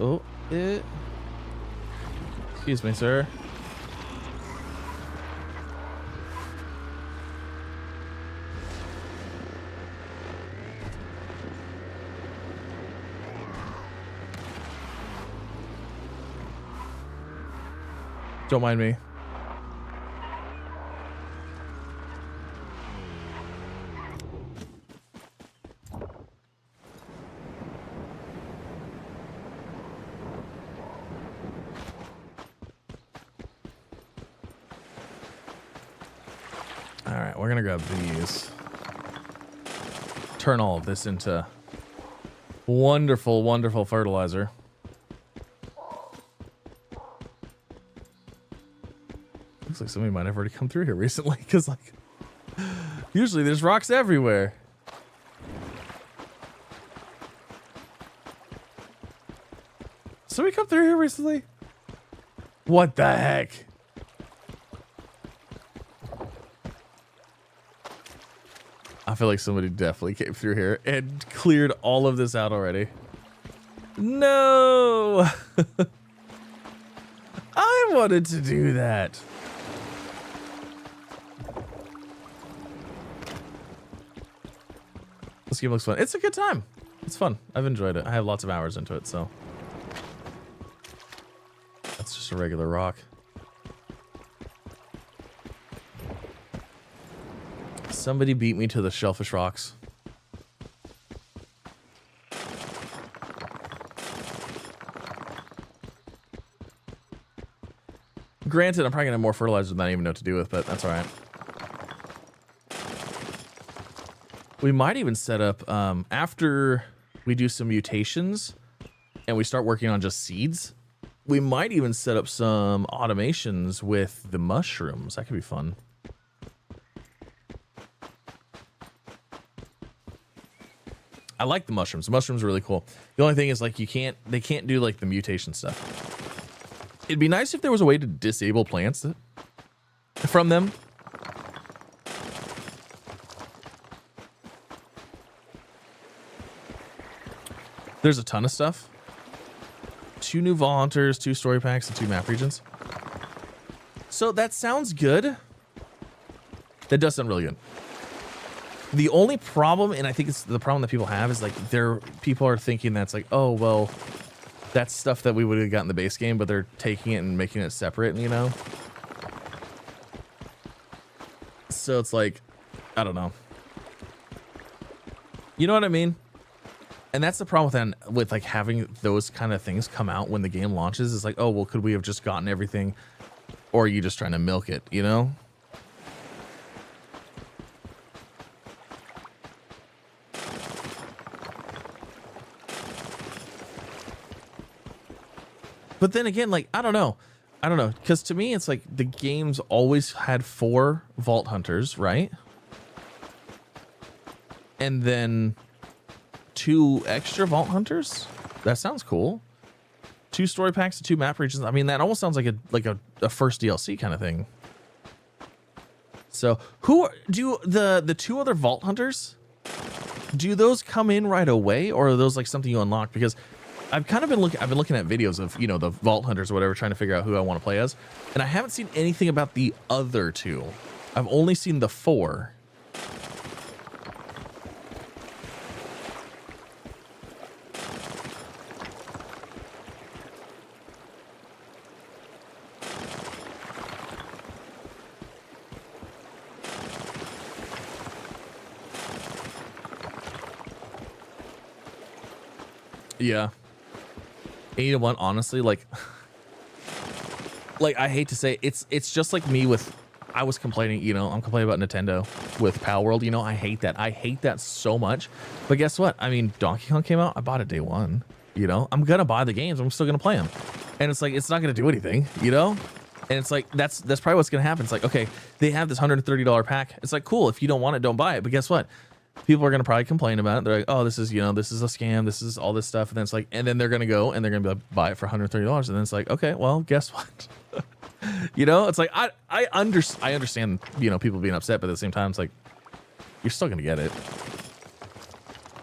Oh, excuse me, sir. Don't mind me. All right, we're gonna grab these. Turn all of this into wonderful, wonderful fertilizer. Looks like somebody might have already come through here recently, because like usually there's rocks everywhere. Somebody come through here recently? What the heck? I feel like somebody definitely came through here and cleared all of this out already. No! I wanted to do that. This game looks fun. It's a good time. It's fun. I've enjoyed it. I have lots of hours into it, so. That's just a regular rock. Somebody beat me to the shellfish rocks. Granted, I'm probably gonna have more fertilizer than I even know what to do with, but that's all right. We might even set up, after we do some mutations and we start working on just seeds, we might even set up some automations with the mushrooms. That could be fun. I like the mushrooms. The mushrooms are really cool. The only thing is like they can't do like the mutation stuff. It'd be nice if there was a way to disable plants from them. There's a ton of stuff. 2 new Vault Hunters, 2 story packs, and 2 map regions. So that sounds good. That does sound really good. The only problem, and I think it's the problem that people have, is like people are thinking that's like, oh well, that's stuff that we would have gotten in the base game, but they're taking it and making it separate, you know? So it's like, I don't know. You know what I mean? And that's the problem with like having those kind of things come out when the game launches. Is like, oh well, could we have just gotten everything, or are you just trying to milk it? You know? But then again, like I don't know, because to me it's like the game's always had 4 Vault Hunters, right? And then 2 extra Vault Hunters. That sounds cool. 2 story packs and 2 map regions. I mean, that almost sounds like a first DLC kind of thing. So, who do the 2 other Vault Hunters? Do those come in right away, or are those like something you unlock? Because I've kind of been looking at videos of, you know, the Vault Hunters or whatever, trying to figure out who I want to play as, and I haven't seen anything about the other 2. I've only seen the 4. Yeah. And you know what? Honestly, like I hate to say it, it's just like me with, I was complaining, you know, I'm complaining about Nintendo with Pal World. You know, I hate that. I hate that so much. But guess what? I mean, Donkey Kong came out. I bought it day one. You know, I'm gonna buy the games. I'm still gonna play them. And it's like, it's not gonna do anything, you know? And it's like, that's probably what's gonna happen. It's like, okay, they have this $130 pack. It's like, cool. If you don't want it, don't buy it. But guess what? People are gonna probably complain about it. They're like, oh, this is, you know, this is a scam. This is all this stuff. And then it's like, and then they're gonna go and they're gonna be like, buy it for $130. And then it's like, okay, well, guess what? You know, it's like, I understand, you know, people being upset, but at the same time, it's like, you're still gonna get it.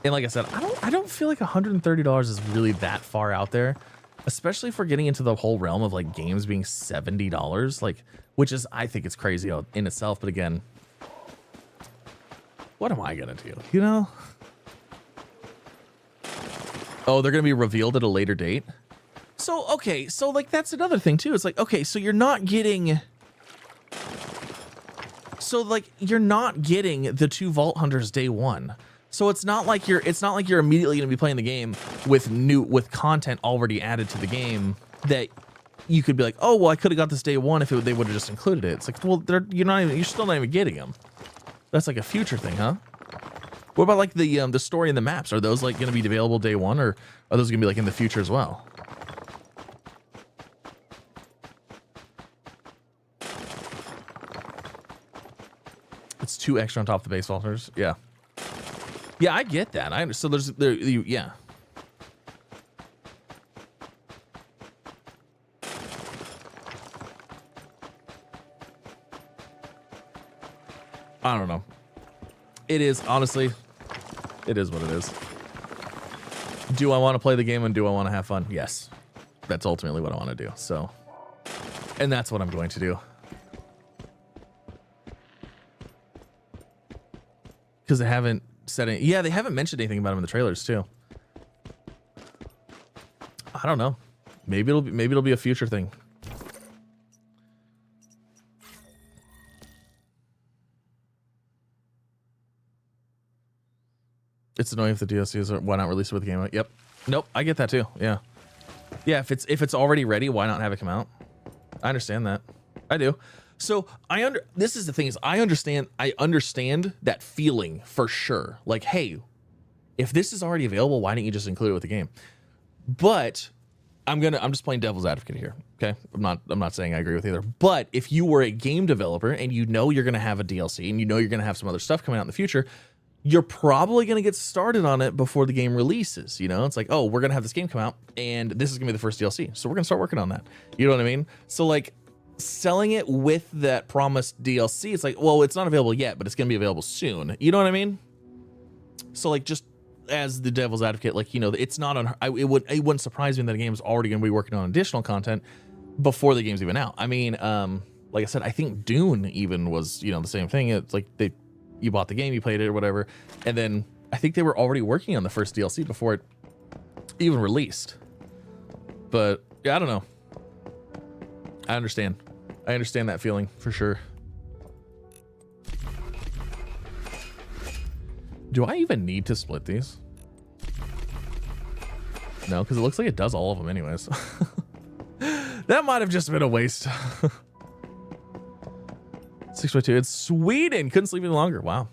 And like I said, I don't feel like $130 is really that far out there, especially if we're getting into the whole realm of like games being $70, like, which is, I think it's crazy in itself. But again, what am I gonna do? You know? Oh, they're gonna be revealed at a later date. So, okay, so like that's another thing too. It's like, okay, so you're not getting, so like you're not getting the 2 Vault Hunters day one. So it's not like you're immediately going to be playing the game with content already added to the game that you could be like, oh, well, I could have got this day one if they would have just included it. It's like, well, you're still not even getting them. That's like a future thing, huh? What about like the story and the maps? Are those like going to be available day one, or are those going to be like in the future as well? It's 2 extra on top of the base vaulters. Yeah. Yeah, I get that. So yeah. I don't know. It is, honestly, it is what it is. Do I want to play the game and do I want to have fun? Yes. That's ultimately what I want to do. So, and that's what I'm going to do. Because they haven't said it. Yeah, they haven't mentioned anything about him in the trailers too. I don't know. Maybe it'll be a future thing. It's annoying if the DLCs are, why not release it with the game? Yep. Nope. I get that too. Yeah. Yeah. If it's already ready, why not have it come out? I understand that. I do. So this is the thing is I understand that feeling for sure. Like, hey, if this is already available, why don't you just include it with the game? But I'm just playing devil's advocate here. Okay. I'm not saying I agree with either, but if you were a game developer and you know you're going to have a DLC and you know you're going to have some other stuff coming out in the future, you're probably going to get started on it before the game releases. You know, it's like, oh, we're going to have this game come out and this is going to be the first DLC. So we're going to start working on that. You know what I mean? So like selling it with that promised DLC, it's like, well, it's not available yet, but it's going to be available soon. You know what I mean? So like just as the devil's advocate, like, you know, it's not on, it wouldn't surprise me that the game is already going to be working on additional content before the game's even out. I mean, like I said, I think Dune even was, you know, the same thing. It's like you bought the game, you played it or whatever. And then I think they were already working on the first DLC before it even released. But yeah, I don't know. I understand that feeling for sure. Do I even need to split these? No, because it looks like it does all of them anyways. That might have just been a waste. 6x2. It's Sweden. Couldn't sleep any longer. Wow.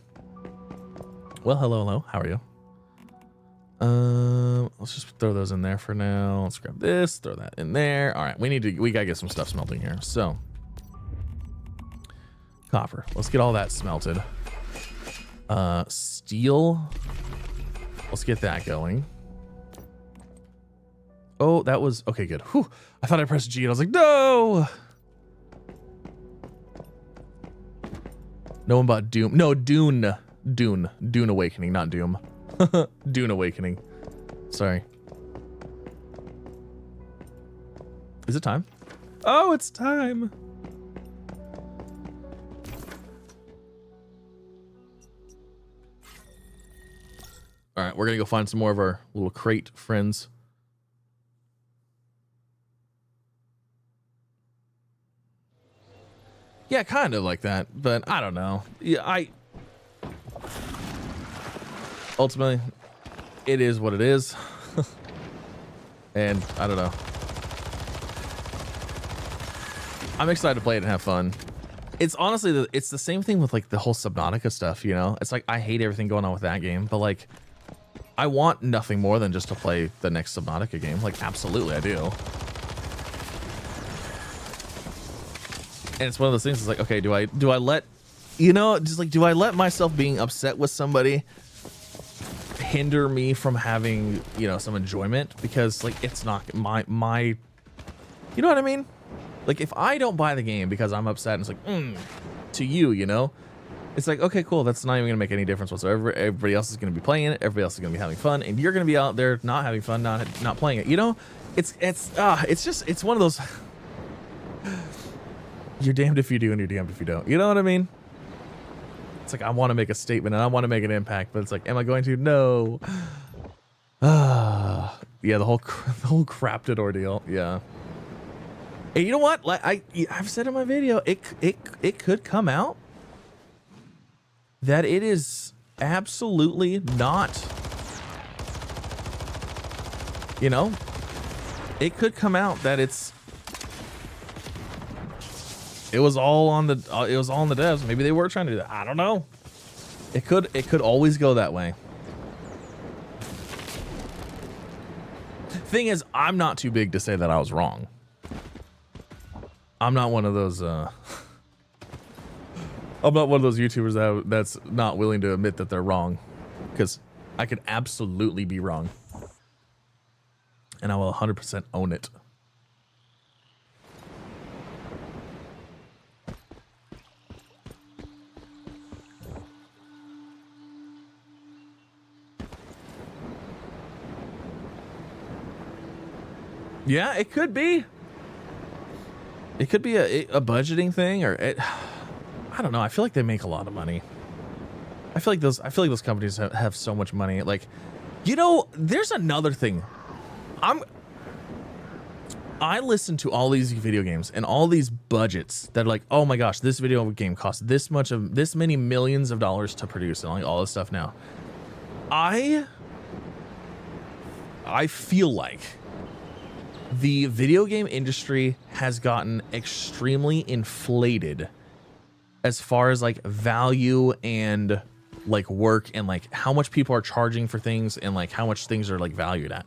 Well, hello. How are you? Let's just throw those in there for now. Let's grab this, throw that in there. All right, we gotta get some stuff smelting here. So, copper. Let's get all that smelted. Steel. Let's get that going. Oh, that was okay. Good. Whew. I thought I pressed G and I was like, no. No one bought Doom. No, Dune Awakening, not Doom. Dune Awakening. Sorry. Is it time? Oh, it's time. All right, we're gonna go find some more of our little crate friends. Yeah, kind of like that, but I don't know. Yeah, ultimately, it is what it is. And I don't know. I'm excited to play it and have fun. It's honestly, it's the same thing with like the whole Subnautica stuff, you know? It's like, I hate everything going on with that game, but like, I want nothing more than just to play the next Subnautica game. Like, absolutely, I do. And it's one of those things, it's like, okay, do I let, you know, just like, do I let myself being upset with somebody hinder me from having, you know, some enjoyment? Because like, it's not my, you know what I mean? Like, if I don't buy the game because I'm upset and it's like, to you, you know, it's like, okay, cool. That's not even gonna make any difference whatsoever. Everybody else is gonna be playing it. Everybody else is gonna be having fun, and you're gonna be out there not having fun, not playing it. You know, it's one of those. You're damned if you do and you're damned if you don't. You know what I mean? It's like, I want to make a statement and I want to make an impact, but it's like, am I going to? No. Yeah, the whole crafted ordeal. Yeah. And you know what? Like I've said in my video, it could come out that it is absolutely not. You know, it could come out that it was all on the devs. Maybe they were trying to do that. I don't know. It could always go that way. Thing is, I'm not too big to say that I was wrong. I'm not one of those I'm not one of those YouTubers that's not willing to admit that they're wrong, because I could absolutely be wrong. And I will 100% own it. Yeah, it could be. It could be a budgeting thing, or I don't know. I feel like they make a lot of money. I feel like those companies have so much money. Like, you know, there's another thing. I listen to all these video games and all these budgets that are like, oh my gosh, this video game costs this many millions of dollars to produce, and like all this stuff now. I feel like the video game industry has gotten extremely inflated as far as like value and like work and like how much people are charging for things and like how much things are like valued at.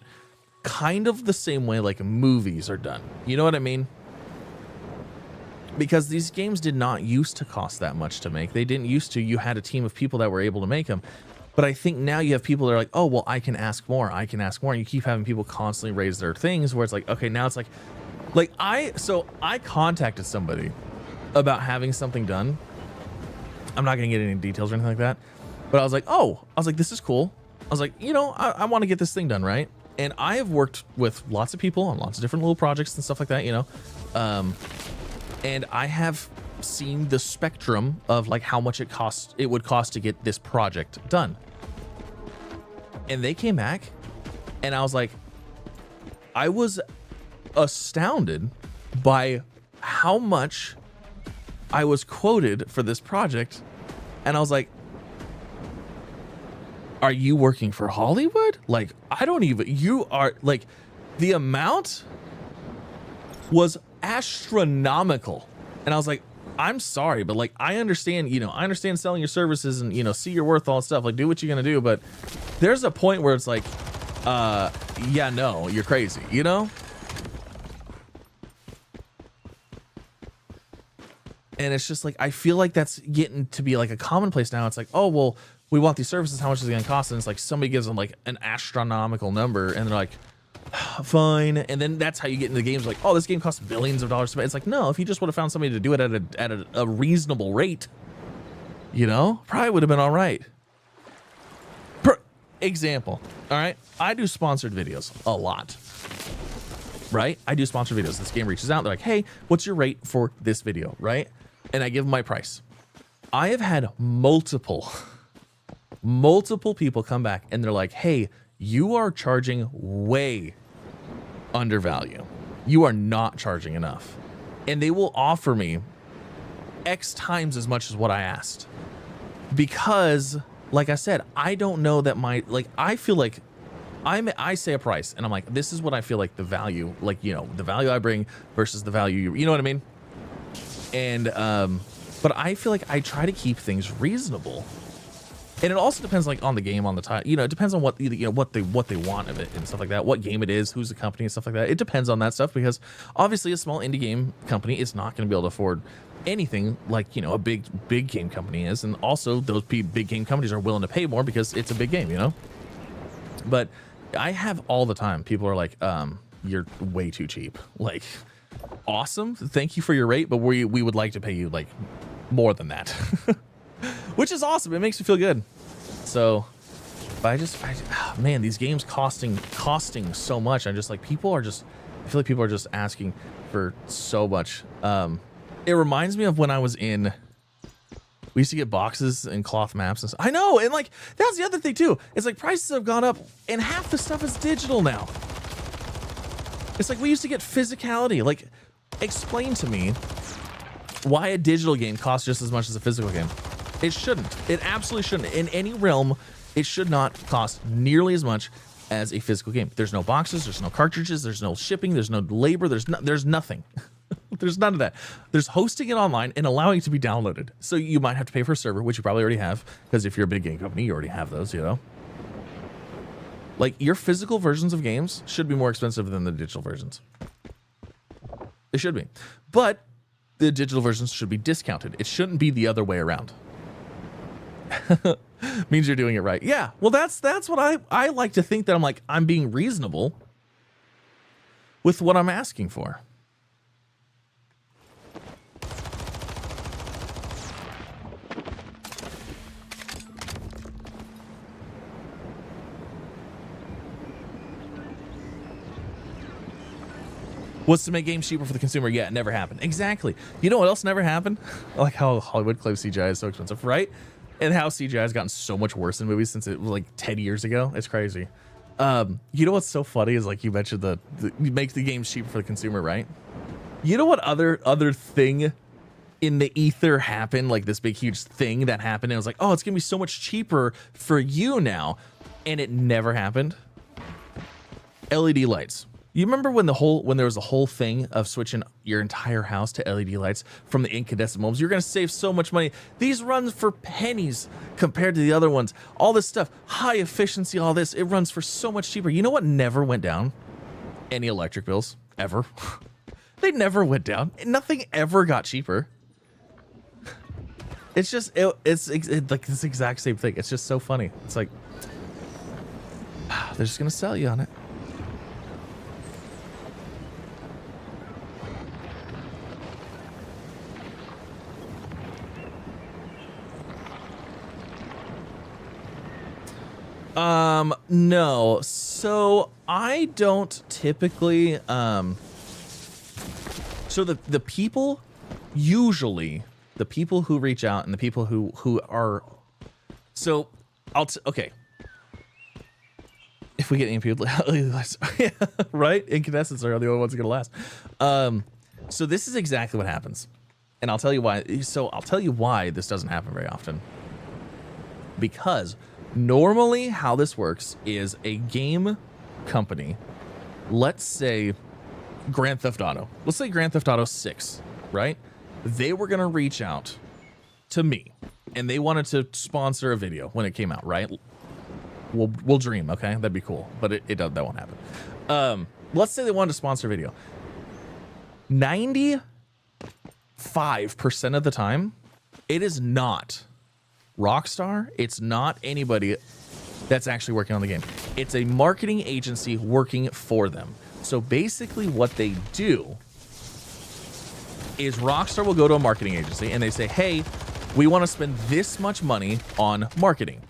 Kind of the same way like movies are done. You know what I mean? Because these games did not used to cost that much to make. They didn't used to. You had a team of people that were able to make them. But I think now you have people that are like, oh, well, I can ask more. I can ask more. And you keep having people constantly raise their things where it's like, okay, now it's like I contacted somebody about having something done. I'm not going to get any details or anything like that. But I was like, this is cool. I was like, you know, I want to get this thing done, right? And I have worked with lots of people on lots of different little projects and stuff like that, you know. And I have seen the spectrum of like how much it would cost to get this project done. And they came back and I was like, I was astounded by how much I was quoted for this project. And I was like, are you working for Hollywood? Like, you are like, the amount was astronomical. And I was like, I'm sorry, but like, I understand selling your services and, you know, see your worth, all that stuff, like do what you're going to do. But there's a point where it's like, yeah, no, you're crazy, you know? And it's just like, I feel like that's getting to be like a commonplace now. It's like, oh, well, we want these services. How much is it going to cost? And it's like, somebody gives them like an astronomical number and they're like, fine. And then that's how you get into games like, oh, this game costs billions of dollars to make. It's like, no, if you just would have found somebody to do it at a reasonable rate, you know, probably would have been all right. Example. All right. I do sponsored videos a lot, right? I do sponsored videos. This game reaches out. They're like, hey, what's your rate for this video? Right. And I give them my price. I have had multiple people come back and they're like, hey, you are charging way undervalue. You are not charging enough. And they will offer me X times as much as what I asked. Because, like I said, I don't know that I feel like I say a price, and I'm like, this is what I feel like the value, like, you know, the value I bring versus the value you know what I mean? And but I feel like I try to keep things reasonable. And it also depends, like, on the game, on the time. You know, it depends on what, you know, what they want of it and stuff like that. What game it is, who's the company and stuff like that. It depends on that stuff, because obviously a small indie game company is not going to be able to afford anything like, you know, a big game company is. And also those big game companies are willing to pay more because it's a big game, you know. But I have all the time people are like, you're way too cheap. Like, awesome, thank you for your rate, but we would like to pay you like more than that. Which is awesome. It makes me feel good. So, but man, these games costing so much. I'm just like, I feel like people are just asking for so much. It reminds me of when I was we used to get boxes and cloth maps and stuff. I know, and like, that's the other thing too. It's like prices have gone up and half the stuff is digital now. It's like we used to get physicality. Like, explain to me why a digital game costs just as much as a physical game. It shouldn't. It absolutely shouldn't. In any realm, it should not cost nearly as much as a physical game. There's no boxes, there's no cartridges, there's no shipping, there's no labor, there's nothing. There's none of that. There's hosting it online and allowing it to be downloaded. So you might have to pay for a server, which you probably already have, because if you're a big game company, you already have those, you know? Like, your physical versions of games should be more expensive than the digital versions. They should be. But the digital versions should be discounted. It shouldn't be the other way around. Means you're doing it right. Yeah, well, that's what I like to think, that I'm being reasonable with what I'm asking for. What's to make games cheaper for the consumer? Yeah, it never happened. Exactly. You know what else never happened? Like how Hollywood claims CGI is so expensive, right? And how CGI has gotten so much worse in movies since it was like 10 years ago. It's crazy. You know what's so funny is, like, you mentioned you make the games cheaper for the consumer, right? You know what other thing in the ether happened? Like, this big huge thing that happened, and it was like, oh, it's gonna be so much cheaper for you now, and it never happened. LED lights. You remember when there was a whole thing of switching your entire house to LED lights from the incandescent bulbs? You're going to save so much money. These run for pennies compared to the other ones. All this stuff, high efficiency, all this, it runs for so much cheaper. You know what never went down? Any electric bills, ever. They never went down. Nothing ever got cheaper. It's just, it's like this exact same thing. It's just so funny. It's like, they're just going to sell you on it. No. So I don't typically, so the people, usually the people who reach out and the people who are, so okay. If we get any people, right? Incandescents are the only ones that are gonna last. So this is exactly what happens. And I'll tell you why. So I'll tell you why this doesn't happen very often. Because normally how this works is a game company, let's say Grand Theft Auto. Let's say Grand Theft Auto 6, right? They were going to reach out to me and they wanted to sponsor a video when it came out, right? We'll dream, okay? That'd be cool, but that won't happen. Let's say they wanted to sponsor a video. 95% of the time, it is not Rockstar, it's not anybody that's actually working on the game. It's a marketing agency working for them. So basically what they do is Rockstar will go to a marketing agency and they say, hey, we want to spend this much money on marketing.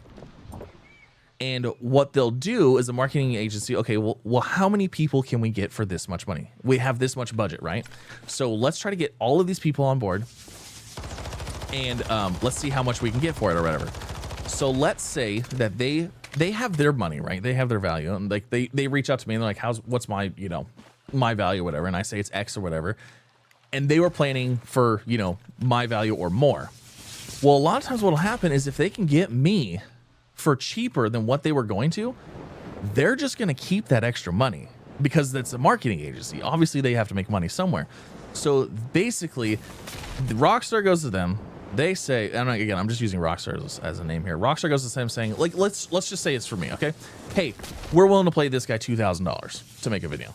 And what they'll do is a marketing agency, okay, well, how many people can we get for this much money? We have this much budget, right? So let's try to get all of these people on board. And let's see how much we can get for it or whatever. So let's say that they have their money, right? They have their value, and like they reach out to me and they're like, what's my, you know, my value, whatever. And I say it's X or whatever. And they were planning for, you know, my value or more. Well, a lot of times what'll happen is if they can get me for cheaper than what they were going to, they're just going to keep that extra money because that's a marketing agency. Obviously, they have to make money somewhere. So basically, Rockstar goes to them. They say, and again, I'm just using Rockstar as a name here. Rockstar goes to them saying, like, let's just say it's for me, okay? Hey, we're willing to play this guy $2,000 to make a video.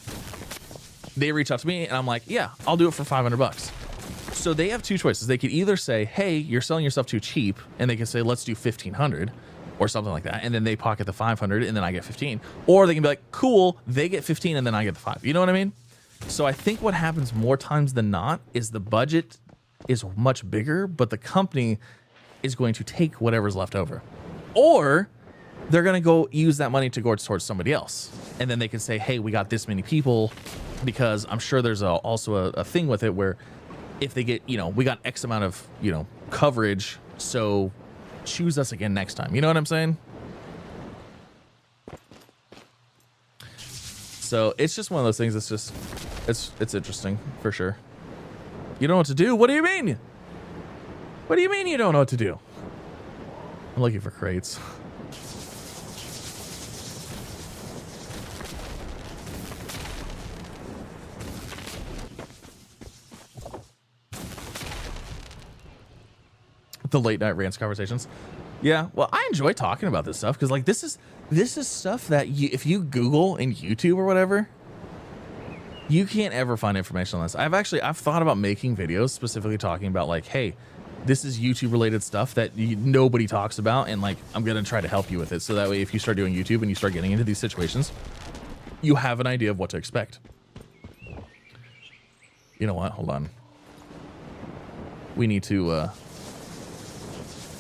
They reach out to me, and I'm like, yeah, I'll do it for $500. So they have two choices. They could either say, hey, you're selling yourself too cheap, and they can say, let's do 1,500 or something like that, and then they pocket the 500, and then I get 15. Or they can be like, cool, they get 15, and then I get the 5. You know what I mean? So I think what happens more times than not is the budget is much bigger, but the company is going to take whatever's left over. Or they're going to go use that money to go towards somebody else. And then they can say, hey, we got this many people, because I'm sure there's also a thing with it where if they get, we got X amount of, coverage, so choose us again next time. You know what I'm saying? So it's just one of those things. It's just, it's interesting for sure. You don't know what to do? What do you mean? What do you mean you don't know what to do? I'm looking for crates. The late night rants conversations. Yeah, well, I enjoy talking about this stuff because, like, this is stuff that if you Google and YouTube or whatever, you can't ever find information on this. I've thought about making videos specifically talking about, like, hey, this is YouTube related stuff that nobody talks about, and like I'm gonna try to help you with it, so that way if you start doing YouTube and you start getting into these situations, you have an idea of what to expect. You know what? Hold on. We need to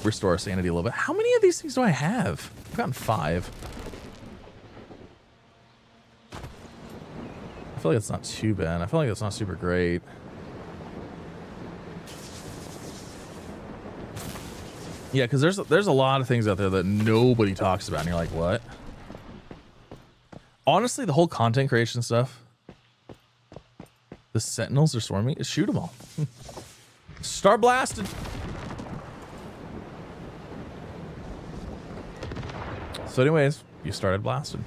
restore our sanity a little bit. How many of these things do I have? I've gotten 5. I feel like it's not too bad. I feel like it's not super great. Yeah, because there's a lot of things out there that nobody talks about, and you're like, what? Honestly, the whole content creation stuff, the Sentinels are swarming. Shoot them all. Start blasting. So anyways, you started blasting.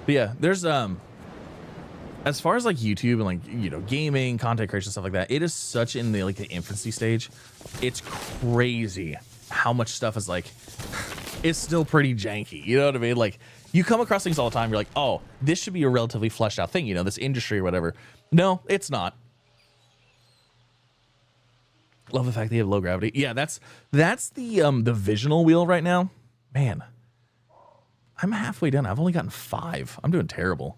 But yeah, there's as far as like YouTube and like gaming, content creation, stuff like that, it is such in the the infancy stage. It's crazy how much stuff is like it's still pretty janky. You know what I mean? Like you come across things all the time, you're like, oh, this should be a relatively fleshed out thing, this industry or whatever. No, it's not. Love the fact they have low gravity. Yeah, that's the Visional wheel right now. Man, I'm halfway done. I've only gotten 5. I'm doing terrible.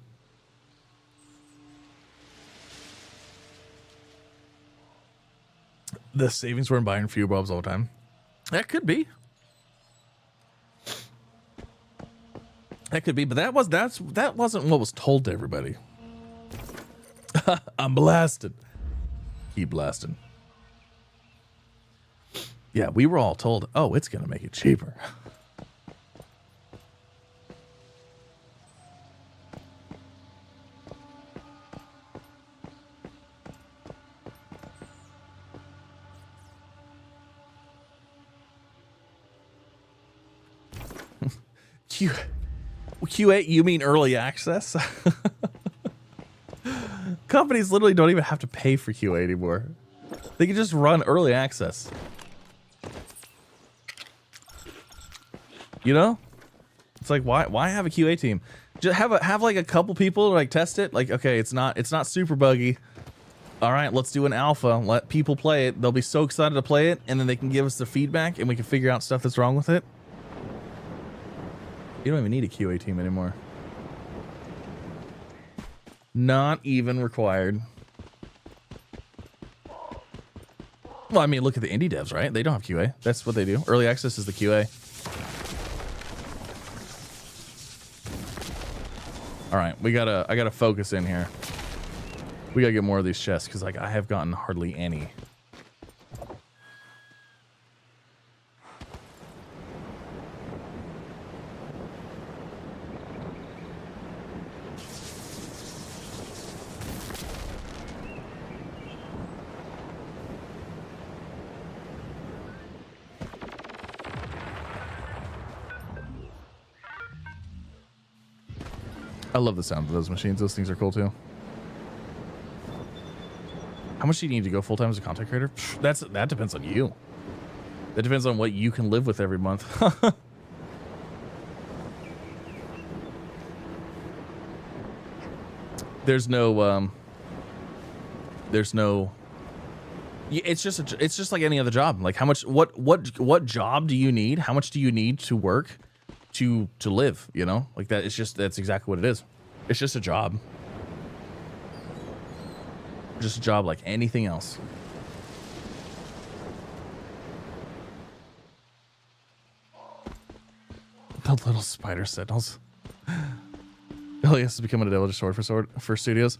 The savings were in buying fuel bulbs all the time. That could be. That could be, but that wasn't what was told to everybody. I'm blasted. Keep blasting. Yeah, we were all told, oh, it's gonna make it cheaper. QA, you mean early access? Companies literally don't even have to pay for QA anymore. They can just run early access. It's like why have a QA team? Just have like a couple people to like test it. Like, okay, it's not super buggy. All right, let's do an alpha. Let people play it. They'll be so excited to play it, and then they can give us the feedback, and we can figure out stuff that's wrong with it. You don't even need a QA team anymore. Not even required. Well, I mean, look at the indie devs, right? They don't have QA. That's what they do. Early access is the QA. All right, I gotta focus in here. We gotta get more of these chests because like I have gotten hardly any. I love the sound of those machines. Those things are cool too. How much do you need to go full time as a content creator? That depends on you. That depends on what you can live with every month. There's no it's just like any other job. Like how much what job do you need? How much do you need to work to live, you know? Like that that's exactly what it is. It's just a job. Just a job like anything else. The little spider sentinels. LES is becoming a double-edged sword for studios.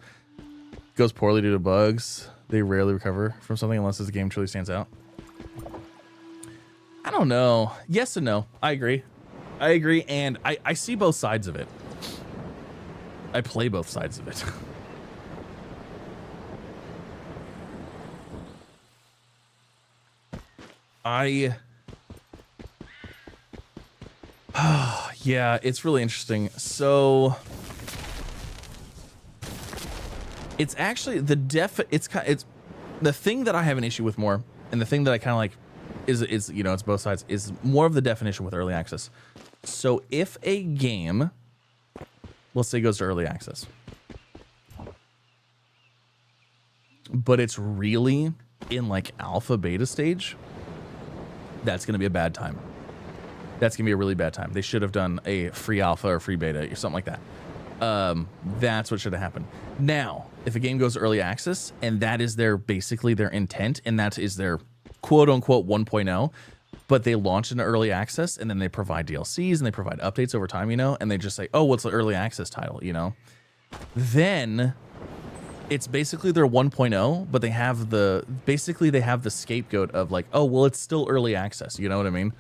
Goes poorly due to bugs. They rarely recover from something unless the game truly stands out. I don't know. Yes and no. I agree. And I see both sides of it. I play both sides of it. Yeah, it's really interesting. So it's actually it's the thing that I have an issue with more, and the thing that I kind of like is you know, it's both sides, is more of the definition with early access. So if a game, let's say, goes to early access, but it's really in like alpha beta stage, that's going to be a bad time. That's going to be a really bad time. They should have done a free alpha or free beta or something like that. That's what should have happened. Now, if a game goes to early access and that is basically their intent, and that is their quote unquote 1.0, but they launch into early access and then they provide DLCs and they provide updates over time, you know, and they just say, oh, what's the early access title, you know, then it's basically their 1.0, but they have the scapegoat of like, oh, well, it's still early access. You know what I mean?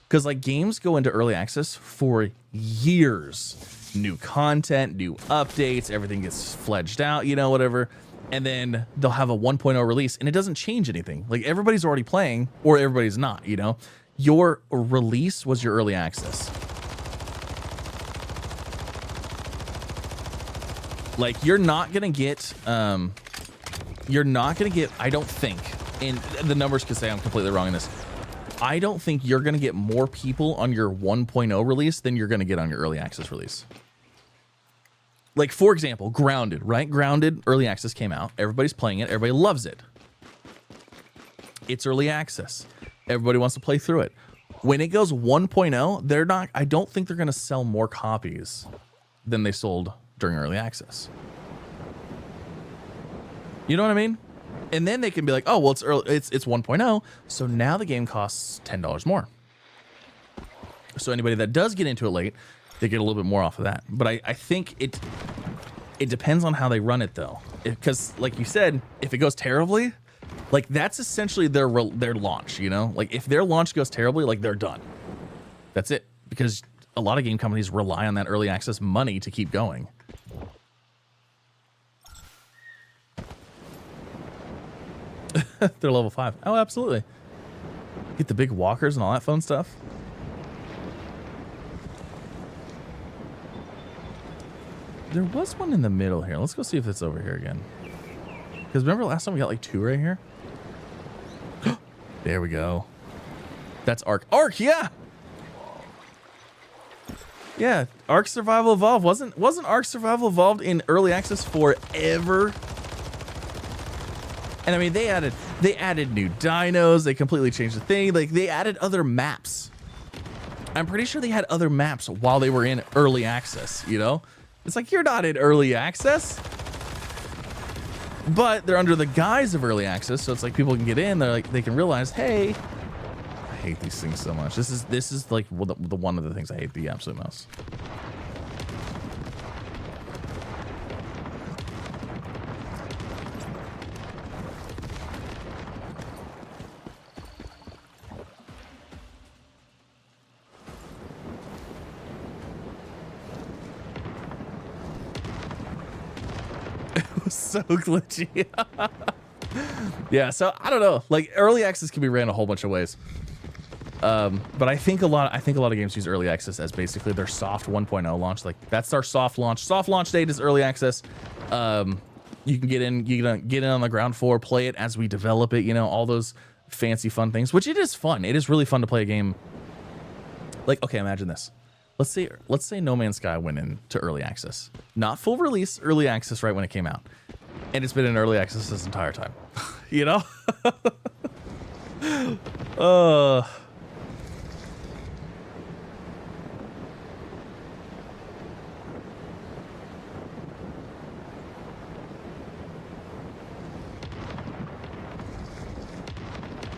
Because like games go into early access for years, new content, new updates, everything gets fledged out, you know, whatever. And then they'll have a 1.0 release and it doesn't change anything. Like everybody's already playing or everybody's not, you know, your release was your early access. Like you're not going to get, I don't think, and the numbers could say I'm completely wrong in this. I don't think you're going to get more people on your 1.0 release than you're going to get on your early access release. Like, for example, Grounded, right? Grounded, early access came out. Everybody's playing it. Everybody loves it. It's early access. Everybody wants to play through it. When it goes 1.0, I don't think they're going to sell more copies than they sold during early access. You know what I mean? And then they can be like, oh, well, it's 1.0. So now the game costs $10 more. So anybody that does get into it late, they get a little bit more off of that. But I think it depends on how they run it, though. Because like you said, if it goes terribly, like that's essentially their launch, you know? Like if their launch goes terribly, like they're done. That's it. Because a lot of game companies rely on that early access money to keep going. They're level 5. Oh, absolutely. Get the big walkers and all that fun stuff. There was one in the middle here. Let's go see if it's over here again. Because remember last time we got like 2 right here? There we go. That's Ark. Ark, yeah! Yeah, Ark Survival Evolved. Wasn't Ark Survival Evolved in early access forever? And I mean, they added new dinos. They completely changed the thing. Like they added other maps. I'm pretty sure they had other maps while they were in early access, you know? It's like, you're not in early access. But they're under the guise of early access, so it's like people can get in, they're like, they can realize, hey, I hate these things so much. This is like the one of the things I hate the absolute most. So glitchy. Yeah, so I don't know. Like early access can be ran a whole bunch of ways. But I think a lot of games use early access as basically their soft 1.0 launch. Like that's our soft launch. Soft launch date is early access. You can get in on the ground floor, play it as we develop it, you know, all those fancy fun things, which it is fun. It is really fun to play a game. Like, okay, imagine this. Let's say No Man's Sky went into early access. Not full release, early access right when it came out. And it's been in early access this entire time. You know?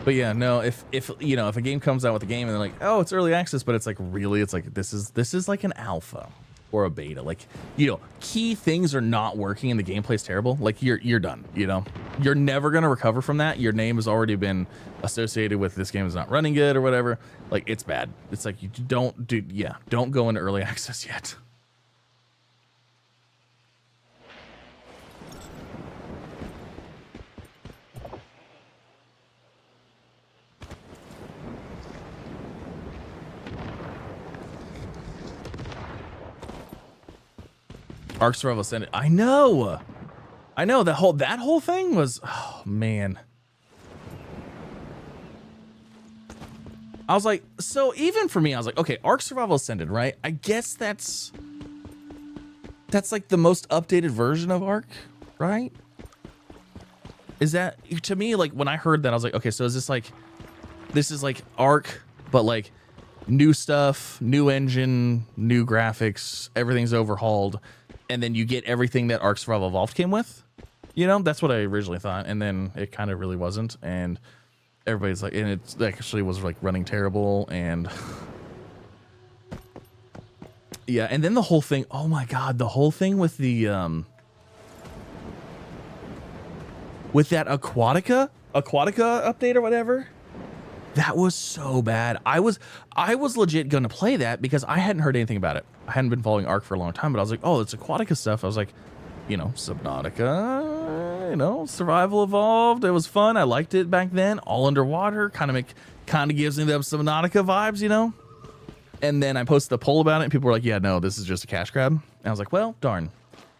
But yeah, no, if you know, if a game comes out with a game and they're like, oh, it's early access, but it's like really, it's like this is like an alpha or a beta. Like, you know, key things are not working and the gameplay's terrible, like you're done, you know? You're never gonna recover from that. Your name has already been associated with this game is not running good or whatever. Like it's bad. It's like you don't go into early access yet. Ark Survival Ascended. I know that whole thing was, oh man. I was like, so even for me, I was like, okay, Ark Survival Ascended, right? I guess that's like the most updated version of Ark, right? Is that, to me, like when I heard that, I was like, okay, so is this is like Ark, but like new stuff, new engine, new graphics, everything's overhauled. And then you get everything that Ark Survival Evolved came with, you know, that's what I originally thought. And then it kind of really wasn't. And everybody's like, and it actually was like running terrible. And yeah. And then the whole thing, oh my God, the whole thing with the, with that Aquatica update or whatever, that was so bad. I was legit going to play that because I hadn't heard anything about it. I hadn't been following Ark for a long time, but I was like, oh, it's Aquatica stuff. I was like, you know, Subnautica, you know, Survival Evolved. It was fun. I liked it back then. All underwater, kind of gives me them Subnautica vibes, you know? And then I posted a poll about it and people were like, yeah, no, this is just a cash grab. And I was like, well, darn.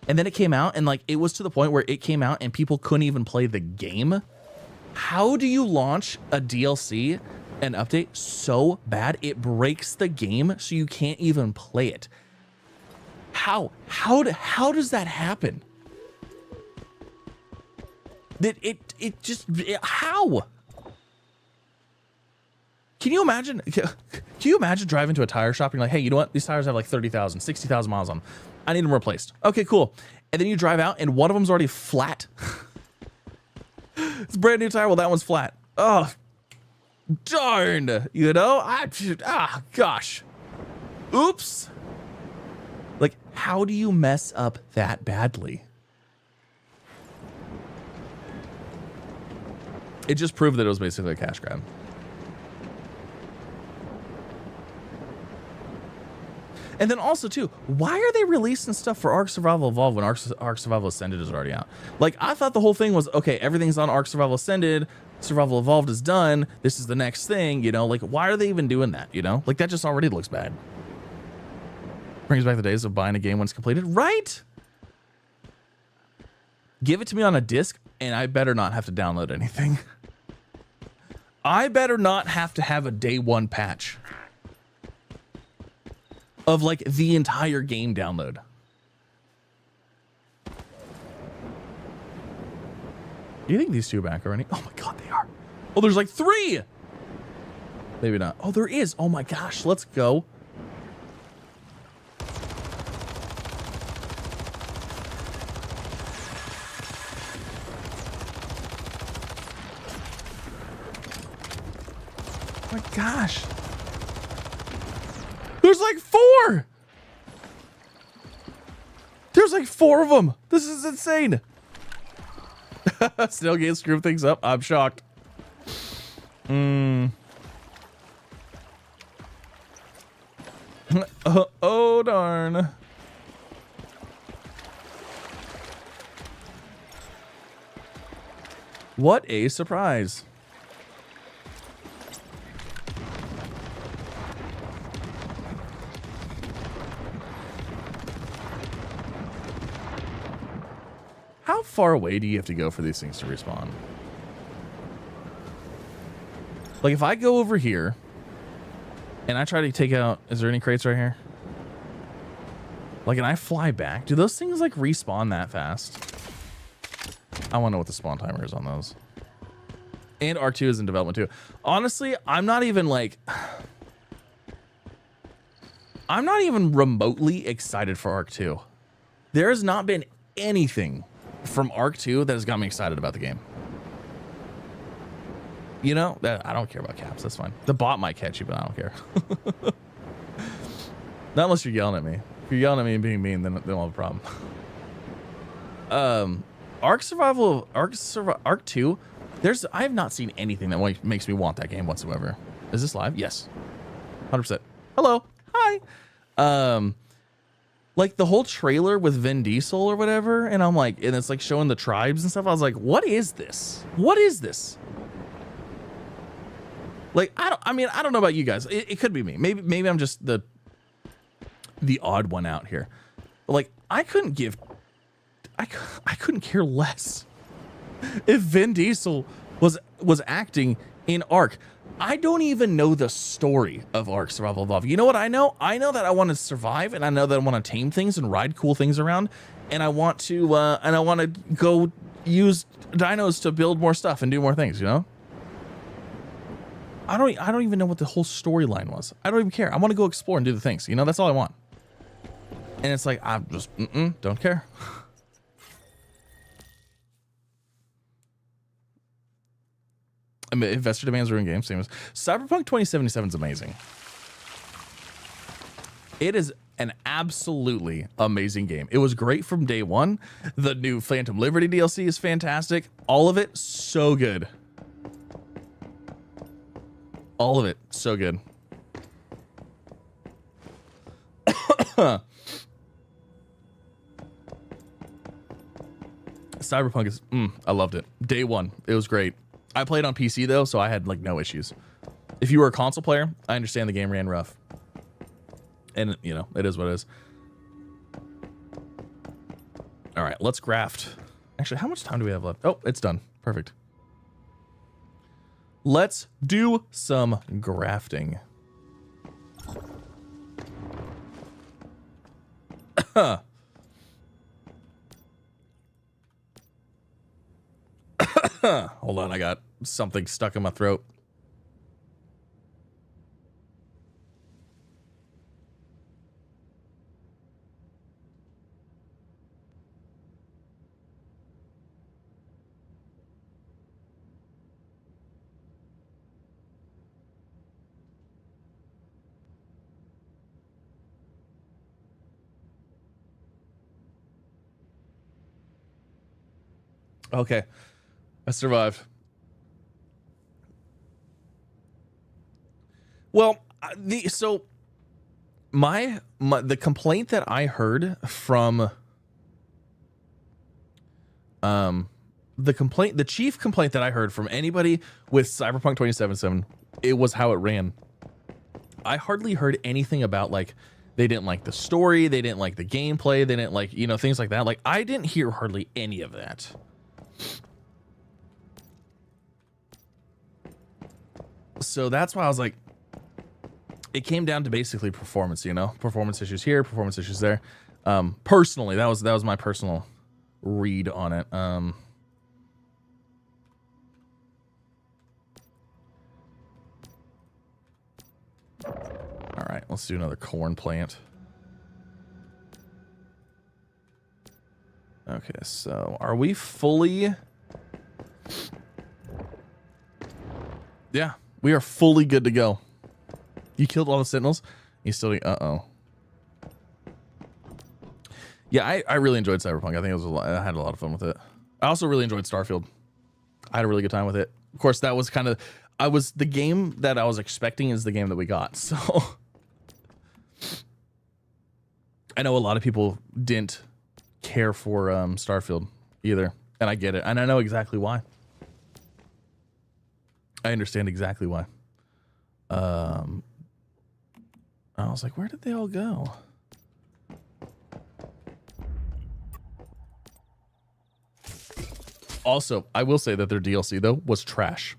And then it came out and like, it was to the point where it came out and people couldn't even play the game. How do you launch a DLC, an update so bad it breaks the game so you can't even play it? How does that happen? How? Can you imagine driving to a tire shop and you're like, hey, you know what? These tires have like 30,000, 60,000 miles on them. I need them replaced. Okay, cool. And then you drive out and one of them's already flat. It's a brand new tire. Well, that one's flat. Oh, darn. You know, gosh. Oops. Like, how do you mess up that badly? It just proved that it was basically a cash grab. And then also too, why are they releasing stuff for Ark Survival Evolved when Ark Survival Ascended is already out? Like, I thought the whole thing was, okay, everything's on Ark Survival Ascended, Survival Evolved is done, this is the next thing, you know? Like, why are they even doing that, you know? Like, that just already looks bad. Brings back the days of buying a game when it's completed, right? Give it to me on a disc, and I better not have to download anything. I better not have to have a day one patch of like the entire game download. Do you think these two are back already? Oh my God, they are. Oh, there's like 3. Maybe not. Oh, there is. Oh my gosh, let's go. Oh my gosh. There's like 4. There's like 4 of them. This is insane. Still can't screw things up. I'm shocked. Oh, darn. What a surprise. far away do you have to go for these things to respawn? Like if I go over here and I try to take out, is there any crates right here? Like, and I fly back, do those things like respawn that fast? I want to know what the spawn timer is on those. And R2 is in development too. Honestly, I'm not even remotely excited for Arc 2. There has not been anything from Arc 2 that has got me excited about the game. You know, I don't care about caps. That's fine. The bot might catch you, but I don't care. Not unless you're yelling at me. If you're yelling at me and being mean, then we'll have a problem. Arc 2, I have not seen anything that makes me want that game whatsoever. Is this live? Yes. 100%. Hello. Hi. Like the whole trailer with Vin Diesel or whatever, and I'm like, and it's like showing the tribes and stuff. I was like, what is this? What is this? Like, I don't know about you guys. It could be me. Maybe I'm just the odd one out here. But like, I couldn't care less if Vin Diesel was acting in Ark. I don't even know the story of Ark Survival Evolved. You know what I know? I know that I want to survive, and I know that I want to tame things and ride cool things around, and I want to go use dinos to build more stuff and do more things. You know? I don't even know what the whole storyline was. I don't even care. I want to go explore and do the things. You know, that's all I want. And it's like, I'm just don't care. I mean, investor demands ruin games. Same as Cyberpunk 2077 is amazing. It is an absolutely amazing game. It was great from day one. The new Phantom Liberty DLC is fantastic. All of it, so good. All of it, so good. Cyberpunk is, I loved it. Day one, it was great. I played on PC though, so I had like no issues. If you were a console player, I understand the game ran rough. And you know, it is what it is. All right, let's graft. Actually, how much time do we have left? Oh, it's done. Perfect. Let's do some grafting. Hold on, I got something stuck in my throat. Okay, I survived. Well, the complaint that I heard from the chief complaint that I heard from anybody with Cyberpunk 2077, it was how it ran. I hardly heard anything about like they didn't like the story, they didn't like the gameplay, they didn't like, you know, things like that. Like I didn't hear hardly any of that. So that's why I was like, it came down to basically performance, you know, performance issues here, performance issues there. Personally, that was my personal read on it. All right, let's do another corn plant. Okay, so are we fully? Yeah, we are fully good to go. You killed all the sentinels. You still, Yeah, I really enjoyed Cyberpunk. I think it was I had a lot of fun with it. I also really enjoyed Starfield. I had a really good time with it. Of course, that was kind of, the game that I was expecting is the game that we got. So I know a lot of people didn't care for Starfield either, and I get it, and I know exactly why. I understand exactly why. I was like, where did they all go? Also, I will say that their DLC though was trash.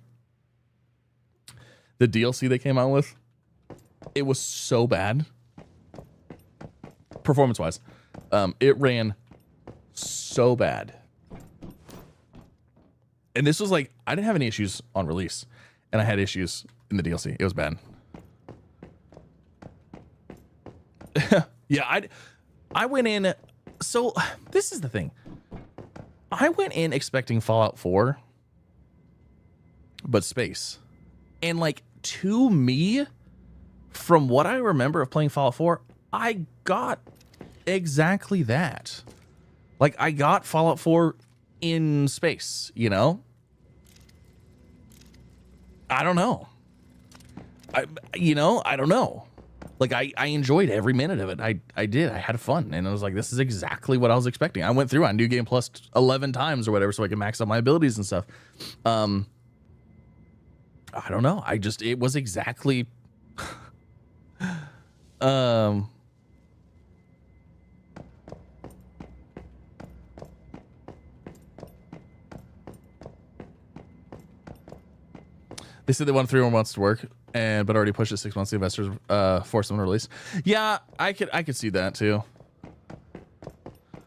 The DLC they came out with, it was so bad. Performance-wise, it ran so bad. And this was like, I didn't have any issues on release, and I had issues in the DLC. It was bad. Yeah, I went in. So this is the thing. I went in expecting Fallout 4, but space. And like, to me, from what I remember of playing Fallout 4, I got exactly that. Like, I got Fallout 4 in space, you know? I don't know. I don't know. Like, I enjoyed every minute of it. I did. I had fun. And I was like, this is exactly what I was expecting. I went through on New Game Plus 11 times or whatever so I could max out my abilities and stuff. I don't know. It was exactly... They said they wanted 3 more months to work, but already pushed it 6 months. The investors forced them to release. Yeah, I could see that too.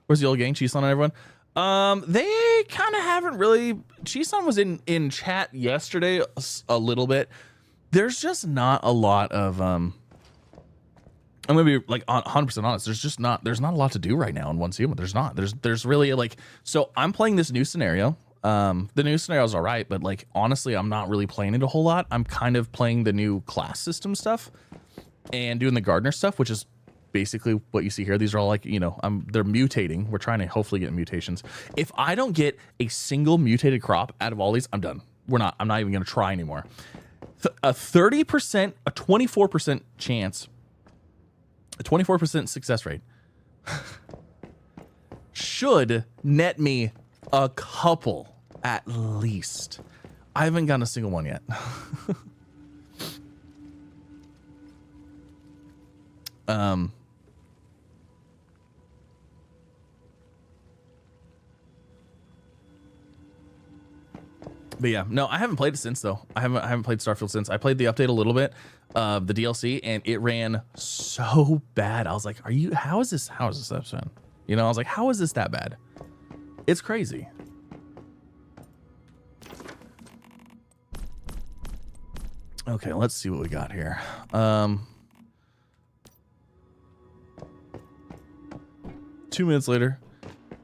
Where's the old gang? Chisan and everyone. They kind of haven't really. Chisan was in chat yesterday a little bit. There's just not a lot of. I'm gonna be like 100% honest. There's not a lot to do right now in One Human. There's not. There's really like. So I'm playing this new scenario. The new scenario is all right, but like honestly, I'm not really playing it a whole lot. I'm kind of playing the new class system stuff and doing the gardener stuff, which is basically what you see here. These are all like, you know, they're mutating. We're trying to hopefully get mutations. If I don't get a single mutated crop out of all these, I'm done. I'm not even going to try anymore. A 30%, a 24% chance, a 24% success rate should net me a couple at least. I haven't gotten a single one yet. But yeah, no, I haven't played it since though. I haven't played Starfield since. I played the update a little bit of the DLC and it ran so bad. I was like, how is this episode? You know, I was like, how is this that bad? It's crazy. Okay, let's see what we got here. 2 minutes later,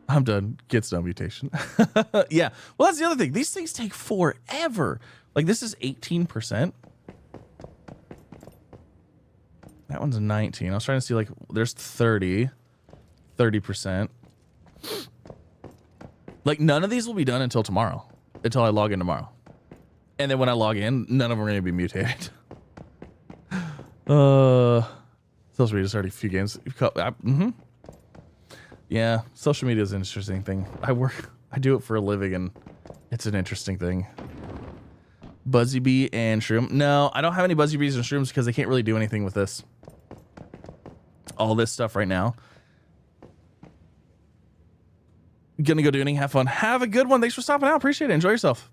I'm done. Gets no mutation. Yeah. Well, that's the other thing. These things take forever. Like this is 18%. That one's 19. I was trying to see like there's 30%. Like none of these will be done until tomorrow, until I log in tomorrow. And then when I log in, none of them are going to be mutated. Social media started a few games. Yeah, social media is an interesting thing. I do it for a living, and it's an interesting thing. Buzzy Bee and Shroom. No, I don't have any Buzzy Bees and Shrooms because they can't really do anything with this. All this stuff right now. Gonna go doing. Have fun. Have a good one. Thanks for stopping out. Appreciate it. Enjoy yourself.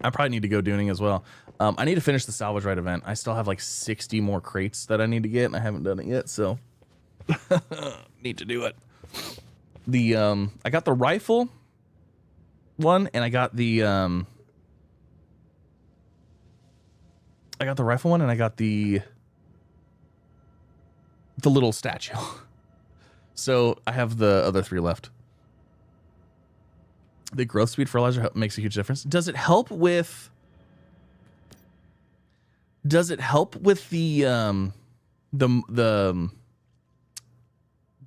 I probably need to go dooning as well. I need to finish the salvage right event. I still have like 60 more crates that I need to get, and I haven't done it yet, so need to do it. I got the rifle one, and I got the rifle one, and I got the little statue. So I have the other 3 left. The growth speed fertilizer makes a huge difference. Does it help with the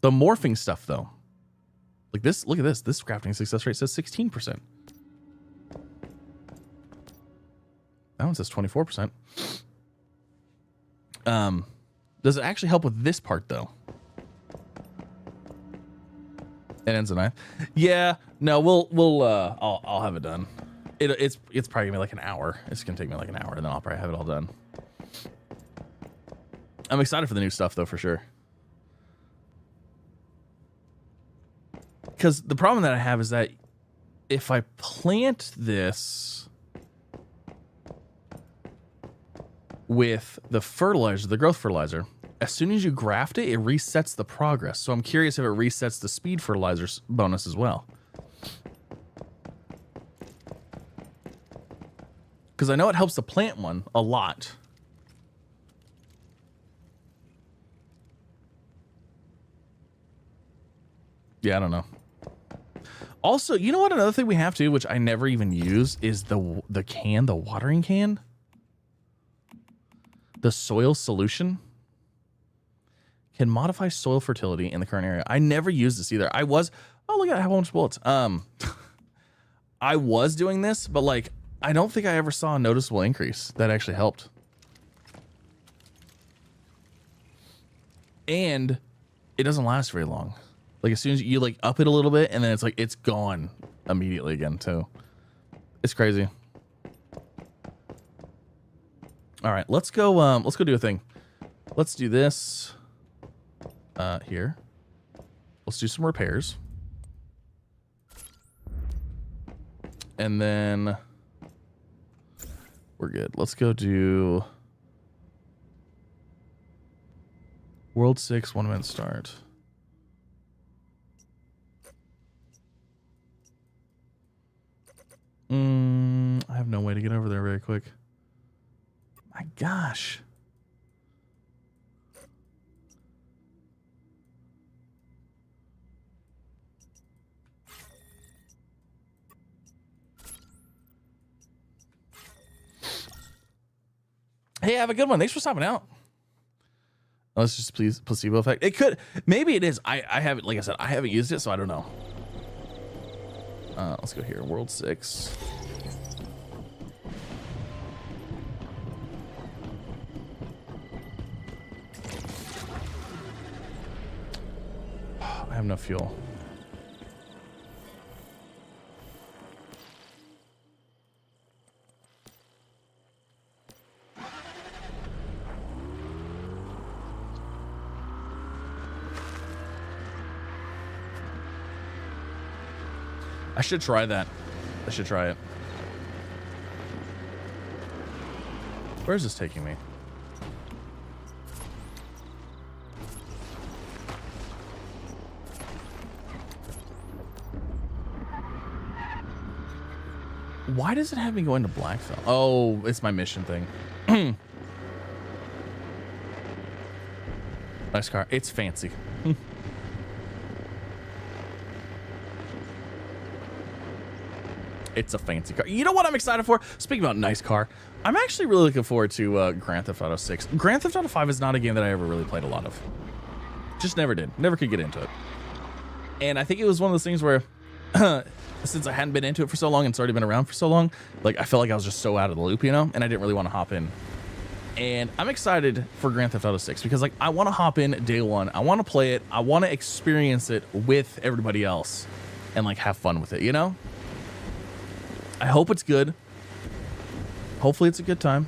morphing stuff though? Like this, look at this. This crafting success rate says 16%. That one says 24%. Does it actually help with this part though? It ends at 9. Yeah, no, I'll have it done. It's probably gonna be like an hour. It's gonna take me like an hour, and then I'll probably have it all done. I'm excited for the new stuff though, for sure. Because the problem that I have is that if I plant this with the fertilizer, the growth fertilizer, as soon as you graft it, it resets the progress. So I'm curious if it resets the speed fertilizer bonus as well. Because I know it helps the plant one a lot. Yeah, I don't know. Also, you know what? Another thing we have to, which I never even use, is the watering can. The soil solution can modify soil fertility in the current area. I never used this either. Oh, look at I have a bunch of bullets. I was doing this, but like, I don't think I ever saw a noticeable increase that actually helped. And it doesn't last very long. Like as soon as you like up it a little bit and then it's like, it's gone immediately again too. It's crazy. All right, let's go do a thing. Let's do this here. Let's do some repairs. And then we're good. Let's go do World 6 1-minute start. I have no way to get over there very quick. My gosh. Hey, have a good one. Thanks for stopping out. Oh, let's just please placebo effect. It could, maybe it is. I haven't, like I said, I haven't used it, so I don't know. Let's go here. World 6. I have no fuel. I should try that. I should try it. Where is this taking me? Why does it have me go into Blackfell? Oh, it's my mission thing. Nice car. It's fancy. It's a fancy car. You know what I'm excited for? Speaking about nice car, I'm actually really looking forward to Grand Theft Auto 6. Grand Theft Auto 5 is not a game that I ever really played a lot of. Just never did. Never could get into it. And I think it was one of those things where since I hadn't been into it for so long and it's already been around for so long, like I felt like I was just so out of the loop, you know, and I didn't really want to hop in. And I'm excited for Grand Theft Auto 6 because like I want to hop in day one. I want to play it. I want to experience it with everybody else and like have fun with it, you know? I hope it's good. Hopefully it's a good time.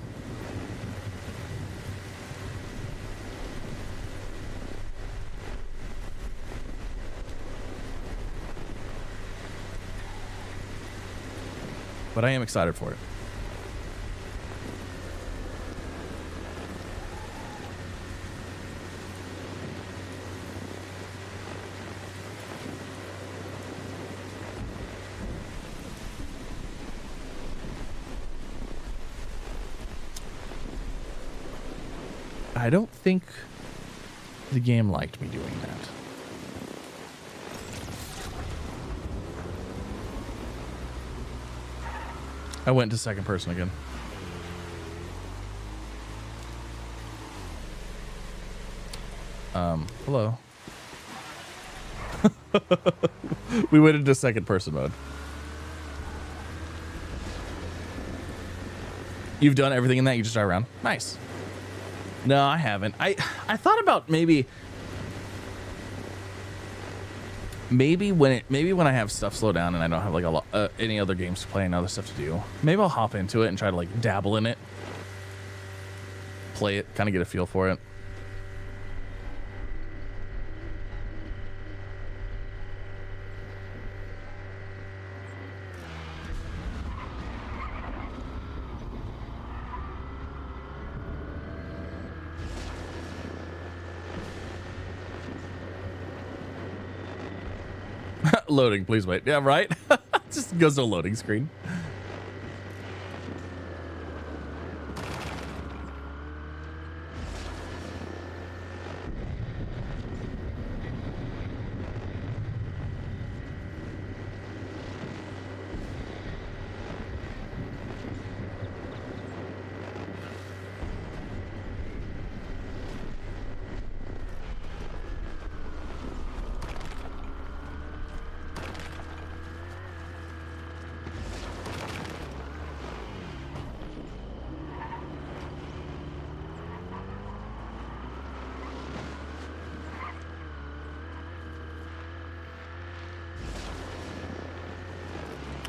But I am excited for it. I don't think the game liked me doing that. I went to second person again. Hello. We went into second person mode. You've done everything in that? You just drive around? Nice. No, I haven't. I thought about maybe when I have stuff slow down and I don't have like a lot any other games to play and other stuff to do, maybe I'll hop into it and try to like dabble in it, play it, kind of get a feel for it. Loading, please wait. Yeah, right? Just goes to a loading screen.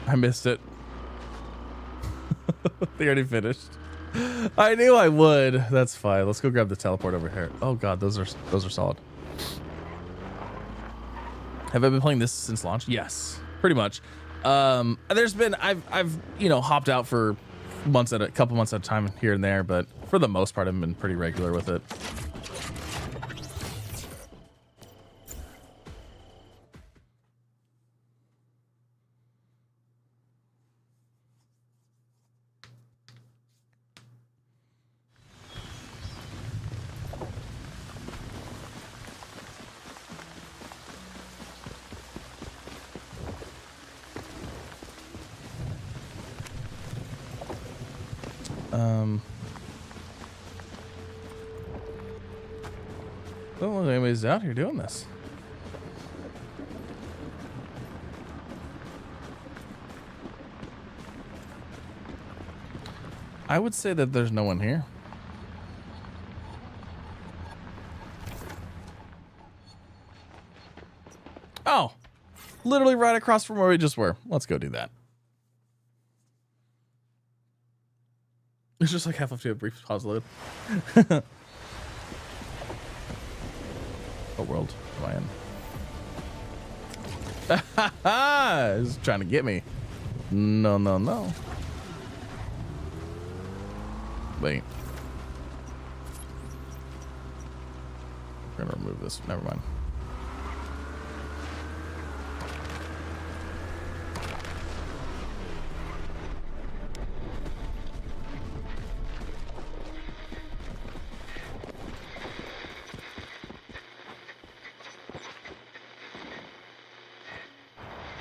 I missed it. They already finished. I knew I would. That's fine. Let's go grab the teleport over here. Oh god, those are solid. Have I been playing this since launch? Yes, pretty much. There's been I've you know hopped out for months a couple months at a time here and there, but for the most part I've been pretty regular with it. I don't know if anybody's out here doing this. I would say that there's no one here. Oh, literally right across from where we just were. Let's go do that. It's just like half of a brief pause load. What world am I in? He's trying to get me. No, no, no. Wait. We're gonna remove this. Never mind.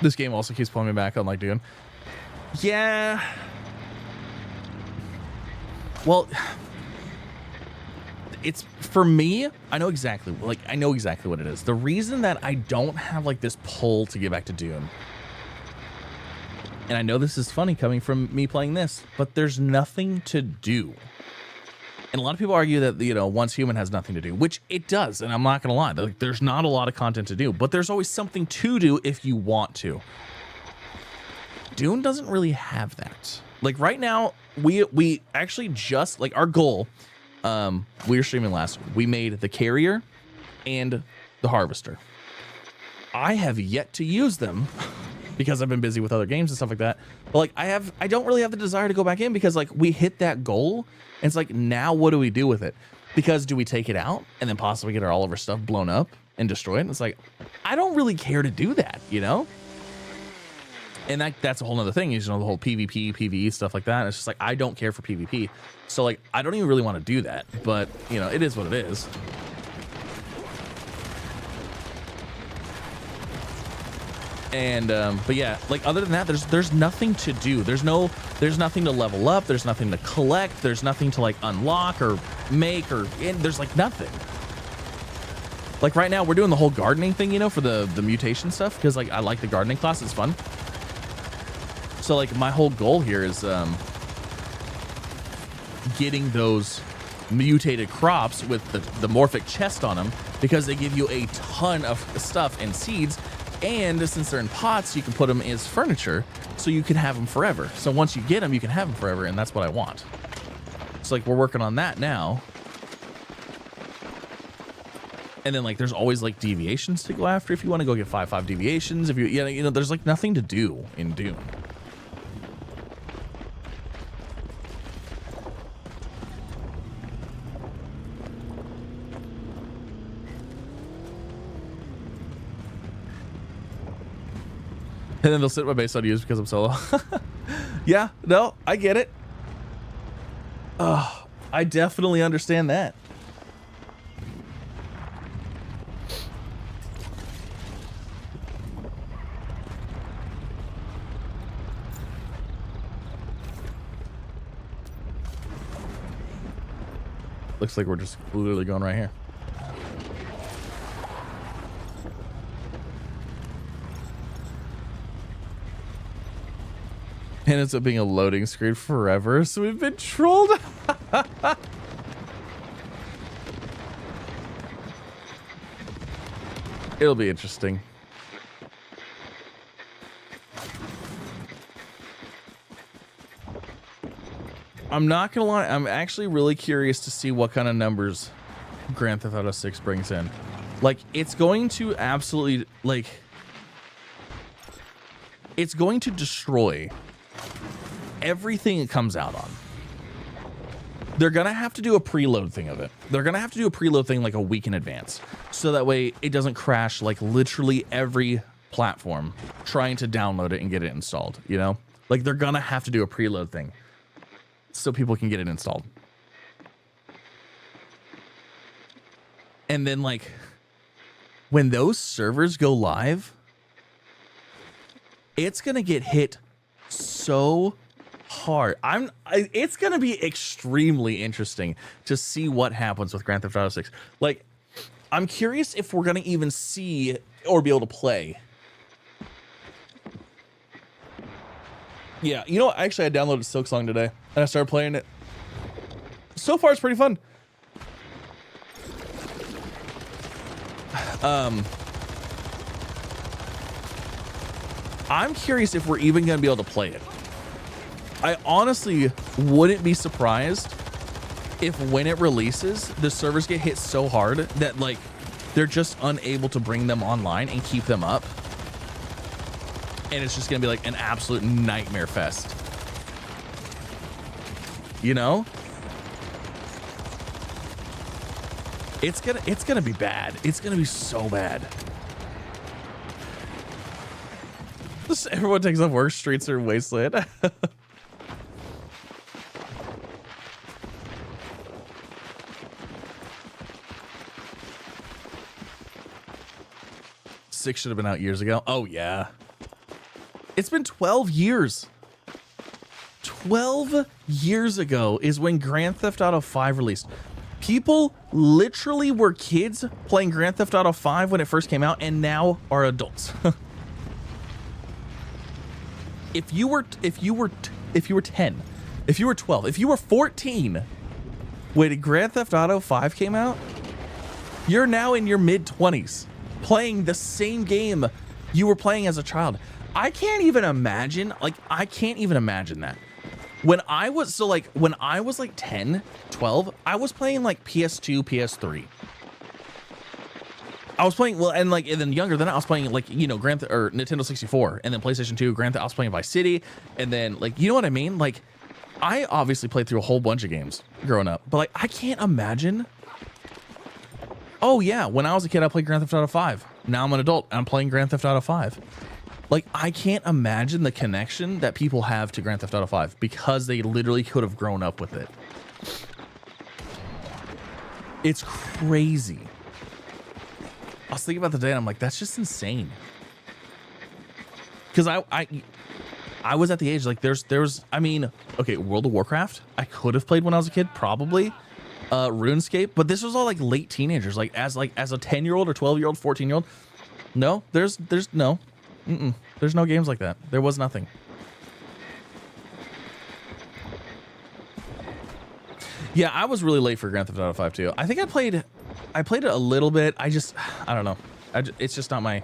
This game also keeps pulling me back on like Dune. Yeah. Well, it's for me, I know exactly what it is. The reason that I don't have like this pull to get back to Dune, and I know this is funny coming from me playing this, but there's nothing to do. And a lot of people argue that, you know, Once Human has nothing to do, which it does. And I'm not going to lie. Like, there's not a lot of content to do, but there's always something to do if you want to. Dune doesn't really have that. Like right now, we actually just, like our goal, we were streaming last, we made the carrier and the harvester. I have yet to use them because I've been busy with other games and stuff like that. But like I don't really have the desire to go back in because like we hit that goal. And it's like, now what do we do with it? Because do we take it out and then possibly get all of our stuff blown up and destroyed? And it's like, I don't really care to do that, you know? And that's a whole nother thing is, you know, the whole PvP, PvE stuff like that. And it's just like, I don't care for PvP. So like, I don't even really want to do that, but you know, it is what it is. And but yeah, like other than that, there's nothing to do. There's nothing to level up. There's nothing to collect. There's nothing to like unlock or make there's like nothing. Like right now, we're doing the whole gardening thing, you know, for the mutation stuff because like I like the gardening class. It's fun. So like my whole goal here is getting those mutated crops with the morphic chest on them because they give you a ton of stuff and seeds. And since they're in pots, you can put them as furniture, so you can have them forever. So once you get them, you can have them forever, and that's what I want. So like we're working on that now. And then like there's always like deviations to go after if you want to go get 5 deviations. If you know, there's like nothing to do in Dune. And then they'll sit my base unused because I'm solo. Yeah, no, I get it. Oh, I definitely understand that. Looks like we're just literally going right here. And ends up being a loading screen forever, so we've been trolled. It'll be interesting. I'm not gonna lie, I'm actually really curious to see what kind of numbers Grand Theft Auto 6 brings in. Like, it's going to absolutely, like, it's going to destroy everything it comes out on. They're gonna have to do a preload thing of it. They're gonna have to do a preload thing like a week in advance, so that way it doesn't crash like literally every platform trying to download it and get it installed, you know? Like, they're gonna have to do a preload thing so people can get it installed. And then, like, when those servers go live, it's gonna get hit so hard. It's gonna be extremely interesting to see what happens with Grand Theft Auto 6. Like, I'm curious if we're gonna even see or be able to play. Yeah, you know, actually I downloaded Silksong today and I started playing it. So far it's pretty fun. I'm curious if we're even gonna be able to play it. I honestly wouldn't be surprised if when it releases, the servers get hit so hard that, like, they're just unable to bring them online and keep them up. And it's just gonna be like an absolute nightmare fest. You know? It's gonna be bad. It's gonna be so bad. Just everyone takes off work, streets are wasteland. Six should have been out years ago. Oh yeah. It's been 12 years. 12 years ago is when Grand Theft Auto 5 released. People literally were kids playing Grand Theft Auto 5 when it first came out and now are adults. If you were 10, if you were 12, if you were 14 when Grand Theft Auto 5 came out, you're now in your mid-20s playing the same game you were playing as a child. I can't even imagine, like, I can't even imagine that. When I was, so like, when I was like 10, 12, I was playing like PS2, PS3. I was playing, well, and like, and then younger than that, I was playing like, you know, or Nintendo 64, and then PlayStation 2, I was playing Vice City, and then like, you know what I mean? Like, I obviously played through a whole bunch of games growing up, but like, I can't imagine. Oh yeah, when I was a kid, I played Grand Theft Auto 5. Now I'm an adult, and I'm playing Grand Theft Auto 5. Like, I can't imagine the connection that people have to Grand Theft Auto 5 because they literally could have grown up with it. It's crazy. I was thinking about the day and I'm like, that's just insane. Because I was at the age, like, there's, I mean, okay, World of Warcraft, I could have played when I was a kid, probably. RuneScape, but this was all like late teenagers, like as a 10-year-old or 12-year-old, 14-year-old. No, there's no. There's no games like that. There was nothing. Yeah, I was really late for Grand Theft Auto 5 too. I think I played it a little bit. I don't know. It's just not my.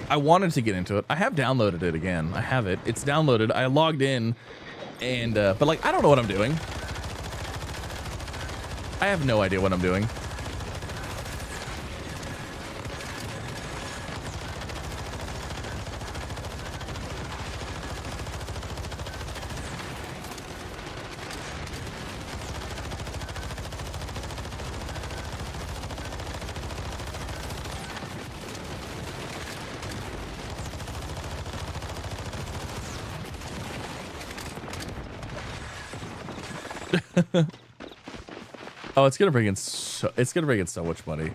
I wanted to get into it. I have downloaded it again. I have it. It's downloaded. I logged in, and but like, I don't know what I'm doing. I have no idea what I'm doing. Oh, it's gonna bring in so much money.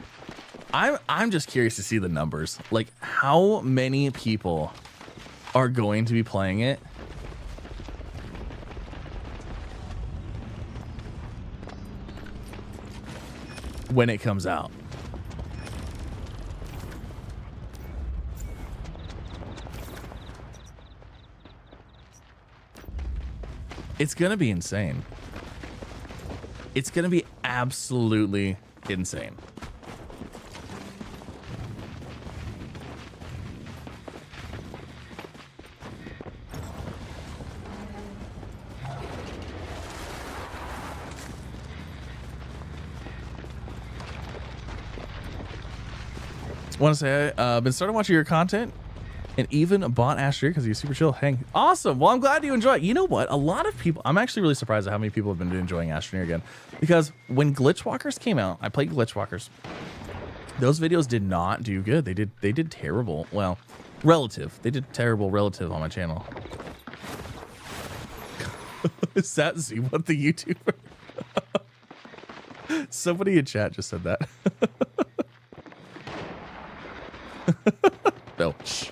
I'm just curious to see the numbers. Like, how many people are going to be playing it? When it comes out. It's gonna be insane. It's gonna be absolutely insane. Want to say I've been starting watching your content and even bought Asher because he's super chill. Hang awesome. Well, I'm glad you enjoy it. You know what? A lot of people, I'm actually really surprised at how many people have been enjoying Asher again, because when Glitchwalkers came out, I played Glitchwalkers. Those videos did not do good. They did terrible. Well, relative. They did terrible relative on my channel. Is that Zuma the YouTuber? Somebody in chat just said that. No. Shh.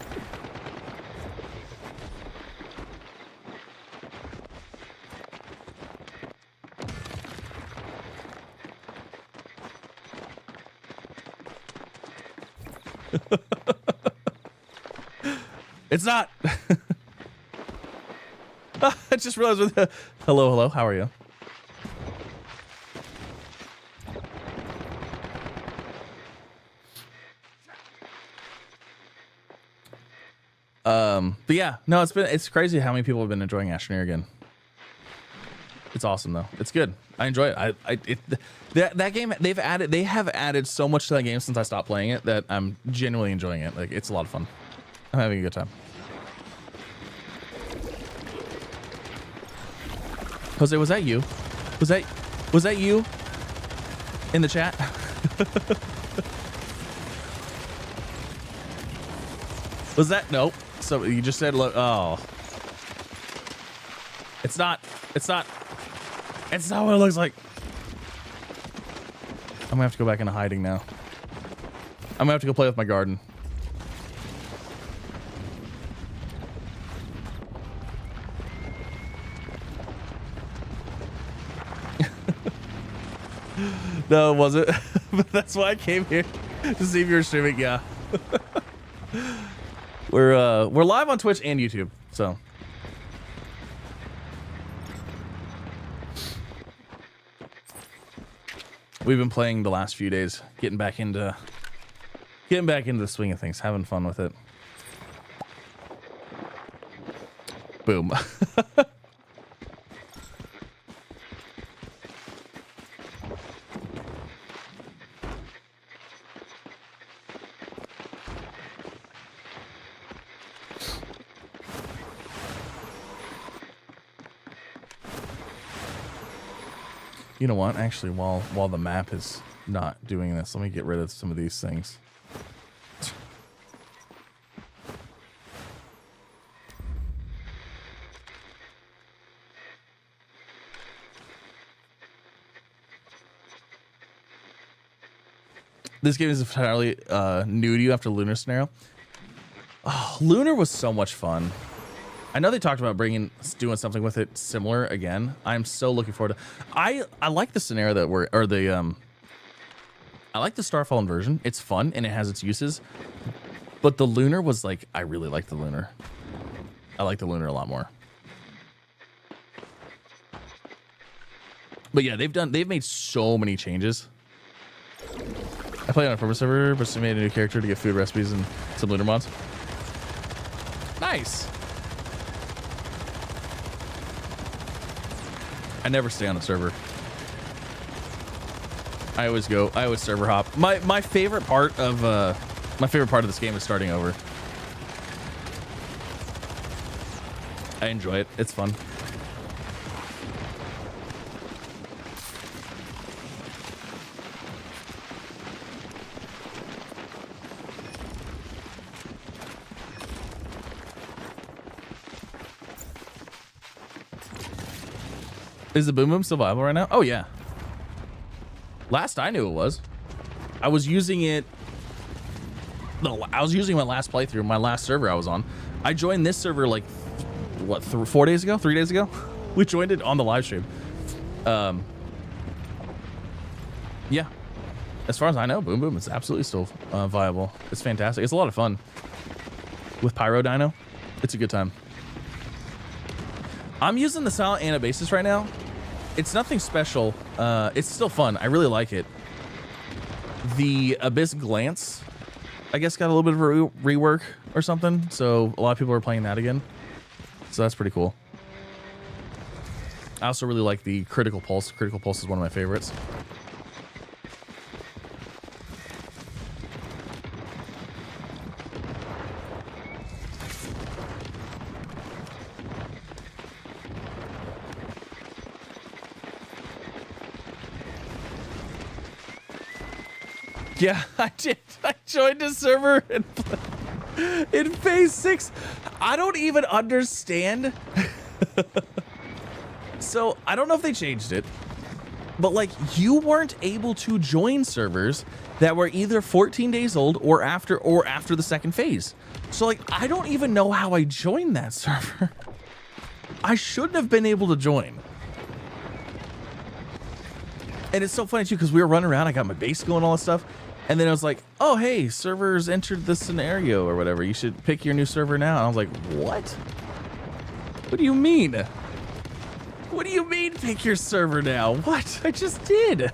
It's not. I just realized with the hello, how are you? But yeah, no, it's crazy how many people have been enjoying Astroneer again. It's awesome though. It's good. I enjoy it. That game, they have added so much to that game since I stopped playing it that I'm genuinely enjoying it. Like, it's a lot of fun. I'm having a good time. Jose, was that you? Was that you in the chat? Was that? Nope. So you just said, look, oh. It's not what it looks like. I'm gonna have to go back into hiding now. I'm gonna have to go play with my garden. No, it wasn't. But that's why I came here to see if you were streaming. Yeah. We're live on Twitch and YouTube, so. We've been playing the last few days, getting back into the swing of things, having fun with it. Boom. You know what? Actually, while the map is not doing this, let me get rid of some of these things. This game is entirely new to you after Lunar Scenario. Oh, Lunar was so much fun. I know they talked about doing something with it similar again. I'm so looking forward to. I like the scenario that I like the Starfall Inversion. It's fun and it has its uses. But the Lunar was like, I really like the Lunar. I like the Lunar a lot more. But yeah, they've made so many changes. I played on a purpose server, but they made a new character to get food recipes and some Lunar mods. Nice. I never stay on a server. I always server hop. My favorite part of this game is starting over. I enjoy it. It's fun. Is the Boom Boom still viable right now? Oh yeah. Last I knew it was. I was using it. No, I was using my last playthrough, my last server I was on. I joined this server like what, 4 days ago, 3 days ago. We joined it on the live stream. Yeah. As far as I know, Boom Boom is absolutely still viable. It's fantastic. It's a lot of fun with Pyro Dino. It's a good time. I'm using the Silent Anabasis right now. It's nothing special. It's still fun. I really like it. The Abyss Glance, I guess, got a little bit of a rework or something. So a lot of people are playing that again. So that's pretty cool. I also really like the Critical Pulse. Critical Pulse is one of my favorites. Yeah, I did. I joined a server in phase 6. I don't even understand. So I don't know if they changed it, but like you weren't able to join servers that were either 14 days old or after the second phase. So like I don't even know how I joined that server. I shouldn't have been able to join. And it's so funny too because we were running around. I got my base going, all that stuff. And then I was like, oh, hey, servers entered the scenario or whatever. You should pick your new server now. And I was like, what? What do you mean? What do you mean pick your server now? What? I just did.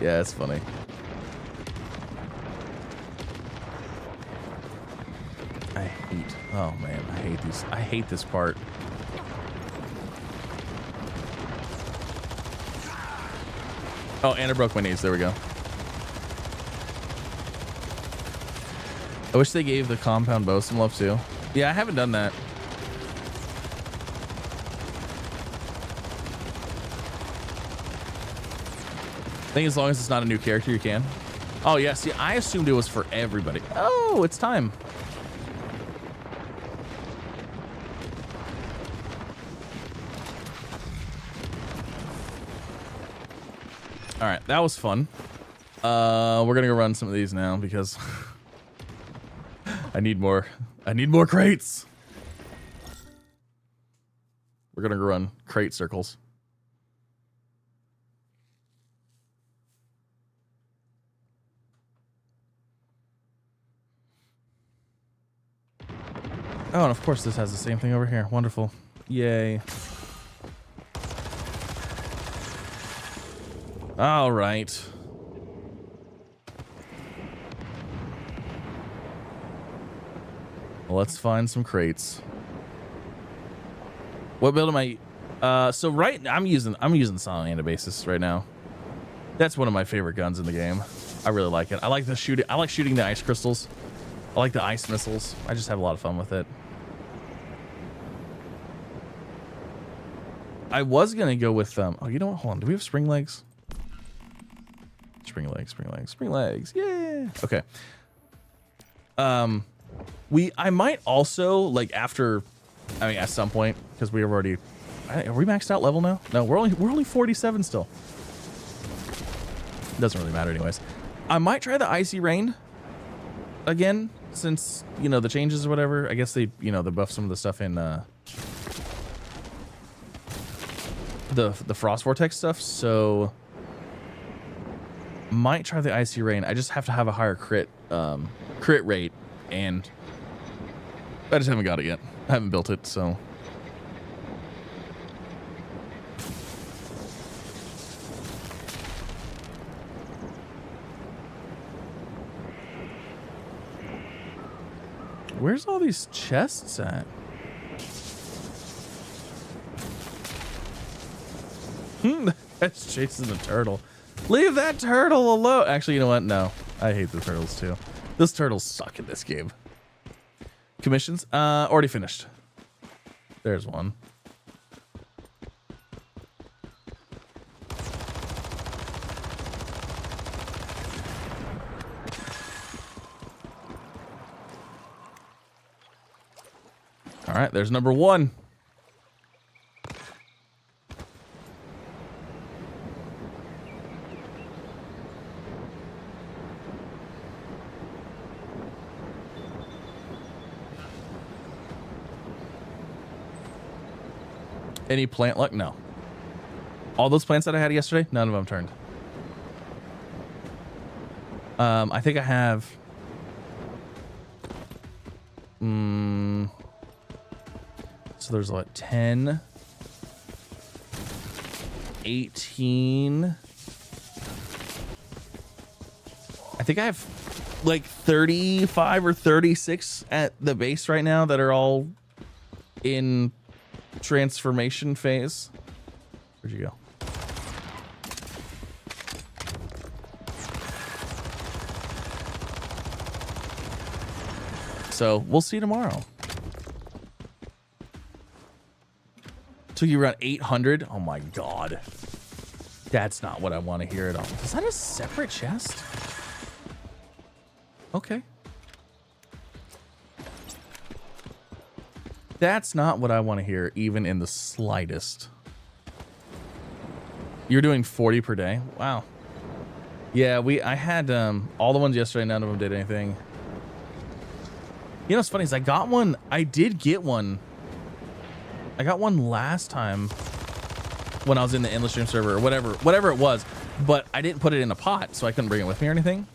Yeah, it's funny. Oh man, I hate these. I hate this part. Oh, and I broke my knees. There we go. I wish they gave the compound bow some love too. Yeah, I haven't done that. I think as long as it's not a new character, you can. Oh yeah, see, I assumed it was for everybody. Oh, it's time. All right, that was fun. We're gonna go run some of these now because I need more crates. We're gonna go run crate circles. Oh, and of course this has the same thing over here. Wonderful. Yay. All right. Let's find some crates. What build am I? So right, I'm using the Silent Anabasis right now. That's one of my favorite guns in the game. I really like it. I like the shooting. I like shooting the ice crystals. I like the ice missiles. I just have a lot of fun with it. I was gonna go with oh, you know what? Hold on. Do we have spring legs? Spring legs. Yeah. Okay. I might also like after, I mean, at some point, because we have already, are we maxed out level now? No, we're only 47 still. Doesn't really matter anyways. I might try the Icy Rain again, since, you know, the changes or whatever. I guess they, you know, they buff some of the stuff in the Frost Vortex stuff, so might try the Icy Rain. I just have to have a higher crit rate, and I just haven't got it yet. I haven't built it, so. Where's all these chests at? That's chasing the turtle. Leave that turtle alone. Actually, you know what? No, I hate the turtles too. Those turtles suck in this game. Commissions? Already finished. There's one. All right, there's number one. Any plant luck? No. All those plants that I had yesterday, none of them turned. I think I have... so there's what, 10, 18. I think I have like 35 or 36 at the base right now that are all in transformation phase. Where'd you go? So we'll see tomorrow. Took you around 800. Oh my God. That's not what I want to hear at all. Is that a separate chest? Okay. That's not what I want to hear, even in the slightest. You're doing 40 per day? Wow. Yeah, I had all the ones yesterday, none of them did anything. You know what's funny is I did get one. I got one last time when I was in the endless stream server or whatever it was, but I didn't put it in a pot, so I couldn't bring it with me or anything.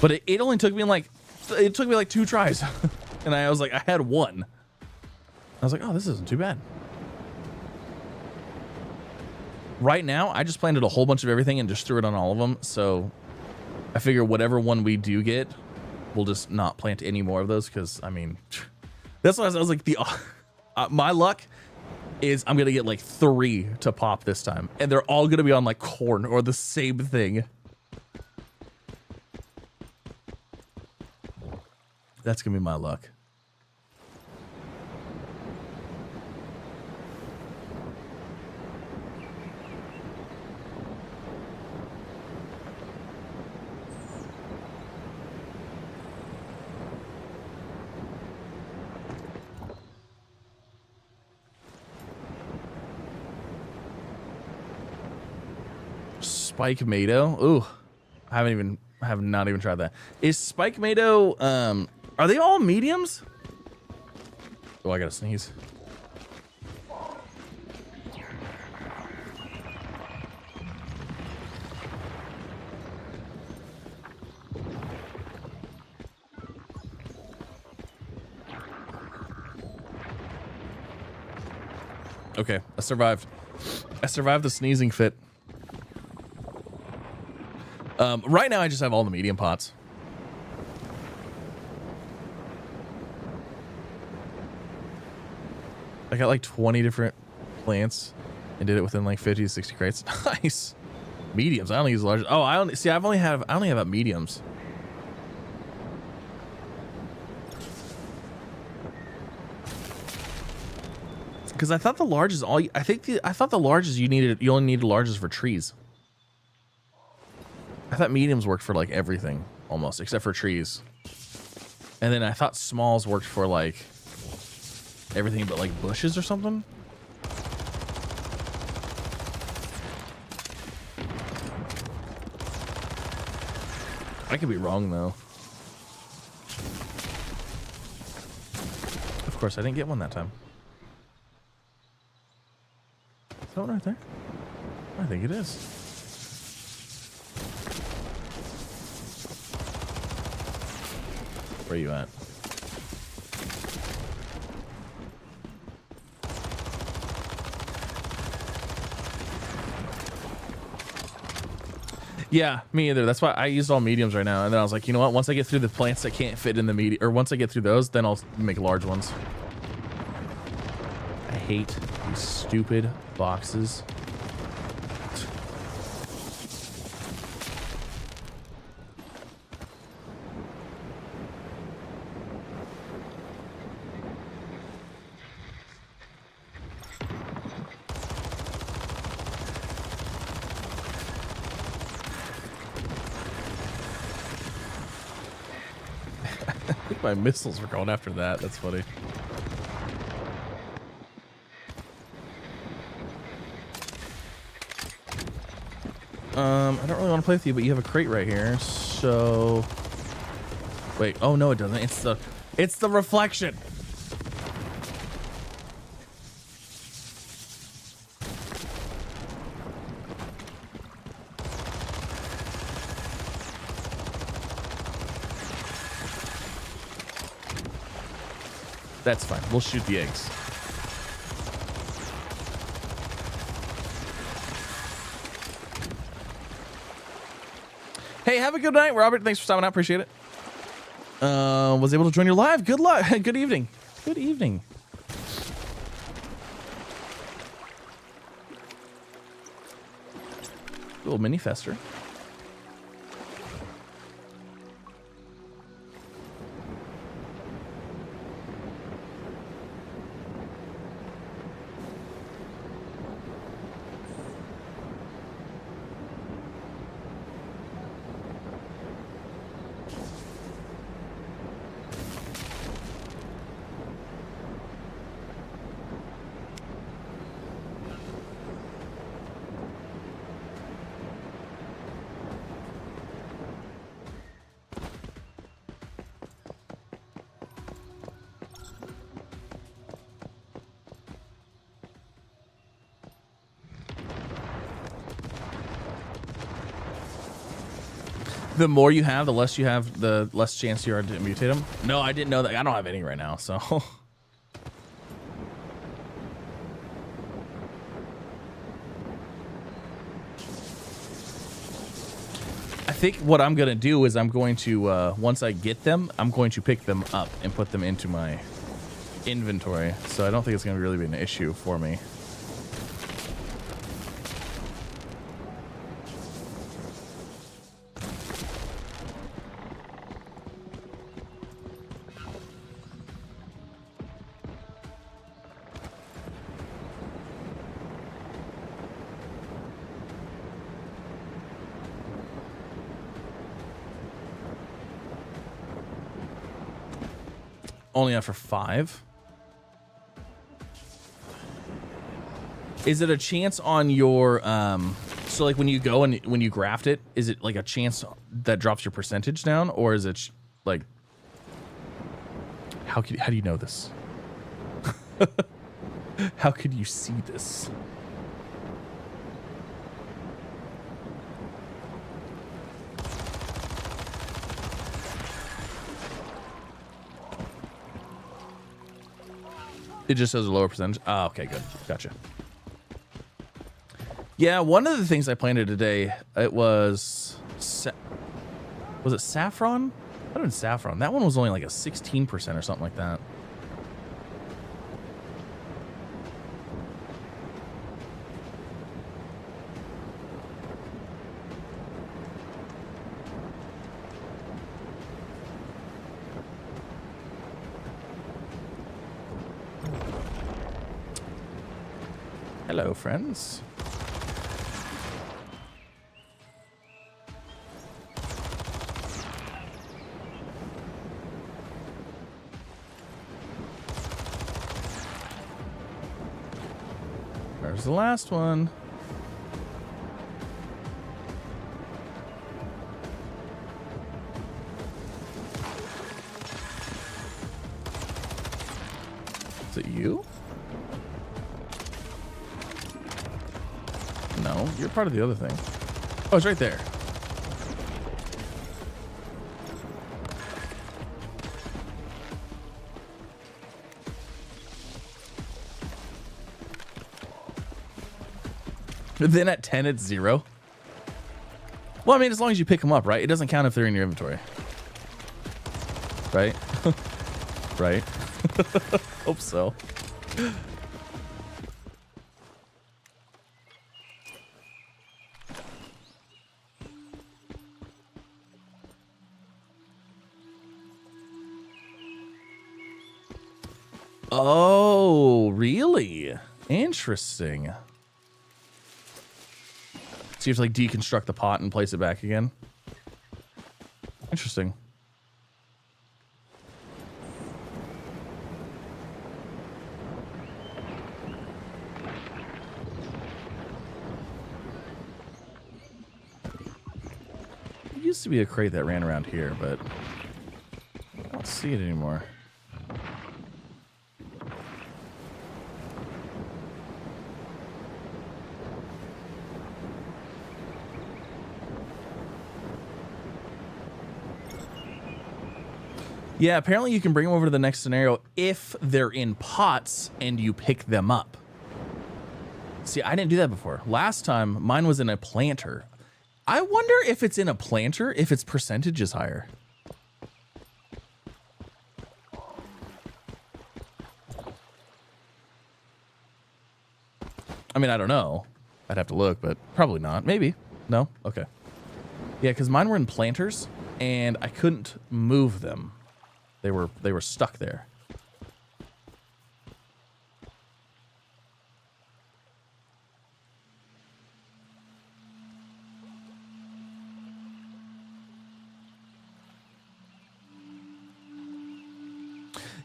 But it only took me like 2 tries. And I was like, I had one. I was like, oh, this isn't too bad. Right now, I just planted a whole bunch of everything and just threw it on all of them. So I figure whatever one we do get, we'll just not plant any more of those. Because, I mean, that's why I was like, my luck is I'm going to get like 3 to pop this time. And they're all going to be on like corn or the same thing. That's going to be my luck. Spike Mado. Ooh, I have not even tried that. Is Spike Mado, are they all mediums? Oh, I gotta sneeze. Okay, I survived. I survived the sneezing fit. Right now I just have all the medium pots. I got like 20 different plants and did it within like 50 to 60 crates. Nice. Mediums. I only use large. Oh, I only have mediums. Because I thought the large is all. I thought the large is you only needed larges for trees. I thought mediums worked for like everything almost except for trees. And then I thought smalls worked for like everything but like bushes or something. I could be wrong though. Of course, I didn't get one that time. Is that one right there? I think it is. Where are you at? Yeah, me either. That's why I used all mediums right now. And then I was like, you know what? Once I get through the plants that can't fit in the medium, or once I get through those, then I'll make large ones. I hate these stupid boxes. My missiles were going after that. That's funny. I don't really want to play with you, but you have a crate right here. So wait, oh no, it doesn't. It's the reflection. That's fine. We'll shoot the eggs. Hey, have a good night, Robert. Thanks for stopping out. Appreciate it. Was able to join your live. Good luck. Good evening. Good evening. Little mini fester. The more you have, the less you have, the less chance you are to mutate them. No, I didn't know that. I don't have any right now, so. I think what I'm going to do is I'm going to, once I get them, I'm going to pick them up and put them into my inventory. So I don't think it's going to really be an issue for me. Only out for 5. Is it a chance on your so like when you go and when you graft it, is it like a chance that drops your percentage down, or is it like how do you know this? How could you see this? It just says a lower percentage. Oh, okay, good. Gotcha. Yeah, one of the things I planted today, it was it saffron? I don't know, saffron. That one was only like a 16% or something like that. Hello, friends. There's the last one. Is it you? No, you're part of the other thing. Oh, it's right there. Then at 10, it's 0. Well, I mean, as long as you pick them up, right? It doesn't count if they're in your inventory. Right? Right? Hope so. Oh, really? Interesting. So you have to like deconstruct the pot and place it back again. Interesting. There used to be a crate that ran around here, but I don't see it anymore. Yeah, apparently you can bring them over to the next scenario if they're in pots and you pick them up. See, I didn't do that before. Last time, mine was in a planter. I wonder if it's in a planter, if its percentage is higher. I mean, I don't know. I'd have to look, but probably not. Maybe. No? Okay. Yeah, because mine were in planters, and I couldn't move them. They were stuck there.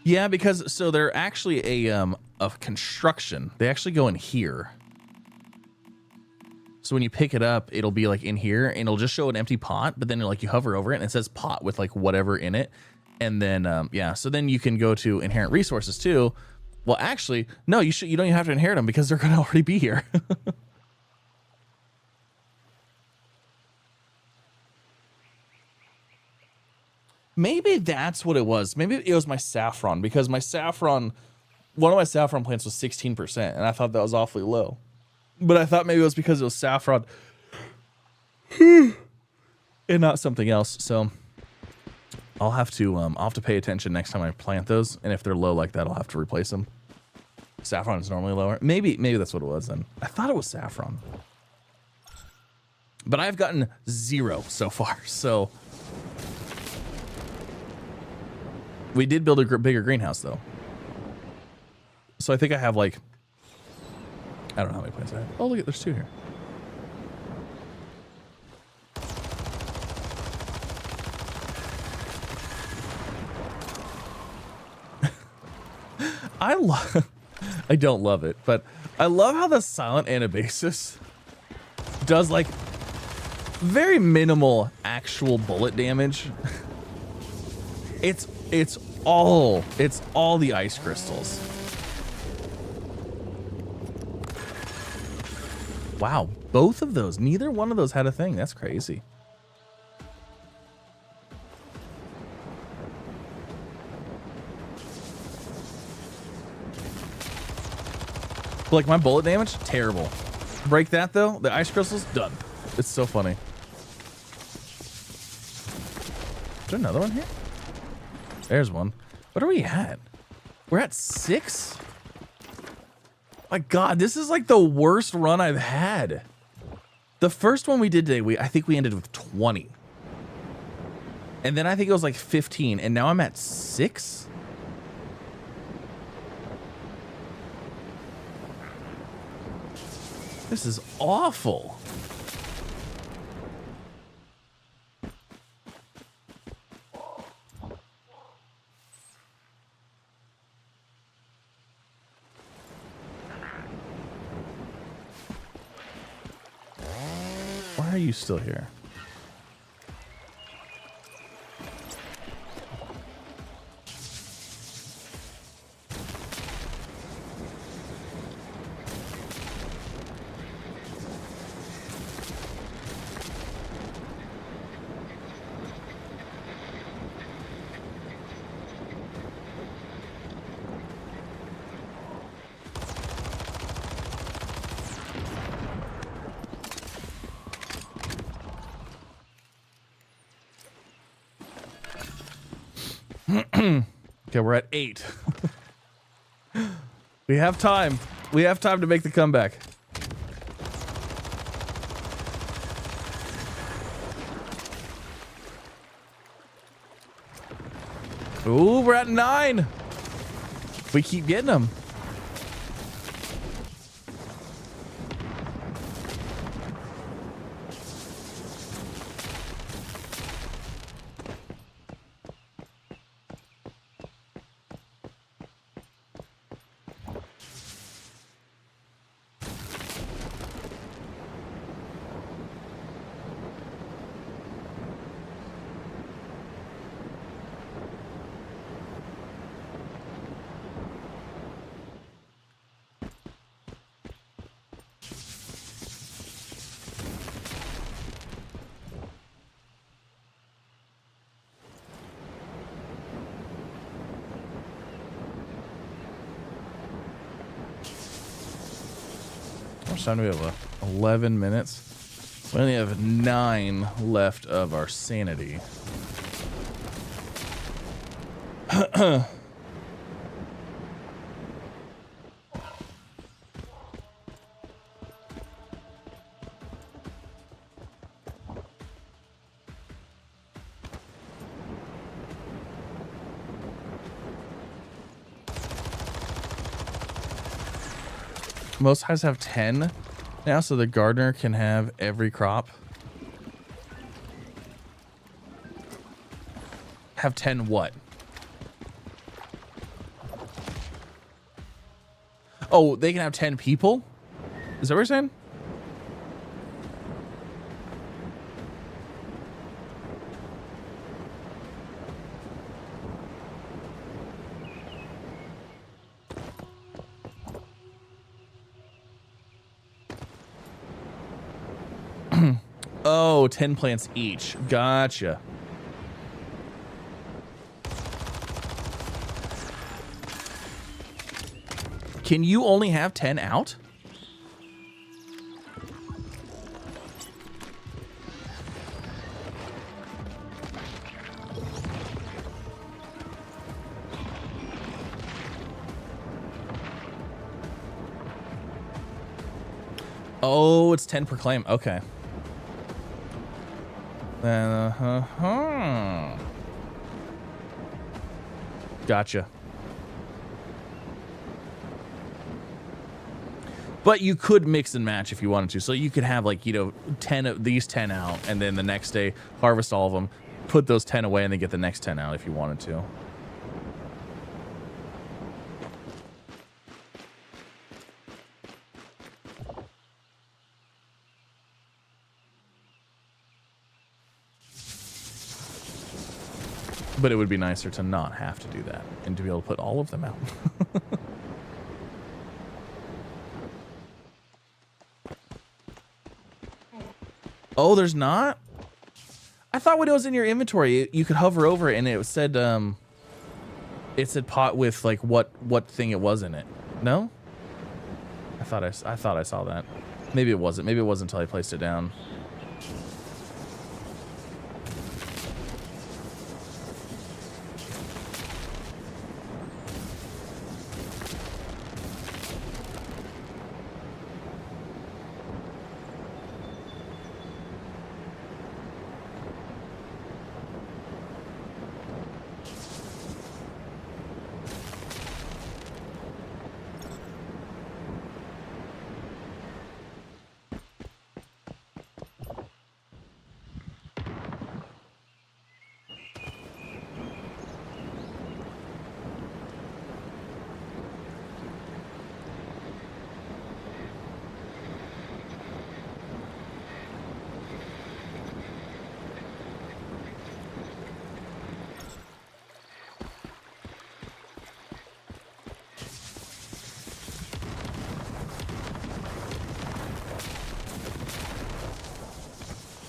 Yeah, because so they're actually a construction. They actually go in here. So when you pick it up, it'll be like in here, and it'll just show an empty pot. But then like you hover over it, and it says pot with like whatever in it. And then yeah, so then you can go to inherent resources too. Well, actually, no, you don't even have to inherit them because they're going to already be here. Maybe that's what it was. Maybe it was my saffron, because my saffron, one of my saffron plants was 16%, and I thought that was awfully low. But I thought maybe it was because it was saffron and not something else. So I'll have to pay attention next time I plant those, and if they're low like that, I'll have to replace them. Saffron is normally lower. Maybe that's what it was then. I thought it was saffron. But I've gotten 0 so far, so we did build a bigger greenhouse, though. So I think I have, like, I don't know how many plants I have. Oh, look, there's 2 here. I don't love it, but I love how the silent Anabasis does, like, very minimal actual bullet damage. It's all the ice crystals. Wow, both of those. Neither one of those had a thing. That's crazy. Like, my bullet damage, terrible. Break that though, the ice crystals, done. It's so funny. Is there another one here? There's one. What are we at? We're at 6? My God, this is like the worst run I've had. The first one we did today, I think we ended with 20. And then I think it was like 15, and now I'm at 6? This is awful. Why are you still here? Okay, we're at 8. We have time. We have time to make the comeback. Ooh, we're at 9. We keep getting them. How much time do we have left? 11 minutes. We only have 9 left of our sanity. Most hives have 10 now, so the gardener can have every crop. Have 10 what? Oh, they can have 10 people? Is that what you're saying? Oh, 10 plants each. Gotcha. Can you only have 10 out? Oh, it's 10 per claim. Okay. Gotcha. But you could mix and match if you wanted to. So you could have, like, you know, 10 of these 10 out, and then the next day harvest all of them, put those 10 away, and then get the next 10 out if you wanted to. But it would be nicer to not have to do that and to be able to put all of them out. Oh, there's not? I thought when it was in your inventory, you could hover over it and it said pot with like what thing it was in it. No? I thought I saw that. Maybe it wasn't. Maybe it wasn't until I placed it down.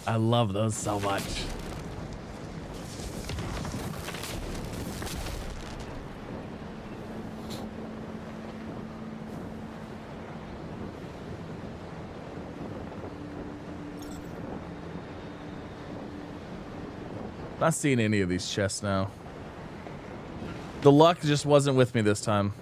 I love those so much. Not seeing any of these chests now. The luck just wasn't with me this time.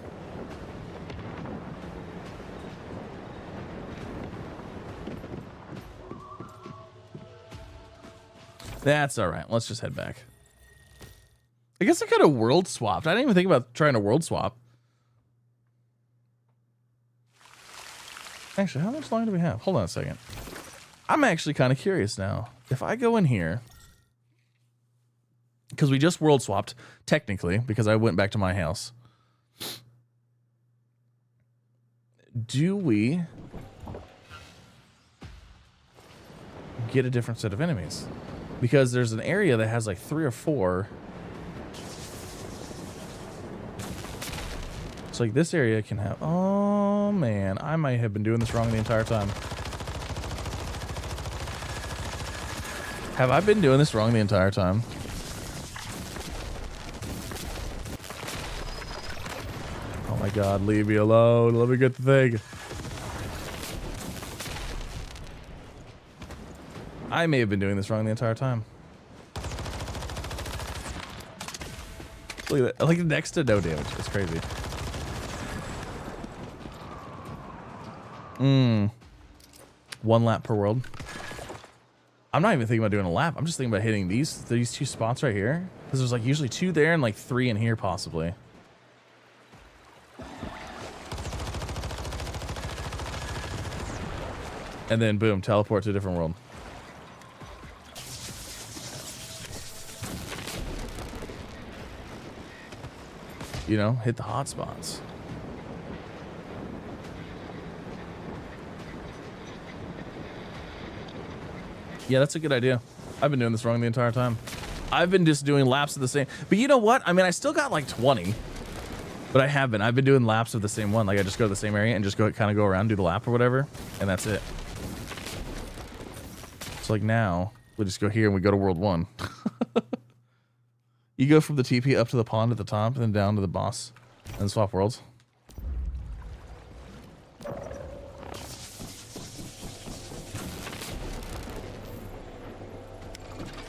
That's all right. Let's just head back. I guess I could have world swapped. I didn't even think about trying to world swap. Actually, how much longer do we have? Hold on a second. I'm actually kind of curious now. If I go in here, because we just world swapped, technically, because I went back to my house. Do we get a different set of enemies? Because there's an area that has like 3 or 4. So like this area can have, oh man, I might have been doing this wrong the entire time. Have I been doing this wrong the entire time? Oh my God, leave me alone. Let me get the thing. I may have been doing this wrong the entire time. Look at that. Like next to no damage. It's crazy. One lap per world. I'm not even thinking about doing a lap. I'm just thinking about hitting these two spots right here. Because there's like usually 2 there and like 3 in here possibly. And then boom, teleport to a different world. You know, hit the hot spots. Yeah, that's a good idea. I've been doing this wrong the entire time. I've been just doing laps of the same. But you know what? I mean, I still got like 20. But I've been doing laps of the same one. Like I just go to the same area and just kind of go around, do the lap or whatever. And that's it. So like now, we just go here and we go to World 1. You go from the TP up to the pond at the top and then down to the boss and swap worlds.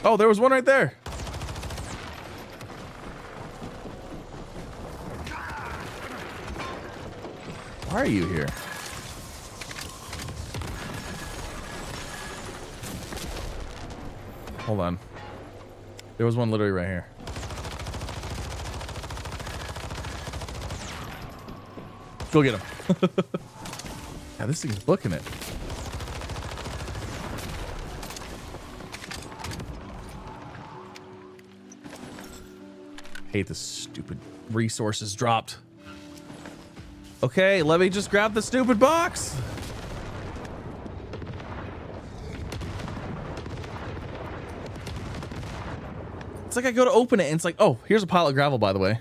Oh, there was one right there. Why are you here? Hold on. There was one literally right here. Go get him. Yeah, this thing's booking it. Hate this stupid resources dropped. Okay, let me just grab the stupid box. It's like I go to open it and it's like, oh, here's a pile of gravel, by the way.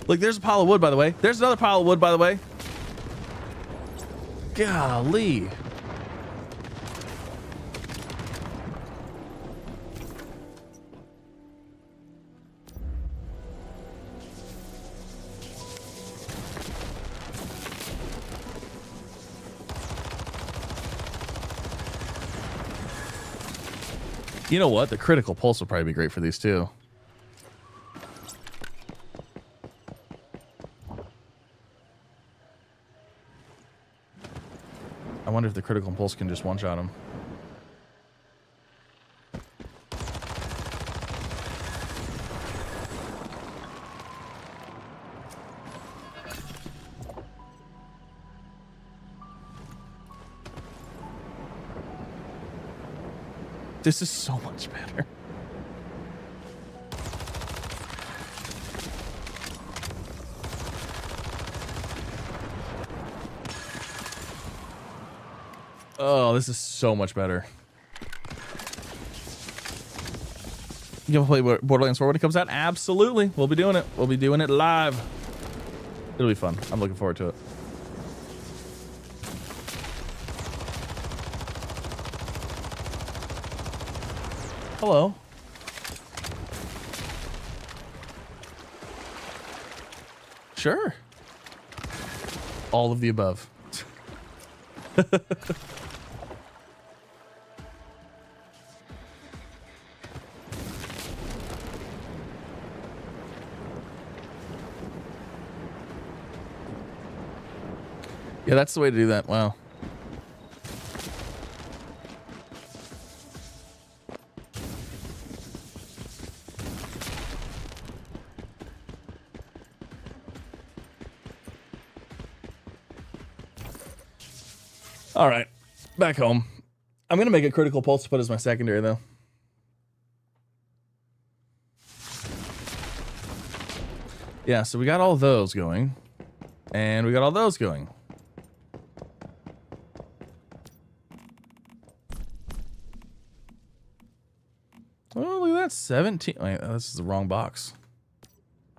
Like, there's a pile of wood, by the way. There's another pile of wood, by the way. Golly. You know what? The critical pulse will probably be great for these too. I wonder if the critical pulse can just one-shot him. This is so much better. Oh, this is so much better. You gonna play Borderlands 4 when it comes out? Absolutely. We'll be doing it. We'll be doing it live. It'll be fun. I'm looking forward to it. Hello. Sure. All of the above. Yeah, that's the way to do that. Wow. All right, back home. I'm gonna make a critical pulse to put as my secondary though. Yeah, so we got all those going, and we got all those going. Oh, look at that, 17. Wait, this is the wrong box.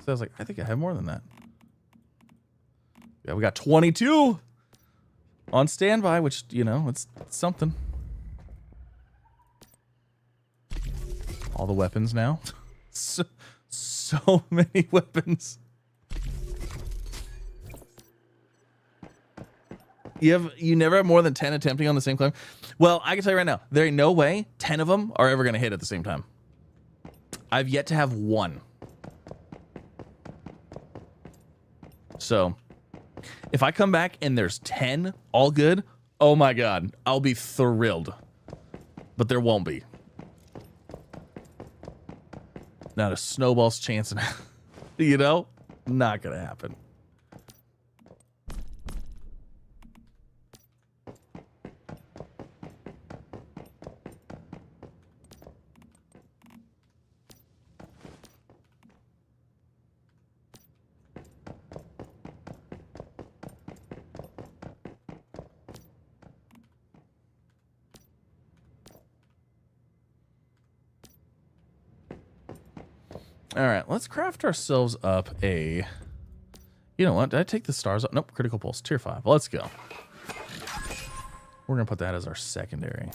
So I was like, I think I have more than that. Yeah, we got 22. On standby, which, you know, it's something. All the weapons now. So many weapons. You never have more than 10 attempting on the same climb. Well, I can tell you right now, there ain't no way 10 of them are ever going to hit at the same time. I've yet to have one. So if I come back and there's 10 all good, oh my God, I'll be thrilled. But there won't be. Not a snowball's chance in you know? Not gonna happen. All right, let's craft ourselves up a... You know what? Did I take the stars up? Nope, critical pulse, tier 5. Let's go. We're going to put that as our secondary.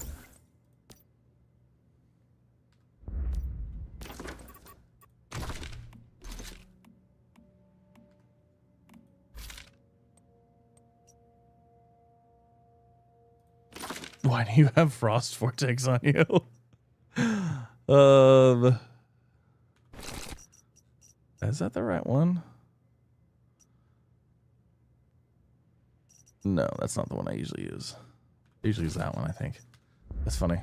Why do you have frost vortex on you? Is that the right one? No, that's not the one I usually use. I usually use that one, I think. That's funny.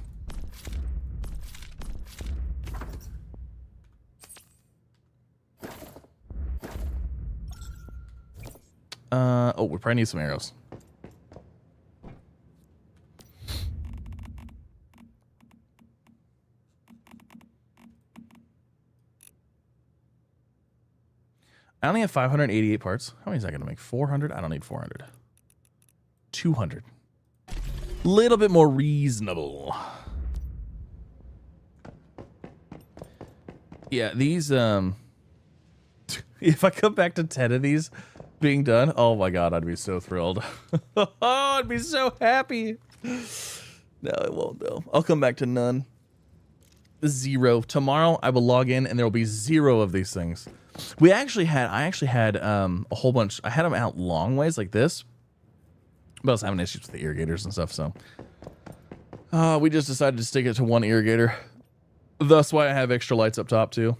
Oh, we probably need some arrows. I only have 588 parts. How many is that going to make? 400? I don't need 400. 200. Little bit more reasonable. Yeah, these, if I come back to 10 of these being done, oh my God, I'd be so thrilled. Oh, I'd be so happy. No, it won't though. I'll come back to none. 0. Tomorrow I will log in and there will be 0 of these things. I actually had a whole bunch. I had them out long ways like this, but I was having issues with the irrigators and stuff. So we just decided to stick it to one irrigator. That's why I have extra lights up top too.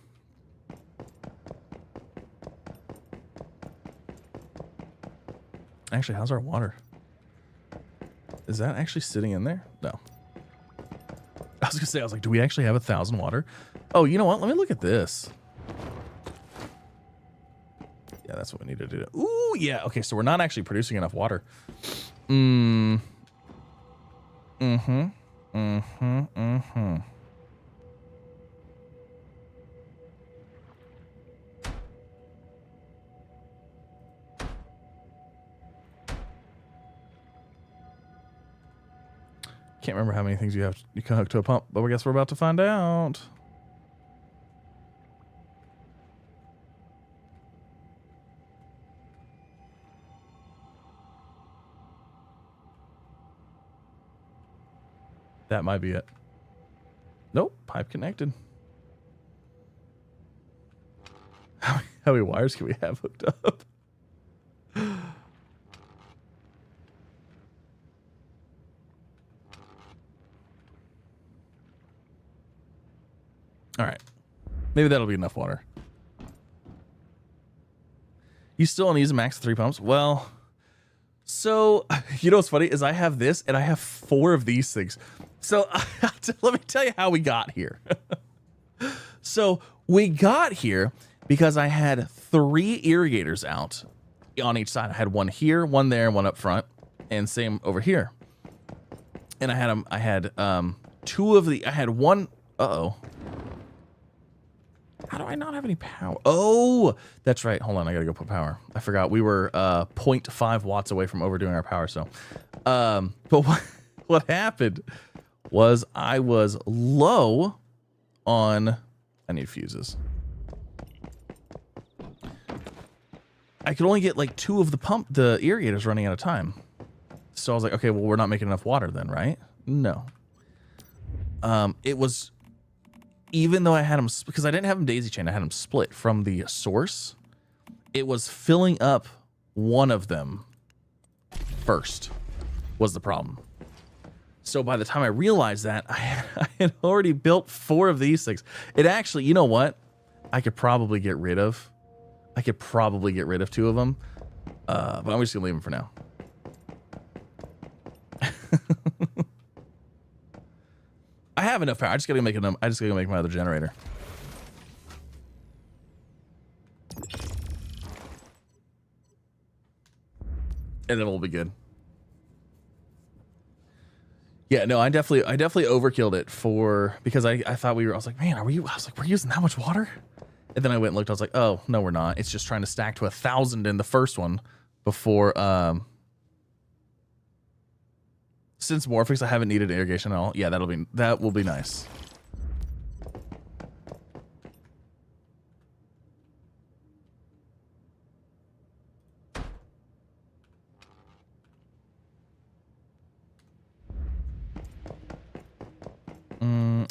Actually, how's our water? Is that actually sitting in there? No. I was gonna say, I was like, do we actually have 1,000 water? Oh, you know what? Let me look at this. Yeah, that's what we need to do. Ooh, yeah. Okay, so we're not actually producing enough water. Can't remember how many things you can hook to a pump, but I guess we're about to find out. That might be it. Nope, pipe connected. How many wires can we have hooked up? All right. Maybe that'll be enough water. You still only use a max of 3 pumps? Well, so you know what's funny is I have this and I have 4 of these things. So let me tell you how we got here. So we got here because I had 3 irrigators out on each side. I had one here, one there, one up front, and same over here. And I had 2 of the, I had one, uh-oh. How do I not have any power? Oh, that's right. Hold on, I gotta go put power. I forgot we were 0.5 watts away from overdoing our power. So, but what happened was I was low on. I need fuses. I could only get like 2 of the irrigators running out of time. So I was like, okay, well, we're not making enough water then, right? No. It was. Even though I had them, because I didn't have them daisy chain, I had them split from the source. It was filling up one of them first. was the problem. So by the time I realized that, I had already built 4 of these things. It actually, you know what? I could probably get rid of 2 of them. But I'm just gonna leave them for now. I have enough power. I just gotta make my other generator. And then we'll be good. Yeah, no, I definitely overkilled it because I thought I was like, man, we're using that much water? And then I went and looked, I was like, oh, no, we're not. It's just trying to stack to 1,000 in the first one before, since Morphix, I haven't needed irrigation at all. Yeah, that will be nice.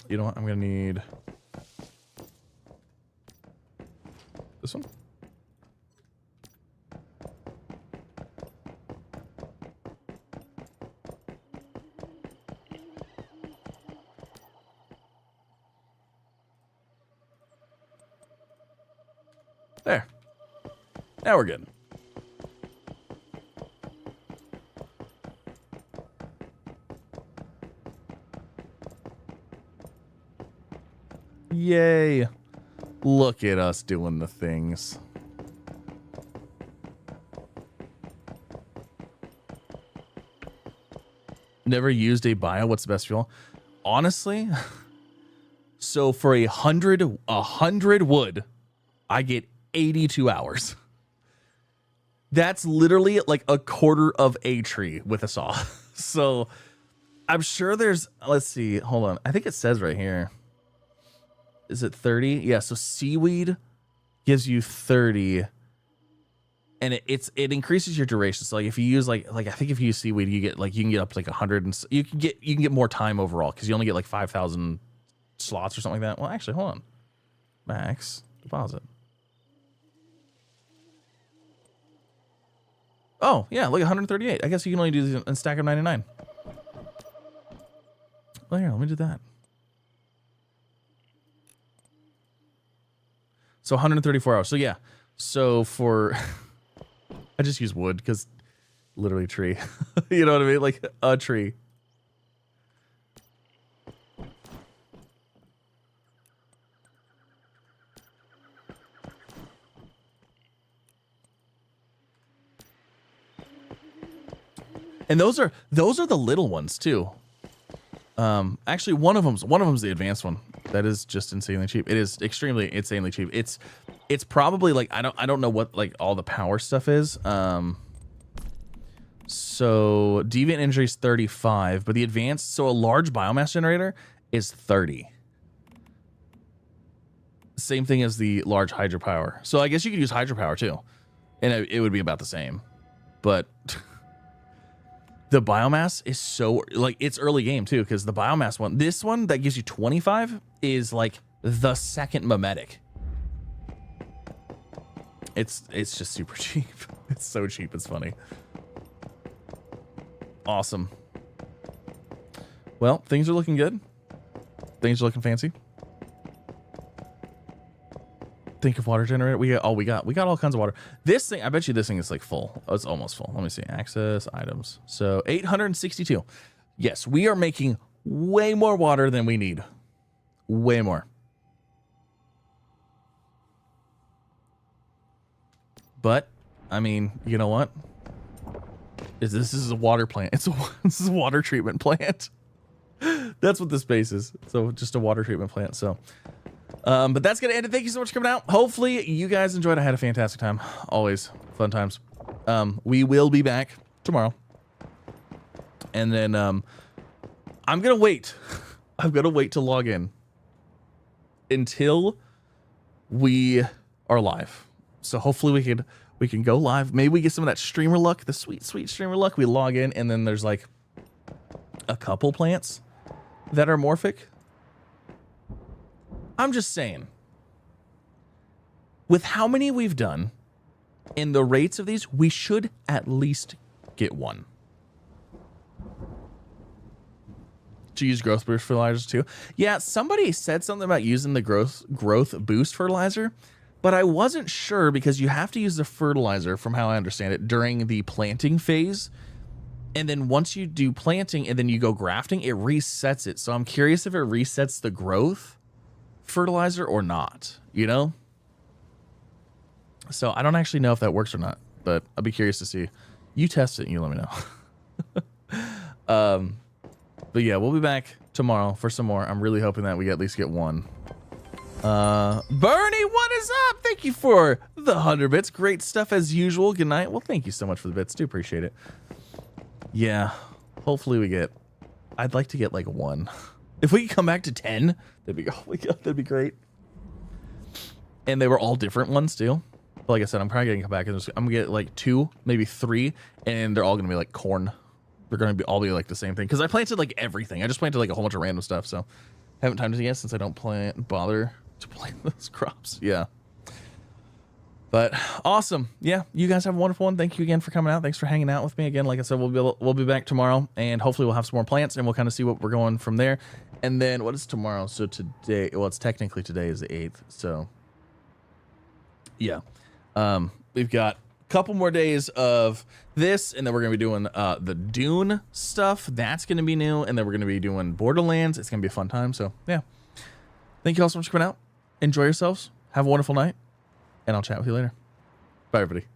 You know what? I'm gonna need this one. There. Now we're good. Yay. Look at us doing the things. Never used a bio. What's the best fuel? Honestly, so for 100 wood, I get 82 hours. That's literally like a quarter of a tree with a saw. So I'm sure there's, let's see, hold on. I think it says right here. Is it 30? Yeah, so seaweed gives you 30. And it increases your duration. So like if you use like I think if you use seaweed, you can get up to like 100 and you can get more time overall because you only get like 5,000 slots or something like that. Well, actually, hold on. Max deposit. Oh, yeah, look at 138. I guess you can only do these in stack of 99. Well, here, let me do that. So 134 hours. So yeah. So for I just use wood because literally tree. You know what I mean? Like a tree. And those are the little ones too. Actually one of them's the advanced one. That is just insanely cheap. It is extremely insanely cheap. It's probably like I don't know what like all the power stuff is. So deviant injury is 35, but the advanced, so a large biomass generator is 30. Same thing as the large hydropower. So I guess you could use hydropower too, and it would be about the same. But the biomass is so like it's early game too, because the biomass one, this one that gives you 25 is like the second mimetic. It's just super cheap. It's so cheap. It's funny. Awesome. Well, things are looking good. Things are looking fancy. Think of water generator. We got all kinds of water. This thing, I bet you this thing is like full. Oh, it's almost full. Let me see. Access items. So 862. Yes, we are making way more water than we need. Way more. But I mean, you know what? This is a water plant. This is a water treatment plant. That's what this space is. So just a water treatment plant. So but that's gonna end it. Thank you so much for coming out. Hopefully you guys enjoyed. I had a fantastic time. Always fun times. We will be back tomorrow. And then I'm gonna wait. I'm gonna wait to log in until we are live. So hopefully we can go live. Maybe we get some of that streamer luck, the sweet streamer luck. We log in and then there's like a couple plants that are morphic. I'm just saying, with how many we've done in the rates of these, we should at least get one. to use growth boost fertilizers too. Yeah, somebody said something about using the growth boost fertilizer, but I wasn't sure because you have to use the fertilizer, from how I understand it, during the planting phase. And then once you do planting and then you go grafting, it resets it. So I'm curious if it resets the growth fertilizer or not, you know? So I don't actually know if that works or not, but I'll be curious to see. You test it and you let me know. But yeah, we'll be back tomorrow for some more. I'm really hoping that we at least get one. Bernie, what is up? Thank you for the 100 bits. Great stuff as usual. Good night. Well, thank you so much for the bits. Do appreciate it. Yeah, hopefully we get, I'd like to get like 1. If we could come back to 10, that'd be, oh my God, that'd be great. And they were all different ones too. But like I said, I'm probably gonna come back and I'm gonna get like 2, maybe 3, and they're all gonna be like corn. They're gonna be all be like the same thing. Because I planted like everything. I just planted like a whole bunch of random stuff, so haven't time to yet since I don't bother to plant those crops. Yeah. But awesome. Yeah, you guys have a wonderful one. Thank you again for coming out. Thanks for hanging out with me again. Like I said, we'll be back tomorrow, and hopefully we'll have some more plants, and we'll kind of see what we're going from there. And then what is tomorrow? So today, well, it's technically today is the 8th. So yeah, we've got a couple more days of this, and then we're gonna be doing the Dune stuff. That's gonna be new, and then we're gonna be doing Borderlands. It's gonna be a fun time. So yeah, thank you all so much for coming out. Enjoy yourselves. Have a wonderful night. And I'll chat with you later. Bye, everybody.